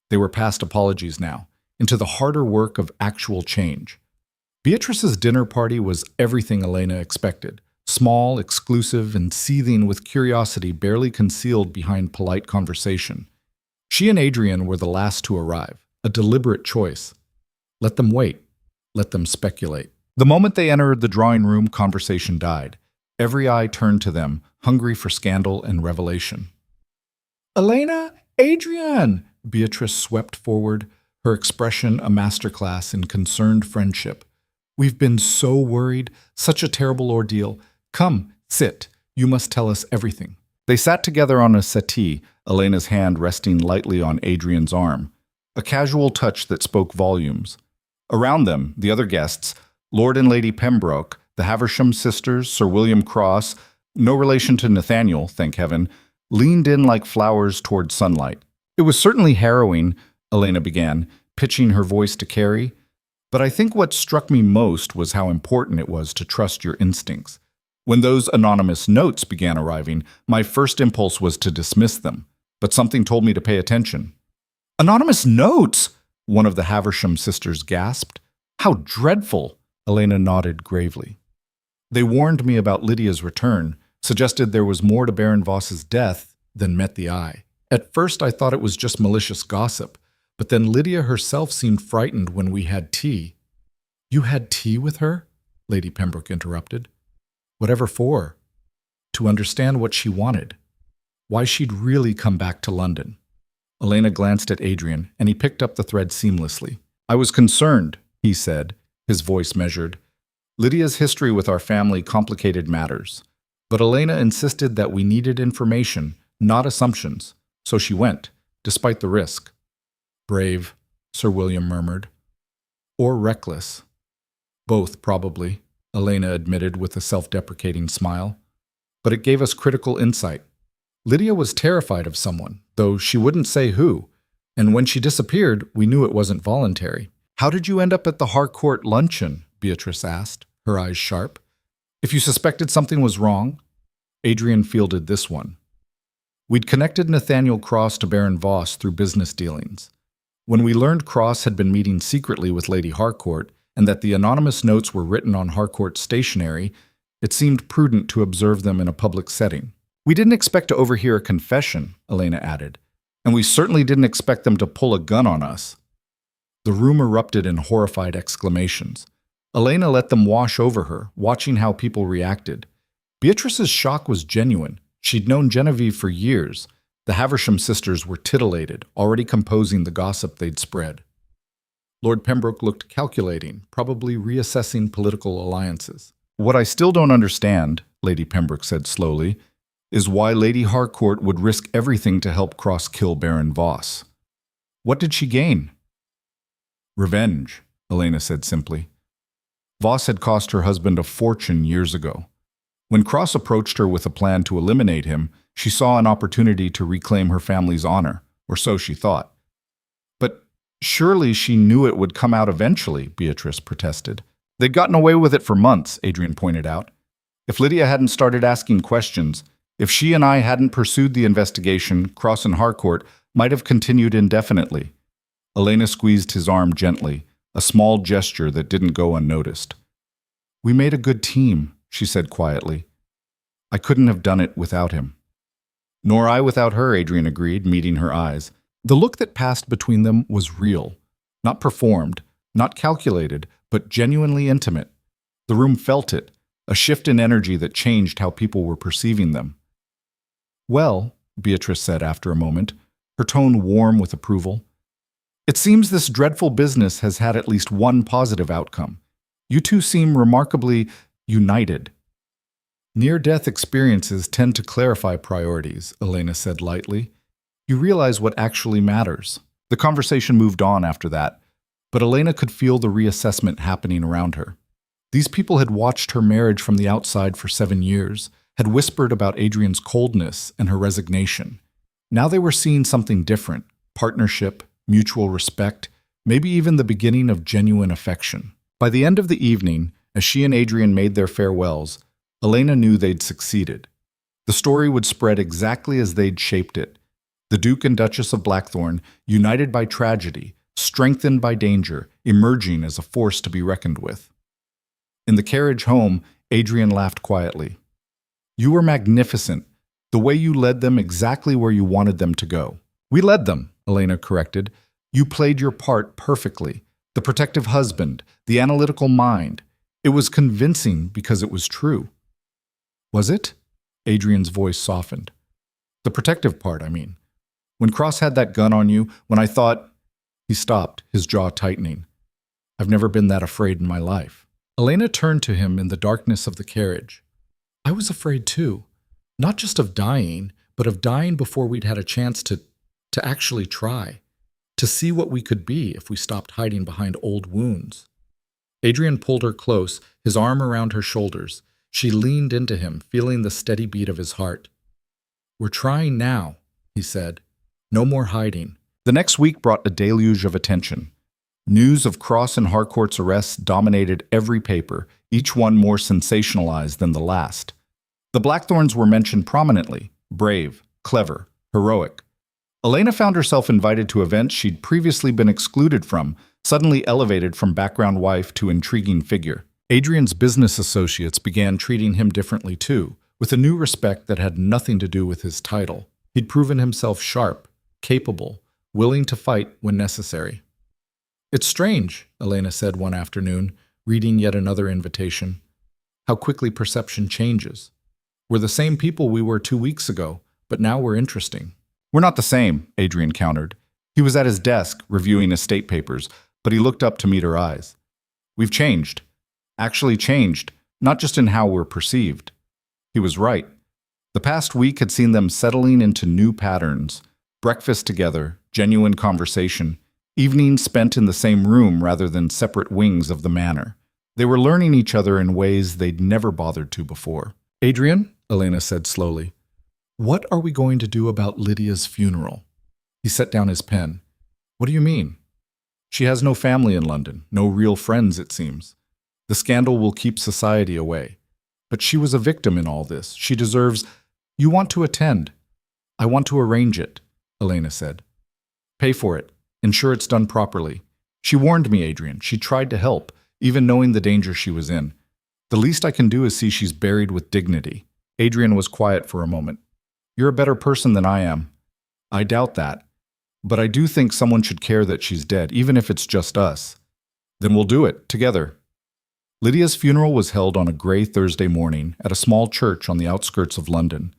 They were past apologies now, into the harder work of actual change. Beatrice's dinner party was everything Elena expected. Small, exclusive, and seething with curiosity barely concealed behind polite conversation. She and Adrian were the last to arrive, a deliberate choice. Let them wait. Let them speculate. The moment they entered the drawing room, conversation died. Every eye turned to them, hungry for scandal and revelation. Elena! Adrian! Beatrice swept forward, her expression a masterclass in concerned friendship. We've been so worried, such a terrible ordeal. Come, sit. You must tell us everything. They sat together on a settee, Elena's hand resting lightly on Adrian's arm, a casual touch that spoke volumes. Around them, the other guests, Lord and Lady Pembroke, the Haversham sisters, Sir William Cross, no relation to Nathaniel, thank heaven, leaned in like flowers toward sunlight. It was certainly harrowing, Elena began, pitching her voice to Carrie, but I think what struck me most was how important it was to trust your instincts. When those anonymous notes began arriving, my first impulse was to dismiss them, but something told me to pay attention. Anonymous notes! One of the Haversham sisters gasped. How dreadful! Elena nodded gravely. They warned me about Lydia's return, suggested there was more to Baron Voss's death than met the eye. At first I thought it was just malicious gossip, but then Lydia herself seemed frightened when we had tea. You had tea with her? Lady Pembroke interrupted. Whatever for? To understand what she wanted. Why she'd really come back to London. Elena glanced at Adrian, and he picked up the thread seamlessly. I was concerned, he said, his voice measured. Lydia's history with our family complicated matters, but Elena insisted that we needed information, not assumptions, so she went, despite the risk. Brave, Sir William murmured. Or reckless. Both, probably, Elena admitted with a self-deprecating smile. But it gave us critical insight. Lydia was terrified of someone, though she wouldn't say who, and when she disappeared, we knew it wasn't voluntary. How did you end up at the Harcourt luncheon? Beatrice asked, her eyes sharp. If you suspected something was wrong? Adrian fielded this one. We'd connected Nathaniel Cross to Baron Voss through business dealings. When we learned Cross had been meeting secretly with Lady Harcourt, and that the anonymous notes were written on Harcourt's stationery, it seemed prudent to observe them in a public setting. We didn't expect to overhear a confession, Elena added, and we certainly didn't expect them to pull a gun on us. The room erupted in horrified exclamations. Elena let them wash over her, watching how people reacted. Beatrice's shock was genuine. She'd known Genevieve for years. The Haversham sisters were titillated, already composing the gossip they'd spread. Lord Pembroke looked calculating, probably reassessing political alliances. What I still don't understand, Lady Pembroke said slowly, is why Lady Harcourt would risk everything to help Cross kill Baron Voss. What did she gain? Revenge, Elena said simply. Voss had cost her husband a fortune years ago. When Cross approached her with a plan to eliminate him, she saw an opportunity to reclaim her family's honor, or so she thought. But surely she knew it would come out eventually, Beatrice protested. They'd gotten away with it for months, Adrian pointed out. If Lydia hadn't started asking questions, if she and I hadn't pursued the investigation, Cross and Harcourt might have continued indefinitely. Elena squeezed his arm gently, a small gesture that didn't go unnoticed. We made a good team, she said quietly. I couldn't have done it without him. Nor I without her, Adrian agreed, meeting her eyes. The look that passed between them was real, not performed, not calculated, but genuinely intimate. The room felt it, a shift in energy that changed how people were perceiving them. "Well," Beatrice said after a moment, her tone warm with approval, "it seems this dreadful business has had at least one positive outcome. You two seem remarkably united." "Near-death experiences tend to clarify priorities," Elena said lightly. "You realize what actually matters." The conversation moved on after that, but Elena could feel the reassessment happening around her. These people had watched her marriage from the outside for 7 years, had whispered about Adrian's coldness and her resignation. Now they were seeing something different: partnership, mutual respect, maybe even the beginning of genuine affection. By the end of the evening, as she and Adrian made their farewells, Elena knew they'd succeeded. The story would spread exactly as they'd shaped it. The Duke and Duchess of Blackthorn, united by tragedy, strengthened by danger, emerging as a force to be reckoned with. In the carriage home, Adrian laughed quietly. "You were magnificent, the way you led them exactly where you wanted them to go." "We led them," Elena corrected. "You played your part perfectly. The protective husband, the analytical mind. It was convincing because it was true." "Was it?" Adrian's voice softened. "The protective part, I mean. When Cross had that gun on you, when I thought—" He stopped, his jaw tightening. "I've never been that afraid in my life." Elena turned to him in the darkness of the carriage. "I was afraid too. Not just of dying, but of dying before we'd had a chance to actually try, to see what we could be if we stopped hiding behind old wounds." Adrian pulled her close, his arm around her shoulders. She leaned into him, feeling the steady beat of his heart. "We're trying now," he said. "No more hiding." The next week brought a deluge of attention. News of Cross and Harcourt's arrests dominated every paper, each one more sensationalized than the last. The Blackthorns were mentioned prominently: brave, clever, heroic. Elena found herself invited to events she'd previously been excluded from, suddenly elevated from background wife to intriguing figure. Adrian's business associates began treating him differently too, with a new respect that had nothing to do with his title. He'd proven himself sharp, capable, willing to fight when necessary. "It's strange," Elena said one afternoon, reading yet another invitation, "how quickly perception changes. We're the same people we were 2 weeks ago, but now we're interesting." "We're not the same," Adrian countered. He was at his desk, reviewing estate papers, but he looked up to meet her eyes. "We've changed. Actually changed, not just in how we're perceived." He was right. The past week had seen them settling into new patterns: breakfast together, genuine conversation, evenings spent in the same room rather than separate wings of the manor. They were learning each other in ways they'd never bothered to before. "Adrian," Elena said slowly, "what are we going to do about Lydia's funeral?" He set down his pen. "What do you mean?" "She has no family in London, no real friends, it seems. The scandal will keep society away. But she was a victim in all this. She deserves—" "You want to attend." "I want to arrange it," Elena said. "Pay for it. Ensure it's done properly. She warned me, Adrian. She tried to help, even knowing the danger she was in. The least I can do is see she's buried with dignity." Adrian was quiet for a moment. "You're a better person than I am." "I doubt that. But I do think someone should care that she's dead, even if it's just us." "Then we'll do it, together." Lydia's funeral was held on a gray Thursday morning at a small church on the outskirts of London.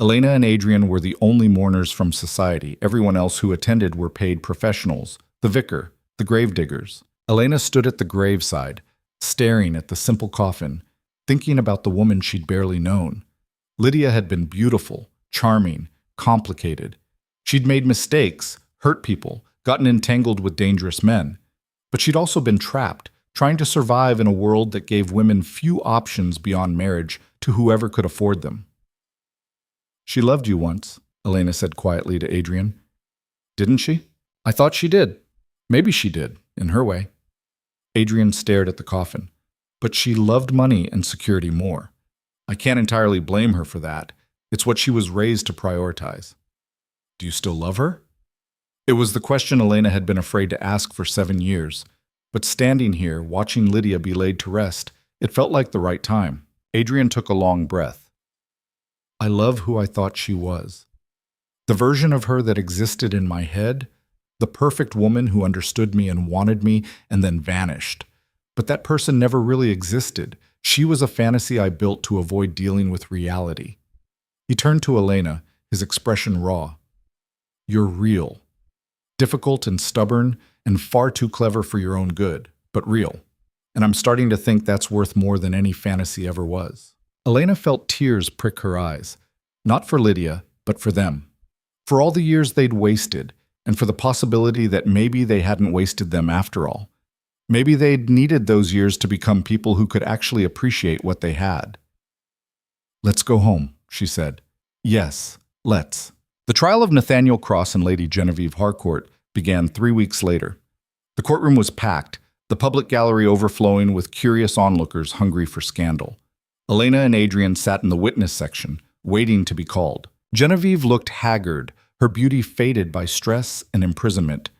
Elena and Adrian were the only mourners from society. Everyone else who attended were paid professionals: the vicar, the gravediggers. Elena stood at the graveside, staring at the simple coffin, thinking about the woman she'd barely known. Lydia had been beautiful, charming, complicated. She'd made mistakes, hurt people, gotten entangled with dangerous men. But she'd also been trapped, trying to survive in a world that gave women few options beyond marriage to whoever could afford them. "She loved you once," Elena said quietly to Adrian. "Didn't she?" "I thought she did. Maybe she did, in her way." Adrian stared at the coffin. "But she loved money and security more. I can't entirely blame her for that. It's what she was raised to prioritize." "Do you still love her?" It was the question Elena had been afraid to ask for 7 years. But standing here, watching Lydia be laid to rest, it felt like the right time. Adrian took a long breath. "I love who I thought she was." The version of her that existed in my head, the perfect woman who understood me and wanted me and then vanished. But that person never really existed. She was a fantasy I built to avoid dealing with reality. He turned to Elena, his expression raw. You're real. Difficult and stubborn and far too clever for your own good, but real. And I'm starting to think that's worth more than any fantasy ever was. Elena felt tears prick her eyes, not for Lydia, but for them. For all the years they'd wasted, and for the possibility that maybe they hadn't wasted them after all. Maybe they'd needed those years to become people who could actually appreciate what they had. Let's go home, she said. Yes, let's. The trial of Nathaniel Cross and Lady Genevieve Harcourt began 3 weeks later. The courtroom was packed, the public gallery overflowing with curious onlookers hungry for scandal. Elena and Adrian sat in the witness section, waiting to be called. Genevieve looked haggard, her beauty faded by stress and imprisonment.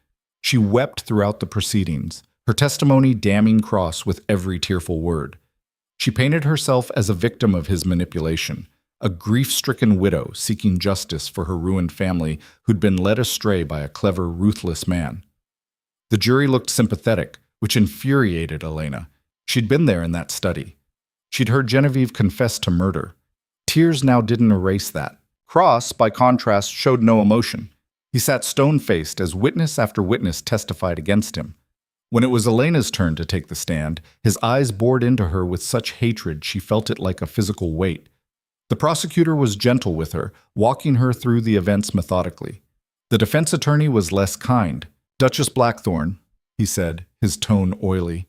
She wept throughout the proceedings, her testimony damning Cross with every tearful word. She painted herself as a victim of his manipulation, a grief-stricken widow seeking justice for her ruined family who'd been led astray by a clever, ruthless man. The jury looked sympathetic, which infuriated Elena. She'd been there in that study. She'd heard Genevieve confess to murder. Tears now didn't erase that. Cross, by contrast, showed no emotion. He sat stone-faced as witness after witness testified against him. When it was Elena's turn to take the stand, his eyes bored into her with such hatred she felt it like a physical weight. The prosecutor was gentle with her, walking her through the events methodically. The defense attorney was less kind. Duchess Blackthorne, he said, his tone oily.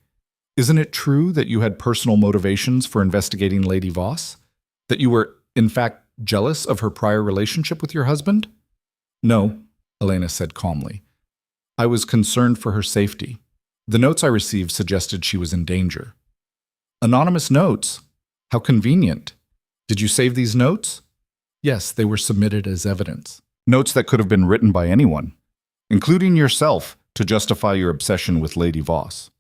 Isn't it true that you had personal motivations for investigating Lady Voss? That you were, in fact, jealous of her prior relationship with your husband? No, Elena said calmly. I was concerned for her safety. The notes I received suggested she was in danger. Anonymous notes? How convenient. Did you save these notes? Yes, they were submitted as evidence. Notes that could have been written by anyone, including yourself, to justify your obsession with Lady Voss.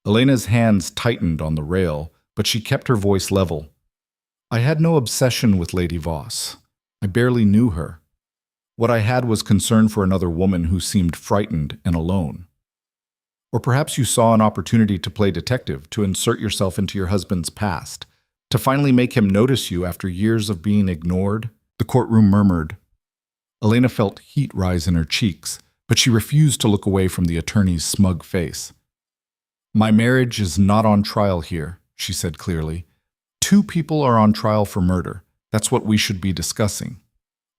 Elena's hands tightened on the rail, but she kept her voice level. I had no obsession with Lady Voss. I barely knew her. What I had was concern for another woman who seemed frightened and alone. Or perhaps you saw an opportunity to play detective, to insert yourself into your husband's past, to finally make him notice you after years of being ignored. The courtroom murmured. Elena felt heat rise in her cheeks, but she refused to look away from the attorney's smug face. My marriage is not on trial here, she said clearly. 2 people are on trial for murder. That's what we should be discussing.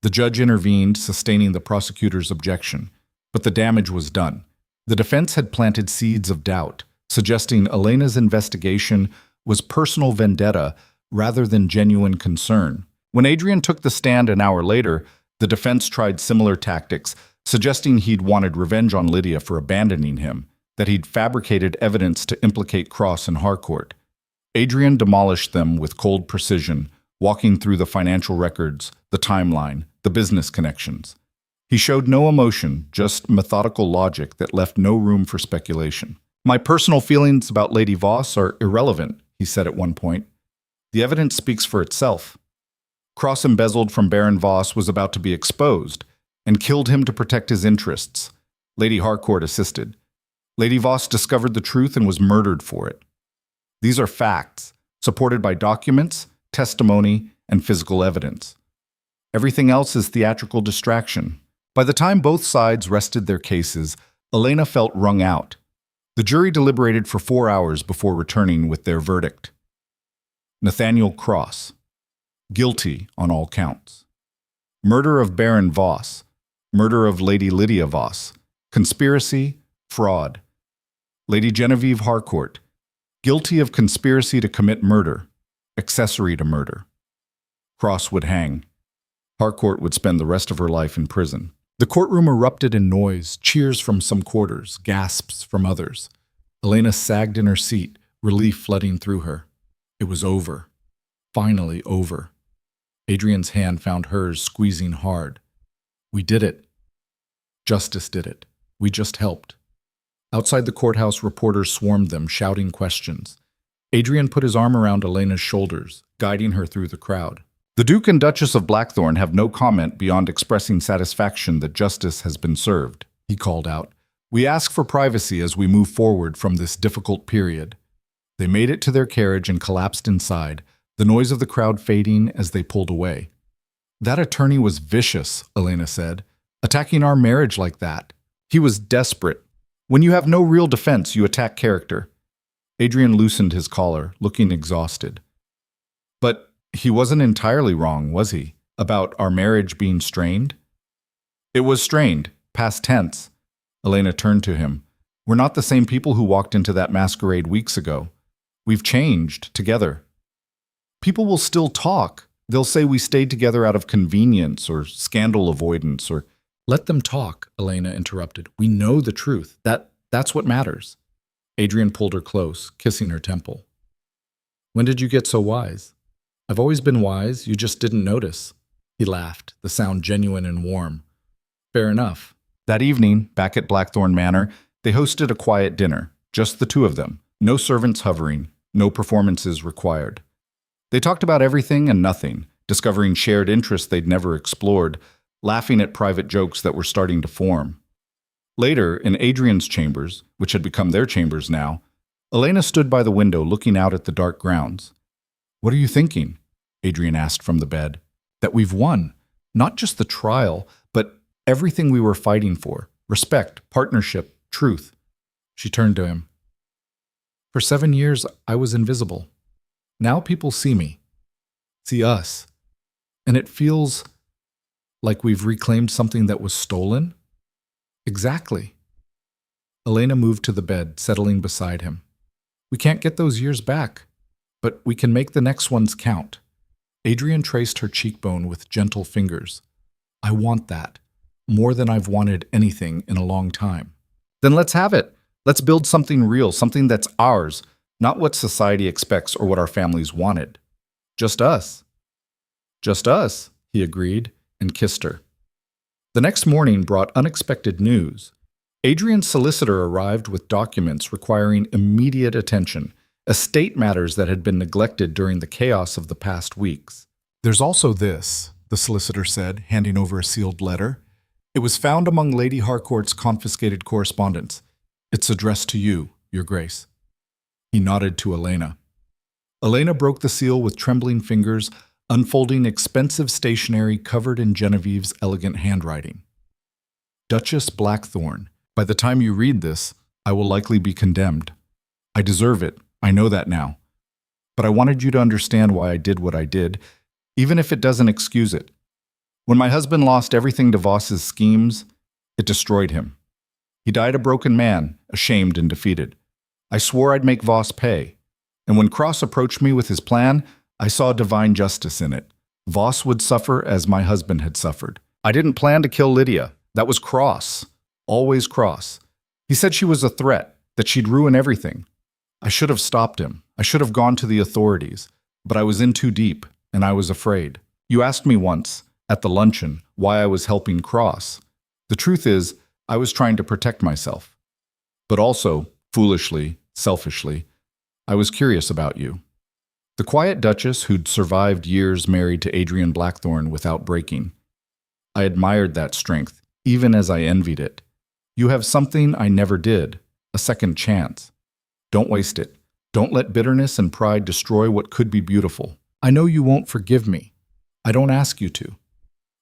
The judge intervened, sustaining the prosecutor's objection, but the damage was done. The defense had planted seeds of doubt, suggesting Elena's investigation was personal vendetta rather than genuine concern. When Adrian took the stand an hour later, the defense tried similar tactics, suggesting he'd wanted revenge on Lydia for abandoning him, that he'd fabricated evidence to implicate Cross and Harcourt. Adrian demolished them with cold precision, walking through the financial records, the timeline, the business connections. He showed no emotion, just methodical logic that left no room for speculation. My personal feelings about Lady Voss are irrelevant, he said at one point. The evidence speaks for itself. Cross embezzled from Baron Voss was about to be exposed, and killed him to protect his interests. Lady Harcourt assisted. Lady Voss discovered the truth and was murdered for it. These are facts, supported by documents, testimony, and physical evidence. Everything else is theatrical distraction. By the time both sides rested their cases, Elena felt wrung out. The jury deliberated for 4 hours before returning with their verdict. Nathaniel Cross, guilty on all counts. Murder of Baron Voss, murder of Lady Lydia Voss, conspiracy, fraud. Lady Genevieve Harcourt, guilty of conspiracy to commit murder, accessory to murder. Cross would hang. Harcourt would spend the rest of her life in prison. The courtroom erupted in noise, cheers from some quarters, gasps from others. Elena sagged in her seat, relief flooding through her. It was over. Finally over. Adrian's hand found hers, squeezing hard. We did it. Justice did it. We just helped. Outside the courthouse, reporters swarmed them, shouting questions. Adrian put his arm around Elena's shoulders, guiding her through the crowd. The Duke and Duchess of Blackthorn have no comment beyond expressing satisfaction that justice has been served, he called out. We ask for privacy as we move forward from this difficult period. They made it to their carriage and collapsed inside, the noise of the crowd fading as they pulled away. That attorney was vicious, Elena said, attacking our marriage like that. He was desperate. When you have no real defense, you attack character. Adrian loosened his collar, looking exhausted. But he wasn't entirely wrong, was he, about our marriage being strained? It was strained, past tense. Elena turned to him. We're not the same people who walked into that masquerade weeks ago. We've changed together. People will still talk. They'll say we stayed together out of convenience or scandal avoidance or... Let them talk, Elena interrupted. We know the truth. That's what matters. Adrian pulled her close, kissing her temple. When did you get so wise? I've always been wise, you just didn't notice. He laughed, the sound genuine and warm. Fair enough. That evening, back at Blackthorn Manor, they hosted a quiet dinner, just the two of them, no servants hovering, no performances required. They talked about everything and nothing, discovering shared interests they'd never explored, laughing at private jokes that were starting to form. Later, in Adrian's chambers, which had become their chambers now, Elena stood by the window looking out at the dark grounds. What are you thinking? Adrian asked from the bed. That we've won. Not just the trial, but everything we were fighting for. Respect, partnership, truth. She turned to him. For 7 years, I was invisible. Now people see me. See us. And it feels like we've reclaimed something that was stolen? Exactly. Elena moved to the bed, settling beside him. We can't get those years back, but we can make the next ones count. Adrian traced her cheekbone with gentle fingers. I want that, more than I've wanted anything in a long time. Then let's have it. Let's build something real, something that's ours, not what society expects or what our families wanted. Just us. Just us, he agreed, and kissed her. The next morning brought unexpected news. Adrian's solicitor arrived with documents requiring immediate attention, estate matters that had been neglected during the chaos of the past weeks. There's also this, the solicitor said, handing over a sealed letter. It was found among Lady Harcourt's confiscated correspondence. It's addressed to you, Your Grace. He nodded to Elena. Elena broke the seal with trembling fingers, unfolding expensive stationery covered in Genevieve's elegant handwriting. Duchess Blackthorn, by the time you read this, I will likely be condemned. I deserve it, I know that now. But I wanted you to understand why I did what I did, even if it doesn't excuse it. When my husband lost everything to Voss's schemes, it destroyed him. He died a broken man, ashamed and defeated. I swore I'd make Voss pay. And when Cross approached me with his plan, I saw divine justice in it. Voss would suffer as my husband had suffered. I didn't plan to kill Lydia. That was Cross. Always Cross. He said she was a threat, that she'd ruin everything. I should have stopped him. I should have gone to the authorities. But I was in too deep, and I was afraid. You asked me once, at the luncheon, why I was helping Cross. The truth is, I was trying to protect myself. But also, foolishly, selfishly, I was curious about you. The quiet duchess who'd survived years married to Adrian Blackthorn without breaking. I admired that strength, even as I envied it. You have something I never did, a second chance. Don't waste it. Don't let bitterness and pride destroy what could be beautiful. I know you won't forgive me. I don't ask you to.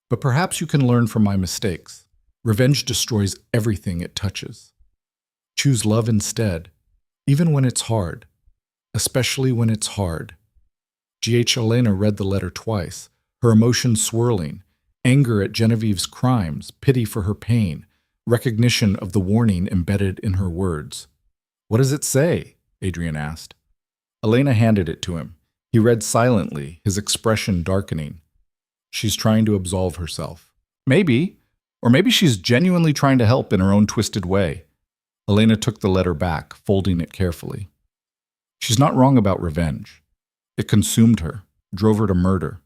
But perhaps you can learn from my mistakes. Revenge destroys everything it touches. Choose love instead, even when it's hard, especially when it's hard. G.H. Elena read the letter twice, her emotions swirling, anger at Genevieve's crimes, pity for her pain, recognition of the warning embedded in her words. What does it say? Adrian asked. Elena handed it to him. He read silently, his expression darkening. She's trying to absolve herself. Maybe. Or maybe she's genuinely trying to help in her own twisted way. Elena took the letter back, folding it carefully. She's not wrong about revenge. It consumed her, drove her to murder.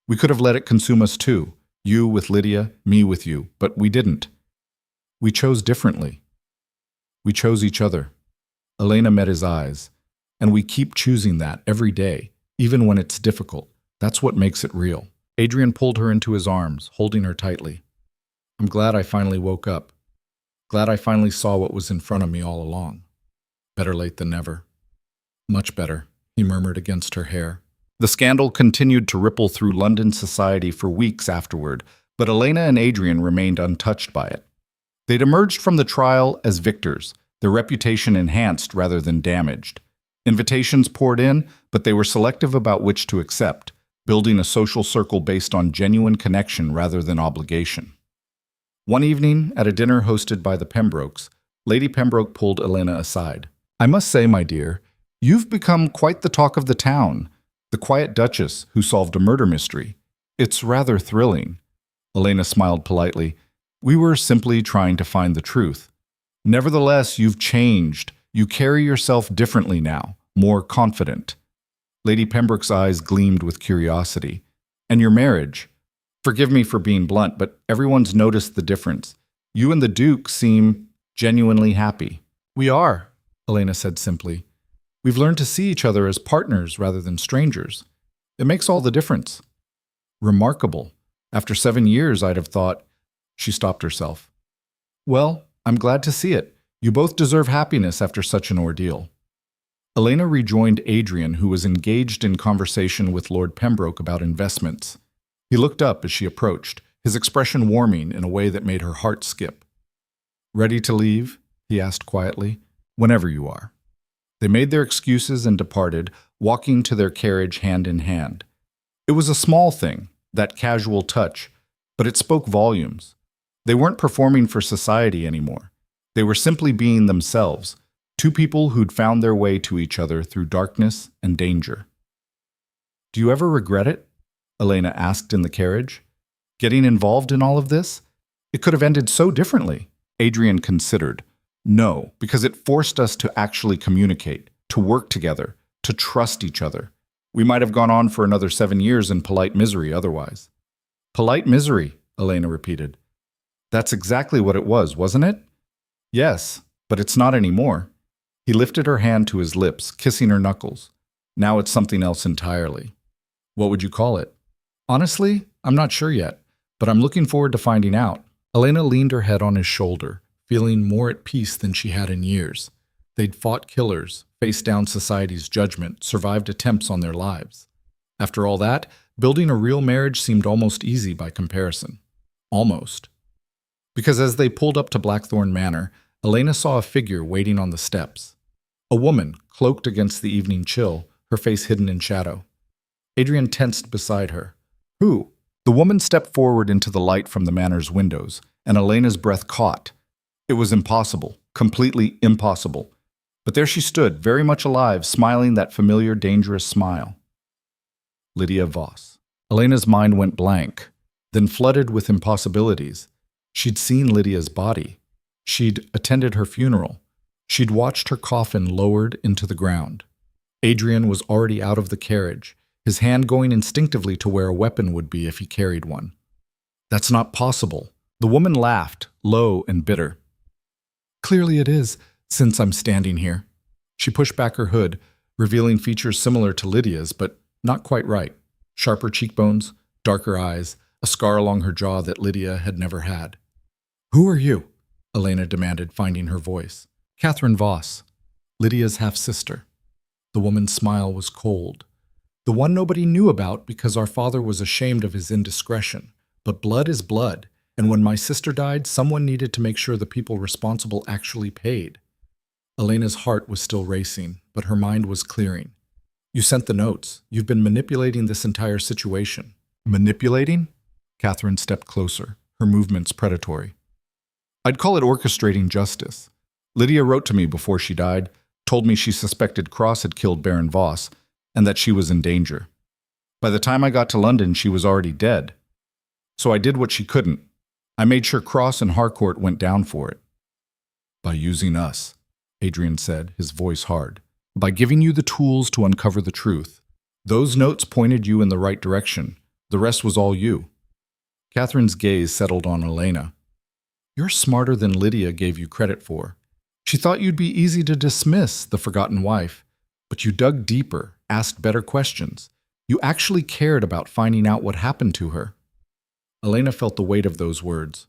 We could have let it consume us too, you with Lydia, me with you, but we didn't. We chose differently. We chose each other. Elena met his eyes, and we keep choosing that every day, even when it's difficult. That's what makes it real. Adrian pulled her into his arms, holding her tightly. I'm glad I finally woke up. Glad I finally saw what was in front of me all along. Better late than never. Much better, he murmured against her hair. The scandal continued to ripple through London society for weeks afterward, but Elena and Adrian remained untouched by it. They'd emerged from the trial as victors, their reputation enhanced rather than damaged. Invitations poured in, but they were selective about which to accept, building a social circle based on genuine connection rather than obligation. One evening, at a dinner hosted by the Pembrokes, Lady Pembroke pulled Elena aside. I must say, my dear, you've become quite the talk of the town, the quiet duchess who solved a murder mystery. It's rather thrilling. Elena smiled politely. We were simply trying to find the truth. Nevertheless, you've changed. You carry yourself differently now, more confident. Lady Pembroke's eyes gleamed with curiosity. And your marriage? Forgive me for being blunt, but everyone's noticed the difference. You and the Duke seem genuinely happy. We are, Elena said simply. We've learned to see each other as partners rather than strangers. It makes all the difference. Remarkable. After 7 years, I'd have thought. She stopped herself. Well, I'm glad to see it. You both deserve happiness after such an ordeal. Elena rejoined Adrian, who was engaged in conversation with Lord Pembroke about investments. He looked up as she approached, his expression warming in a way that made her heart skip. Ready to leave? He asked quietly. Whenever you are. They made their excuses and departed, walking to their carriage hand in hand. It was a small thing, that casual touch, but it spoke volumes. They weren't performing for society anymore. They were simply being themselves, two people who'd found their way to each other through darkness and danger. Do you ever regret it? Elena asked in the carriage. Getting involved in all of this? It could have ended so differently. Adrian considered. No, because it forced us to actually communicate, to work together, to trust each other. We might have gone on for another 7 years in polite misery otherwise. Polite misery, Elena repeated. That's exactly what it was, wasn't it? Yes, but it's not anymore. He lifted her hand to his lips, kissing her knuckles. Now it's something else entirely. What would you call it? Honestly, I'm not sure yet, but I'm looking forward to finding out. Elena leaned her head on his shoulder, feeling more at peace than she had in years. They'd fought killers, faced down society's judgment, survived attempts on their lives. After all that, building a real marriage seemed almost easy by comparison. Almost. Because as they pulled up to Blackthorn Manor, Elena saw a figure waiting on the steps. A woman, cloaked against the evening chill, her face hidden in shadow. Adrian tensed beside her. Who? The woman stepped forward into the light from the manor's windows, and Elena's breath caught. It was impossible, completely impossible. But there she stood, very much alive, smiling that familiar, dangerous smile. Lydia Voss. Elena's mind went blank, then flooded with impossibilities. She'd seen Lydia's body. She'd attended her funeral. She'd watched her coffin lowered into the ground. Adrian was already out of the carriage, his hand going instinctively to where a weapon would be if he carried one. That's not possible. The woman laughed, low and bitter. Clearly it is, since I'm standing here. She pushed back her hood, revealing features similar to Lydia's, but not quite right. Sharper cheekbones, darker eyes, a scar along her jaw that Lydia had never had. Who are you? Elena demanded, finding her voice. Catherine Voss, Lydia's half-sister. The woman's smile was cold. The one nobody knew about because our father was ashamed of his indiscretion. But blood is blood, and when my sister died, someone needed to make sure the people responsible actually paid. Elena's heart was still racing, but her mind was clearing. You sent the notes. You've been manipulating this entire situation. Manipulating? Catherine stepped closer, her movements predatory. I'd call it orchestrating justice. Lydia wrote to me before she died, told me she suspected Cross had killed Baron Voss, and that she was in danger. By the time I got to London, she was already dead. So I did what she couldn't. I made sure Cross and Harcourt went down for it. By using us, Adrian said, his voice hard. By giving you the tools to uncover the truth. Those notes pointed you in the right direction. The rest was all you. Catherine's gaze settled on Elena. You're smarter than Lydia gave you credit for. She thought you'd be easy to dismiss, the forgotten wife. But you dug deeper, asked better questions. You actually cared about finding out what happened to her. Elena felt the weight of those words.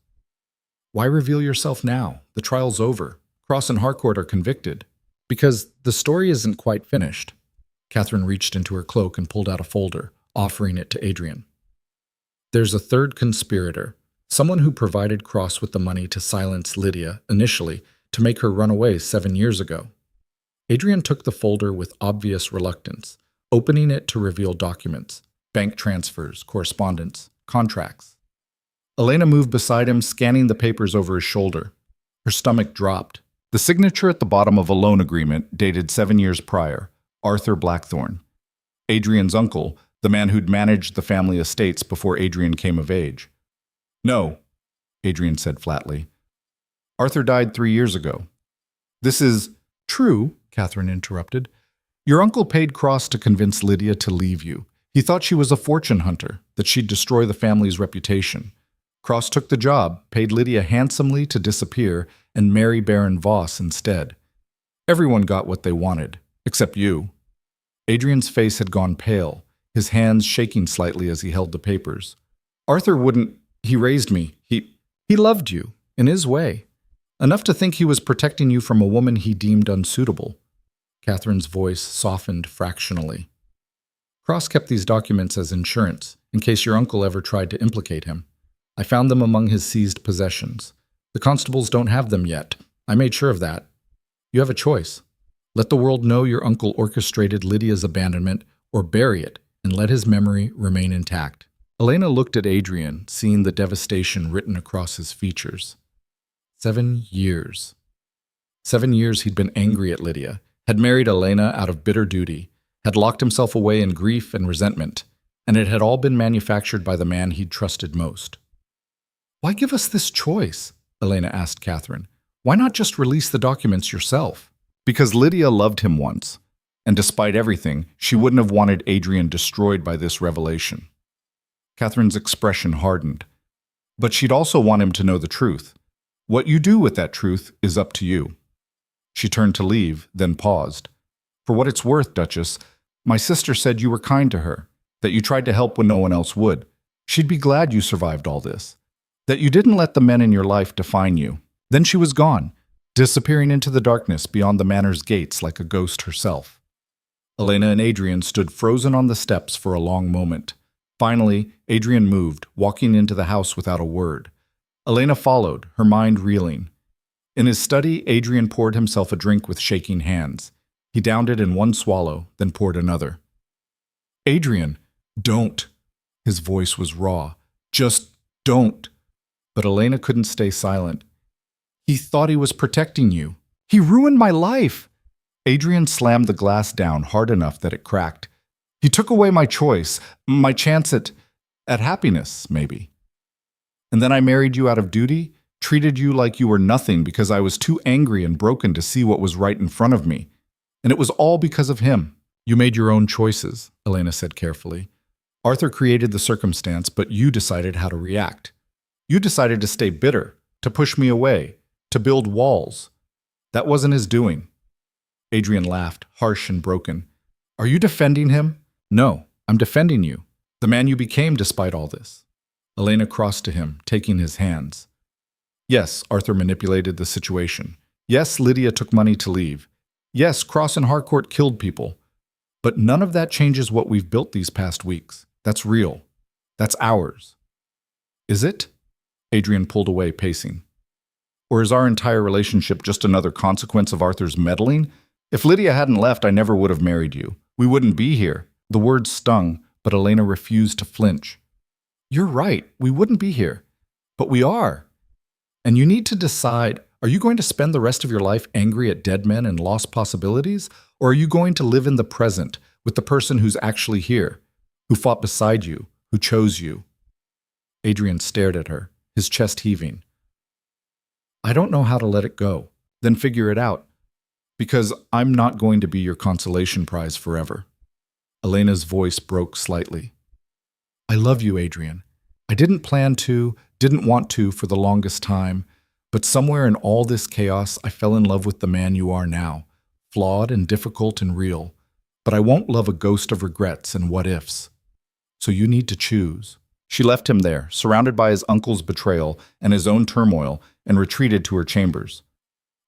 Why reveal yourself now? The trial's over. Cross and Harcourt are convicted. Because the story isn't quite finished. Catherine reached into her cloak and pulled out a folder, offering it to Adrian. There's a third conspirator, someone who provided Cross with the money to silence Lydia, initially, to make her run away 7 years ago. Adrian took the folder with obvious reluctance, opening it to reveal documents, bank transfers, correspondence, contracts. Elena moved beside him, scanning the papers over his shoulder. Her stomach dropped. The signature at the bottom of a loan agreement dated 7 years prior, Arthur Blackthorne. Adrian's uncle, the man who'd managed the family estates before Adrian came of age. No, Adrian said flatly. Arthur died 3 years ago. This is true, Catherine interrupted. Your uncle paid Cross to convince Lydia to leave you. He thought she was a fortune hunter, that she'd destroy the family's reputation. Cross took the job, paid Lydia handsomely to disappear, and marry Baron Voss instead. Everyone got what they wanted, except you. Adrian's face had gone pale, his hands shaking slightly as he held the papers. Arthur wouldn't. He raised me. He loved you, in his way. Enough to think he was protecting you from a woman he deemed unsuitable. Catherine's voice softened fractionally. Cross kept these documents as insurance, in case your uncle ever tried to implicate him. I found them among his seized possessions. The constables don't have them yet. I made sure of that. You have a choice. Let the world know your uncle orchestrated Lydia's abandonment, or bury it and let his memory remain intact. Elena looked at Adrian, seeing the devastation written across his features. 7 years. 7 years he'd been angry at Lydia, had married Elena out of bitter duty, had locked himself away in grief and resentment, and it had all been manufactured by the man he'd trusted most. Why give us this choice? Elena asked Catherine. Why not just release the documents yourself? Because Lydia loved him once, and despite everything, she wouldn't have wanted Adrian destroyed by this revelation. Catherine's expression hardened. But she'd also want him to know the truth. What you do with that truth is up to you. She turned to leave, then paused. For what it's worth, Duchess, my sister said you were kind to her, that you tried to help when no one else would. She'd be glad you survived all this, that you didn't let the men in your life define you. Then she was gone, disappearing into the darkness beyond the manor's gates like a ghost herself. Elena and Adrian stood frozen on the steps for a long moment. Finally, Adrian moved, walking into the house without a word. Elena followed, her mind reeling. In his study, Adrian poured himself a drink with shaking hands. He downed it in one swallow, then poured another. Adrian, don't. His voice was raw. Just don't. But Elena couldn't stay silent. He thought he was protecting you. He ruined my life. Adrian slammed the glass down hard enough that it cracked. He took away my choice, my chance at happiness, maybe. And then I married you out of duty, treated you like you were nothing because I was too angry and broken to see what was right in front of me. And it was all because of him. You made your own choices, Elena said carefully. Arthur created the circumstance, but you decided how to react. You decided to stay bitter, to push me away, to build walls. That wasn't his doing. Adrian laughed, harsh and broken. Are you defending him? No, I'm defending you, the man you became despite all this. Elena crossed to him, taking his hands. Yes, Arthur manipulated the situation. Yes, Lydia took money to leave. Yes, Cross and Harcourt killed people. But none of that changes what we've built these past weeks. That's real. That's ours. Is it? Adrian pulled away, pacing. Or is our entire relationship just another consequence of Arthur's meddling? If Lydia hadn't left, I never would have married you. We wouldn't be here. The words stung, but Elena refused to flinch. You're right, we wouldn't be here. But we are. And you need to decide, are you going to spend the rest of your life angry at dead men and lost possibilities? Or are you going to live in the present with the person who's actually here, who fought beside you, who chose you? Adrian stared at her, his chest heaving. I don't know how to let it go. Then figure it out. Because I'm not going to be your consolation prize forever. Elena's voice broke slightly. I love you, Adrian. I didn't plan to, didn't want to for the longest time, but somewhere in all this chaos, I fell in love with the man you are now, flawed and difficult and real, But I won't love a ghost of regrets and what-ifs. So you need to choose. She left him there, surrounded by his uncle's betrayal and his own turmoil, and retreated to her chambers.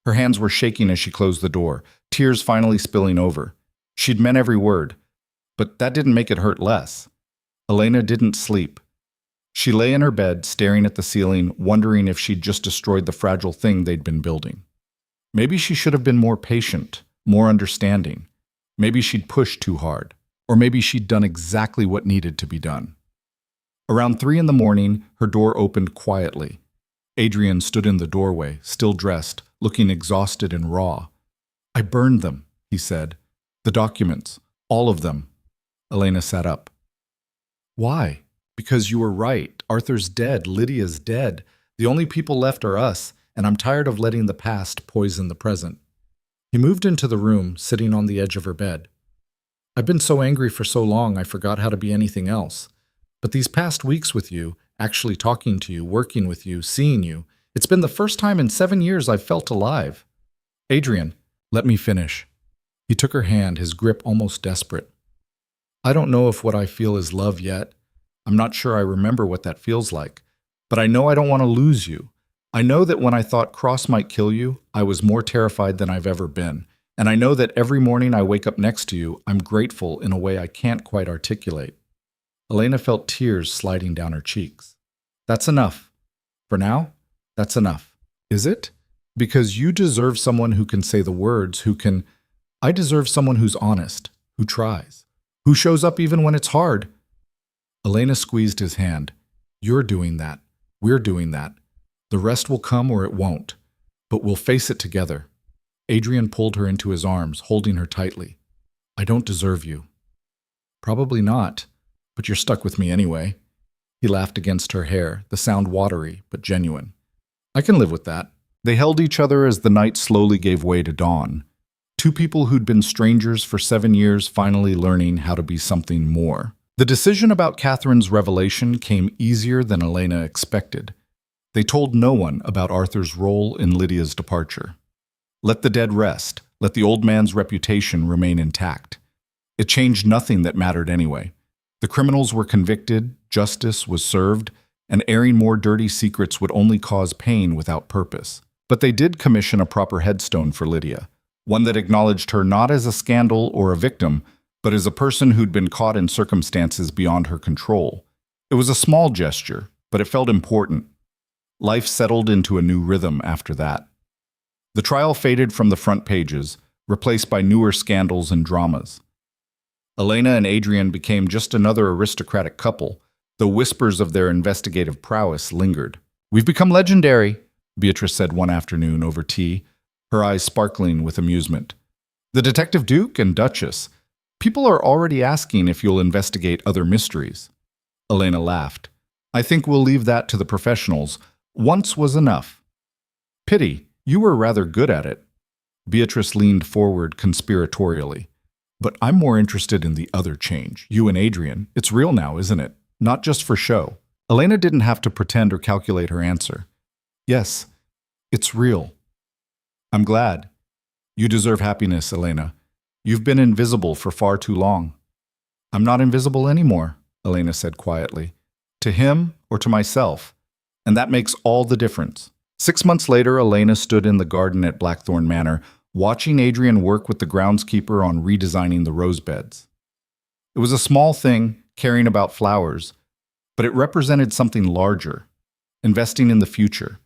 Her hands were shaking as she closed the door, tears finally spilling over. She'd meant every word, but that didn't make it hurt less. Elena didn't sleep. She lay in her bed, staring at the ceiling, wondering if she'd just destroyed the fragile thing they'd been building. Maybe she should have been more patient, more understanding. Maybe she'd pushed too hard, or maybe she'd done exactly what needed to be done. Around 3 in the morning, her door opened quietly. Adrian stood in the doorway, still dressed, looking exhausted and raw. "I burned them," he said. "The documents, all of them." Elena sat up. "Why?" "Because you were right. Arthur's dead. Lydia's dead. The only people left are us, and I'm tired of letting the past poison the present." He moved into the room, sitting on the edge of her bed. "I've been so angry for so long I forgot how to be anything else. But these past weeks with you, actually talking to you, working with you, seeing you, it's been the first time in 7 years I've felt alive." "Adrian, let me finish." He took her hand, his grip almost desperate. "I don't know if what I feel is love yet. I'm not sure I remember what that feels like. But I know I don't want to lose you. I know that when I thought Cross might kill you, I was more terrified than I've ever been. And I know that every morning I wake up next to you, I'm grateful in a way I can't quite articulate." Elena felt tears sliding down her cheeks. "That's enough. For now, that's enough." "Is it? Because you deserve someone who can say the words, who can... I deserve someone who's honest, who tries, who shows up even when it's hard." Elena squeezed his hand. "You're doing that. We're doing that. The rest will come or it won't. But we'll face it together." Adrian pulled her into his arms, holding her tightly. "I don't deserve you." "Probably not, but you're stuck with me anyway." He laughed against her hair, the sound watery but genuine. "I can live with that." They held each other as the night slowly gave way to dawn. Two people who'd been strangers for 7 years finally learning how to be something more. The decision about Catherine's revelation came easier than Elena expected. They told no one about Arthur's role in Lydia's departure. Let the dead rest. Let the old man's reputation remain intact. It changed nothing that mattered anyway. The criminals were convicted, justice was served, and airing more dirty secrets would only cause pain without purpose. But they did commission a proper headstone for Lydia, one that acknowledged her not as a scandal or a victim, but as a person who'd been caught in circumstances beyond her control. It was a small gesture, but it felt important. Life settled into a new rhythm after that. The trial faded from the front pages, replaced by newer scandals and dramas. Elena and Adrian became just another aristocratic couple, though whispers of their investigative prowess lingered. "We've become legendary," Beatrice said one afternoon over tea, her eyes sparkling with amusement. "The Detective Duke and Duchess. People are already asking if you'll investigate other mysteries." Elena laughed. "I think we'll leave that to the professionals. Once was enough." "Pity, you were rather good at it." Beatrice leaned forward conspiratorially. "But I'm more interested in the other change. You and Adrian. It's real now, isn't it? Not just for show." Elena didn't have to pretend or calculate her answer. "Yes, it's real." "I'm glad. You deserve happiness, Elena. You've been invisible for far too long." "I'm not invisible anymore," Elena said quietly. "To him or to myself. And that makes all the difference." 6 months later, Elena stood in the garden at Blackthorn Manor, watching Adrian work with the groundskeeper on redesigning the rose beds. It was a small thing, caring about flowers, but it represented something larger, investing in the future,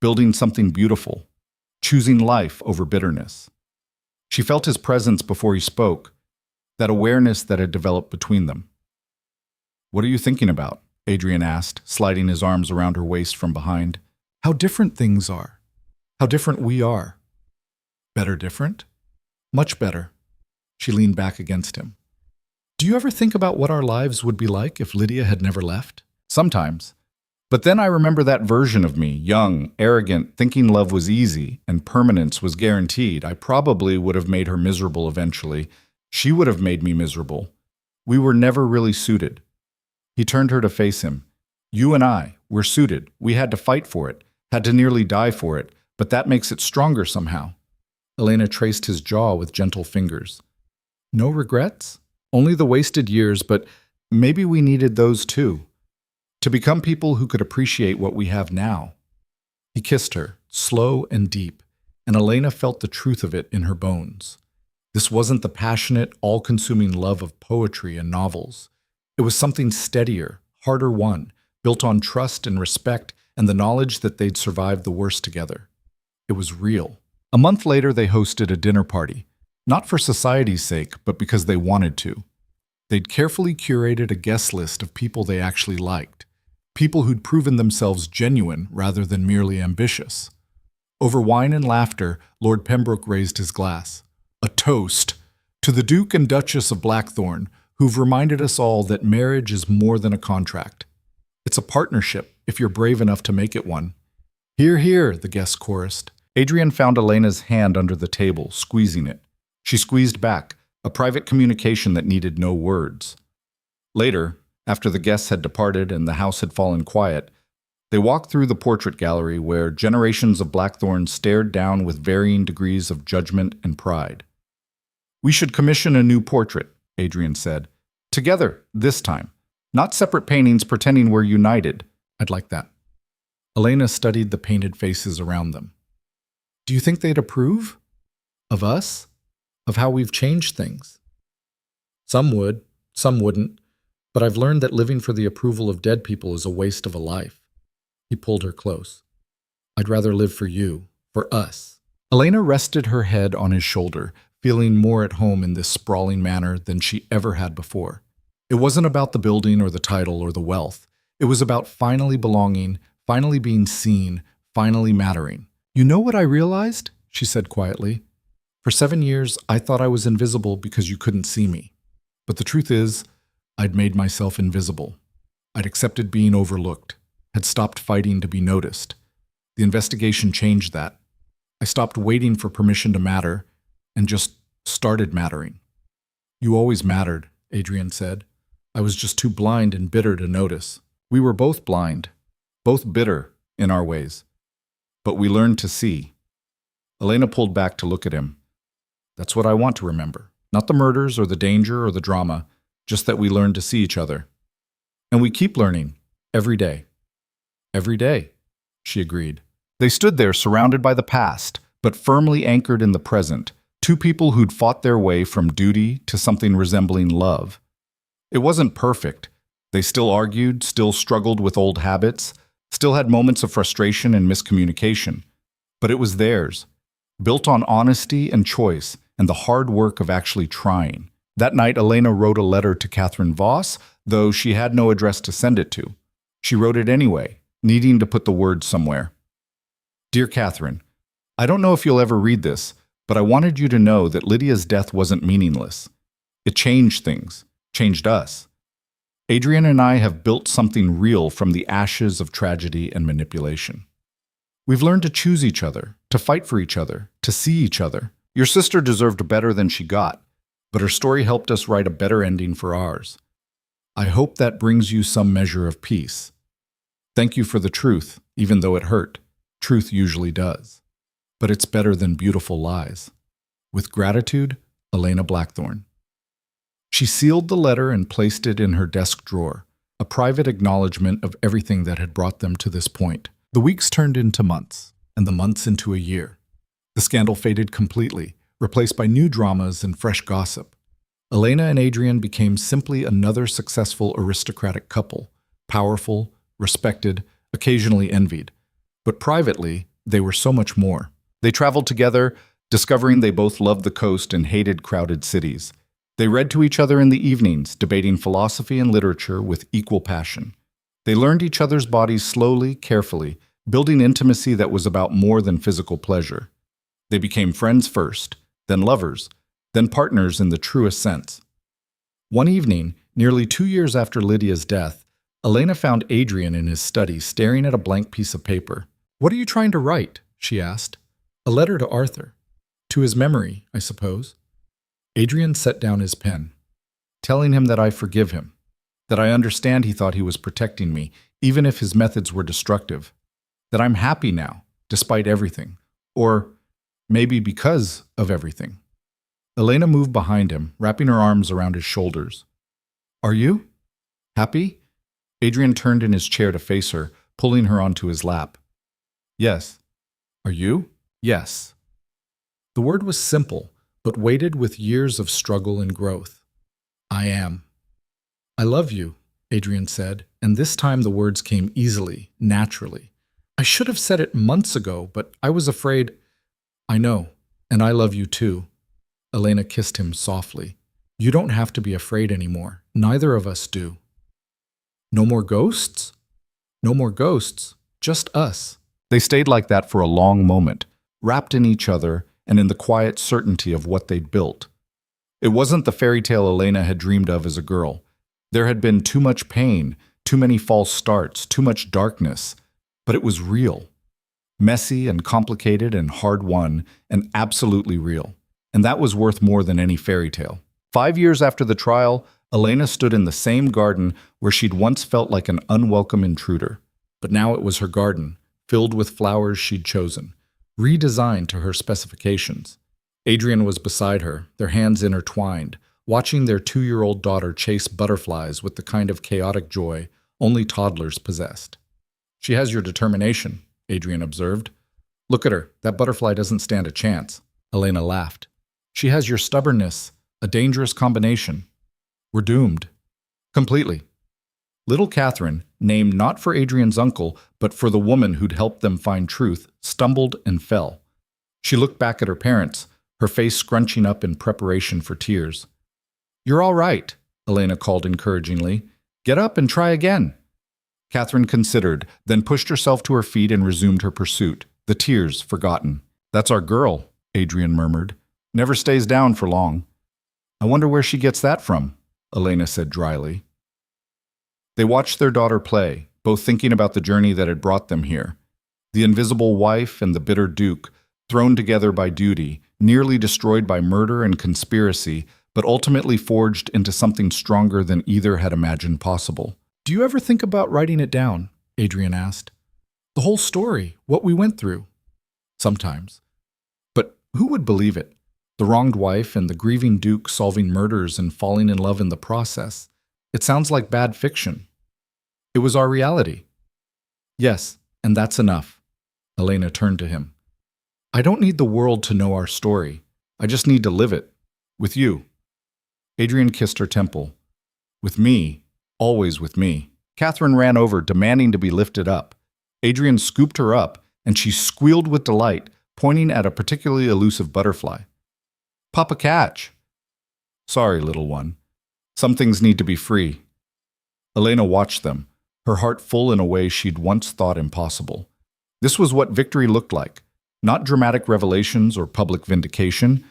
building something beautiful, choosing life over bitterness. She felt his presence before he spoke, that awareness that had developed between them. "What are you thinking about?" Adrian asked, sliding his arms around her waist from behind. "How different things are. How different we are." "Better different?" "Much better." She leaned back against him. "Do you ever think about what our lives would be like if Lydia had never left?" "Sometimes. But then I remember that version of me, young, arrogant, thinking love was easy and permanence was guaranteed. I probably would have made her miserable eventually. She would have made me miserable. We were never really suited." He turned her to face him. "You and I, we're suited. We had to fight for it, had to nearly die for it, but that makes it stronger somehow." Elena traced his jaw with gentle fingers. No regrets? Only the wasted years, but maybe we needed those too. To become people who could appreciate what we have now. He kissed her, slow and deep, and Elena felt the truth of it in her bones. This wasn't the passionate, all-consuming love of poetry and novels. It was something steadier, harder won, built on trust and respect and the knowledge that they'd survived the worst together. It was real. A month later, they hosted a dinner party, not for society's sake, but because they wanted to. They'd carefully curated a guest list of people they actually liked, people who'd proven themselves genuine rather than merely ambitious. Over wine and laughter, Lord Pembroke raised his glass. A toast to the Duke and Duchess of Blackthorn, who've reminded us all that marriage is more than a contract. It's a partnership, if you're brave enough to make it one. Hear, hear, the guests chorused. Adrian found Elena's hand under the table, squeezing it. She squeezed back, a private communication that needed no words. Later, after the guests had departed and the house had fallen quiet, they walked through the portrait gallery where generations of Blackthorn stared down with varying degrees of judgment and pride. "We should commission a new portrait," Adrian said. "Together, this time. Not separate paintings pretending we're united." "I'd like that." Elena studied the painted faces around them. "Do you think they'd approve? Of us? Of how we've changed things?" "Some would, some wouldn't, but I've learned that living for the approval of dead people is a waste of a life." He pulled her close. "I'd rather live for you, for us." Elena rested her head on his shoulder, feeling more at home in this sprawling manner than she ever had before. It wasn't about the building or the title or the wealth. It was about finally belonging, finally being seen, finally mattering. "You know what I realized?" she said quietly. "For 7 years, I thought I was invisible because you couldn't see me. But the truth is, I'd made myself invisible. I'd accepted being overlooked, had stopped fighting to be noticed. The investigation changed that. I stopped waiting for permission to matter and just started mattering." "You always mattered," Adrian said. "I was just too blind and bitter to notice." "We were both blind, both bitter in our ways. But we learned to see." Elena pulled back to look at him. "That's what I want to remember. Not the murders or the danger or the drama, just that we learned to see each other. And we keep learning, every day." "Every day," she agreed. They stood there surrounded by the past, but firmly anchored in the present, two people who'd fought their way from duty to something resembling love. It wasn't perfect. They still argued, still struggled with old habits, still had moments of frustration and miscommunication. But it was theirs, built on honesty and choice and the hard work of actually trying. That night, Elena wrote a letter to Catherine Voss, though she had no address to send it to. She wrote it anyway, needing to put the words somewhere. "Dear Catherine, I don't know if you'll ever read this, but I wanted you to know that Lydia's death wasn't meaningless. It changed things, changed us. Adrian and I have built something real from the ashes of tragedy and manipulation. We've learned to choose each other, to fight for each other, to see each other. Your sister deserved better than she got, but her story helped us write a better ending for ours. I hope that brings you some measure of peace. Thank you for the truth, even though it hurt. Truth usually does. But it's better than beautiful lies. With gratitude, Elena Blackthorn." She sealed the letter and placed it in her desk drawer, a private acknowledgement of everything that had brought them to this point. The weeks turned into months, and the months into a year. The scandal faded completely, replaced by new dramas and fresh gossip. Elena and Adrian became simply another successful aristocratic couple, powerful, respected, occasionally envied. But privately, they were so much more. They traveled together, discovering they both loved the coast and hated crowded cities. They read to each other in the evenings, debating philosophy and literature with equal passion. They learned each other's bodies slowly, carefully, building intimacy that was about more than physical pleasure. They became friends first, then lovers, then partners in the truest sense. One evening, nearly 2 years after Lydia's death, Elena found Adrian in his study staring at a blank piece of paper. "What are you trying to write?" she asked. "A letter to Arthur. To his memory, I suppose." Adrian set down his pen, telling him that I forgive him, that I understand he thought he was protecting me, even if his methods were destructive, that I'm happy now, despite everything, or maybe because of everything. Elena moved behind him, wrapping her arms around his shoulders. Are you? Happy? Adrian turned in his chair to face her, pulling her onto his lap. Yes. Are you? Yes. The word was simple, but weighted with years of struggle and growth. I am. I love you, Adrian said, and this time the words came easily, naturally. I should have said it months ago, but I was afraid. I know, and I love you too. Elena kissed him softly. You don't have to be afraid anymore. Neither of us do. No more ghosts? No more ghosts, just us. They stayed like that for a long moment, wrapped in each other and in the quiet certainty of what they'd built. It wasn't the fairy tale Elena had dreamed of as a girl. There had been too much pain, too many false starts, too much darkness, but it was real. Messy and complicated and hard-won, and absolutely real. And that was worth more than any fairy tale. 5 years after the trial, Elena stood in the same garden where she'd once felt like an unwelcome intruder. But now it was her garden, filled with flowers she'd chosen, redesigned to her specifications. Adrian was beside her, their hands intertwined, watching their 2-year-old daughter chase butterflies with the kind of chaotic joy only toddlers possessed. She has your determination, Adrian observed. Look at her, that butterfly doesn't stand a chance. Elena laughed. She has your stubbornness, a dangerous combination. We're doomed. Completely. Little Catherine, named not for Adrian's uncle, but for the woman who'd helped them find truth, stumbled and fell. She looked back at her parents, her face scrunching up in preparation for tears. You're all right, Elena called encouragingly. Get up and try again. Catherine considered, then pushed herself to her feet and resumed her pursuit, the tears forgotten. That's our girl, Adrian murmured. Never stays down for long. I wonder where she gets that from, Elena said dryly. They watched their daughter play, both thinking about the journey that had brought them here. The invisible wife and the bitter duke, thrown together by duty, nearly destroyed by murder and conspiracy, but ultimately forged into something stronger than either had imagined possible. Do you ever think about writing it down? Adrian asked. The whole story, what we went through. Sometimes. But who would believe it? The wronged wife and the grieving duke solving murders and falling in love in the process. It sounds like bad fiction. It was our reality. Yes, and that's enough. Elena turned to him. I don't need the world to know our story. I just need to live it. With you. Adrian kissed her temple. With me. Always with me. Catherine ran over, demanding to be lifted up. Adrian scooped her up, and she squealed with delight, pointing at a particularly elusive butterfly. Papa, catch! Sorry, little one. Some things need to be free. Elena watched them, her heart full in a way she'd once thought impossible. This was what victory looked like. Not dramatic revelations or public vindication,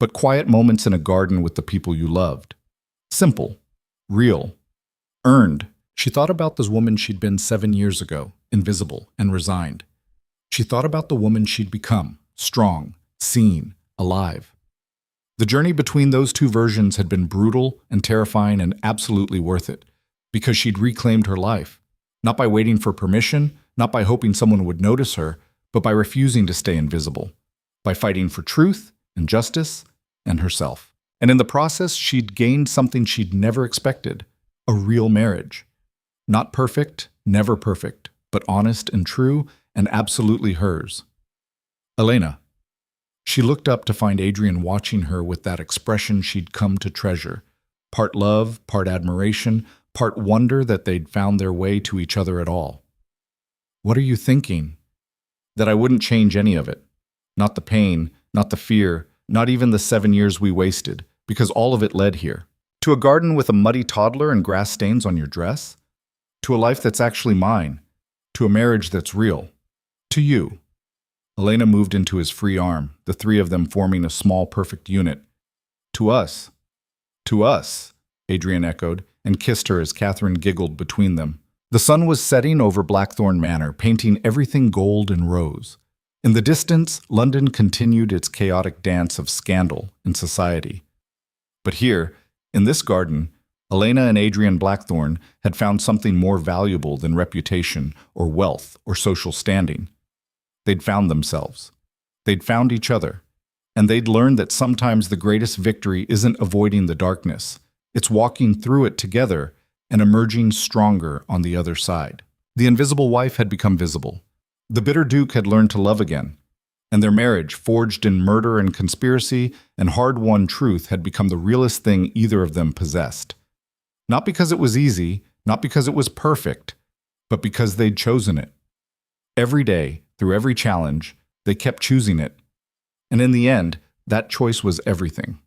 but quiet moments in a garden with the people you loved. Simple. Real. Earned. She thought about the woman she'd been 7 years ago, invisible and resigned. She thought about the woman she'd become, strong, seen, alive. The journey between those two versions had been brutal and terrifying and absolutely worth it, because she'd reclaimed her life, not by waiting for permission, not by hoping someone would notice her, but by refusing to stay invisible, by fighting for truth and justice and herself. And in the process, she'd gained something she'd never expected, a real marriage. Not perfect, never perfect, but honest and true and absolutely hers. Elena. She looked up to find Adrian watching her with that expression she'd come to treasure, part love, part admiration, part wonder that they'd found their way to each other at all. What are you thinking? That I wouldn't change any of it. Not the pain, not the fear, not even the 7 years we wasted, because all of it led here. To a garden with a muddy toddler and grass stains on your dress? To a life that's actually mine. To a marriage that's real. To you. Elena moved into his free arm, the three of them forming a small, perfect unit. To us. To us, Adrian echoed, and kissed her as Catherine giggled between them. The sun was setting over Blackthorn Manor, painting everything gold and rose. In the distance, London continued its chaotic dance of scandal and society. But here, in this garden, Elena and Adrian Blackthorn had found something more valuable than reputation or wealth or social standing. They'd found themselves. They'd found each other. And they'd learned that sometimes the greatest victory isn't avoiding the darkness, it's walking through it together and emerging stronger on the other side. The invisible wife had become visible. The bitter duke had learned to love again, and their marriage, forged in murder and conspiracy and hard-won truth, had become the realest thing either of them possessed. Not because it was easy, not because it was perfect, but because they'd chosen it. Every day, through every challenge, they kept choosing it. And in the end, that choice was everything.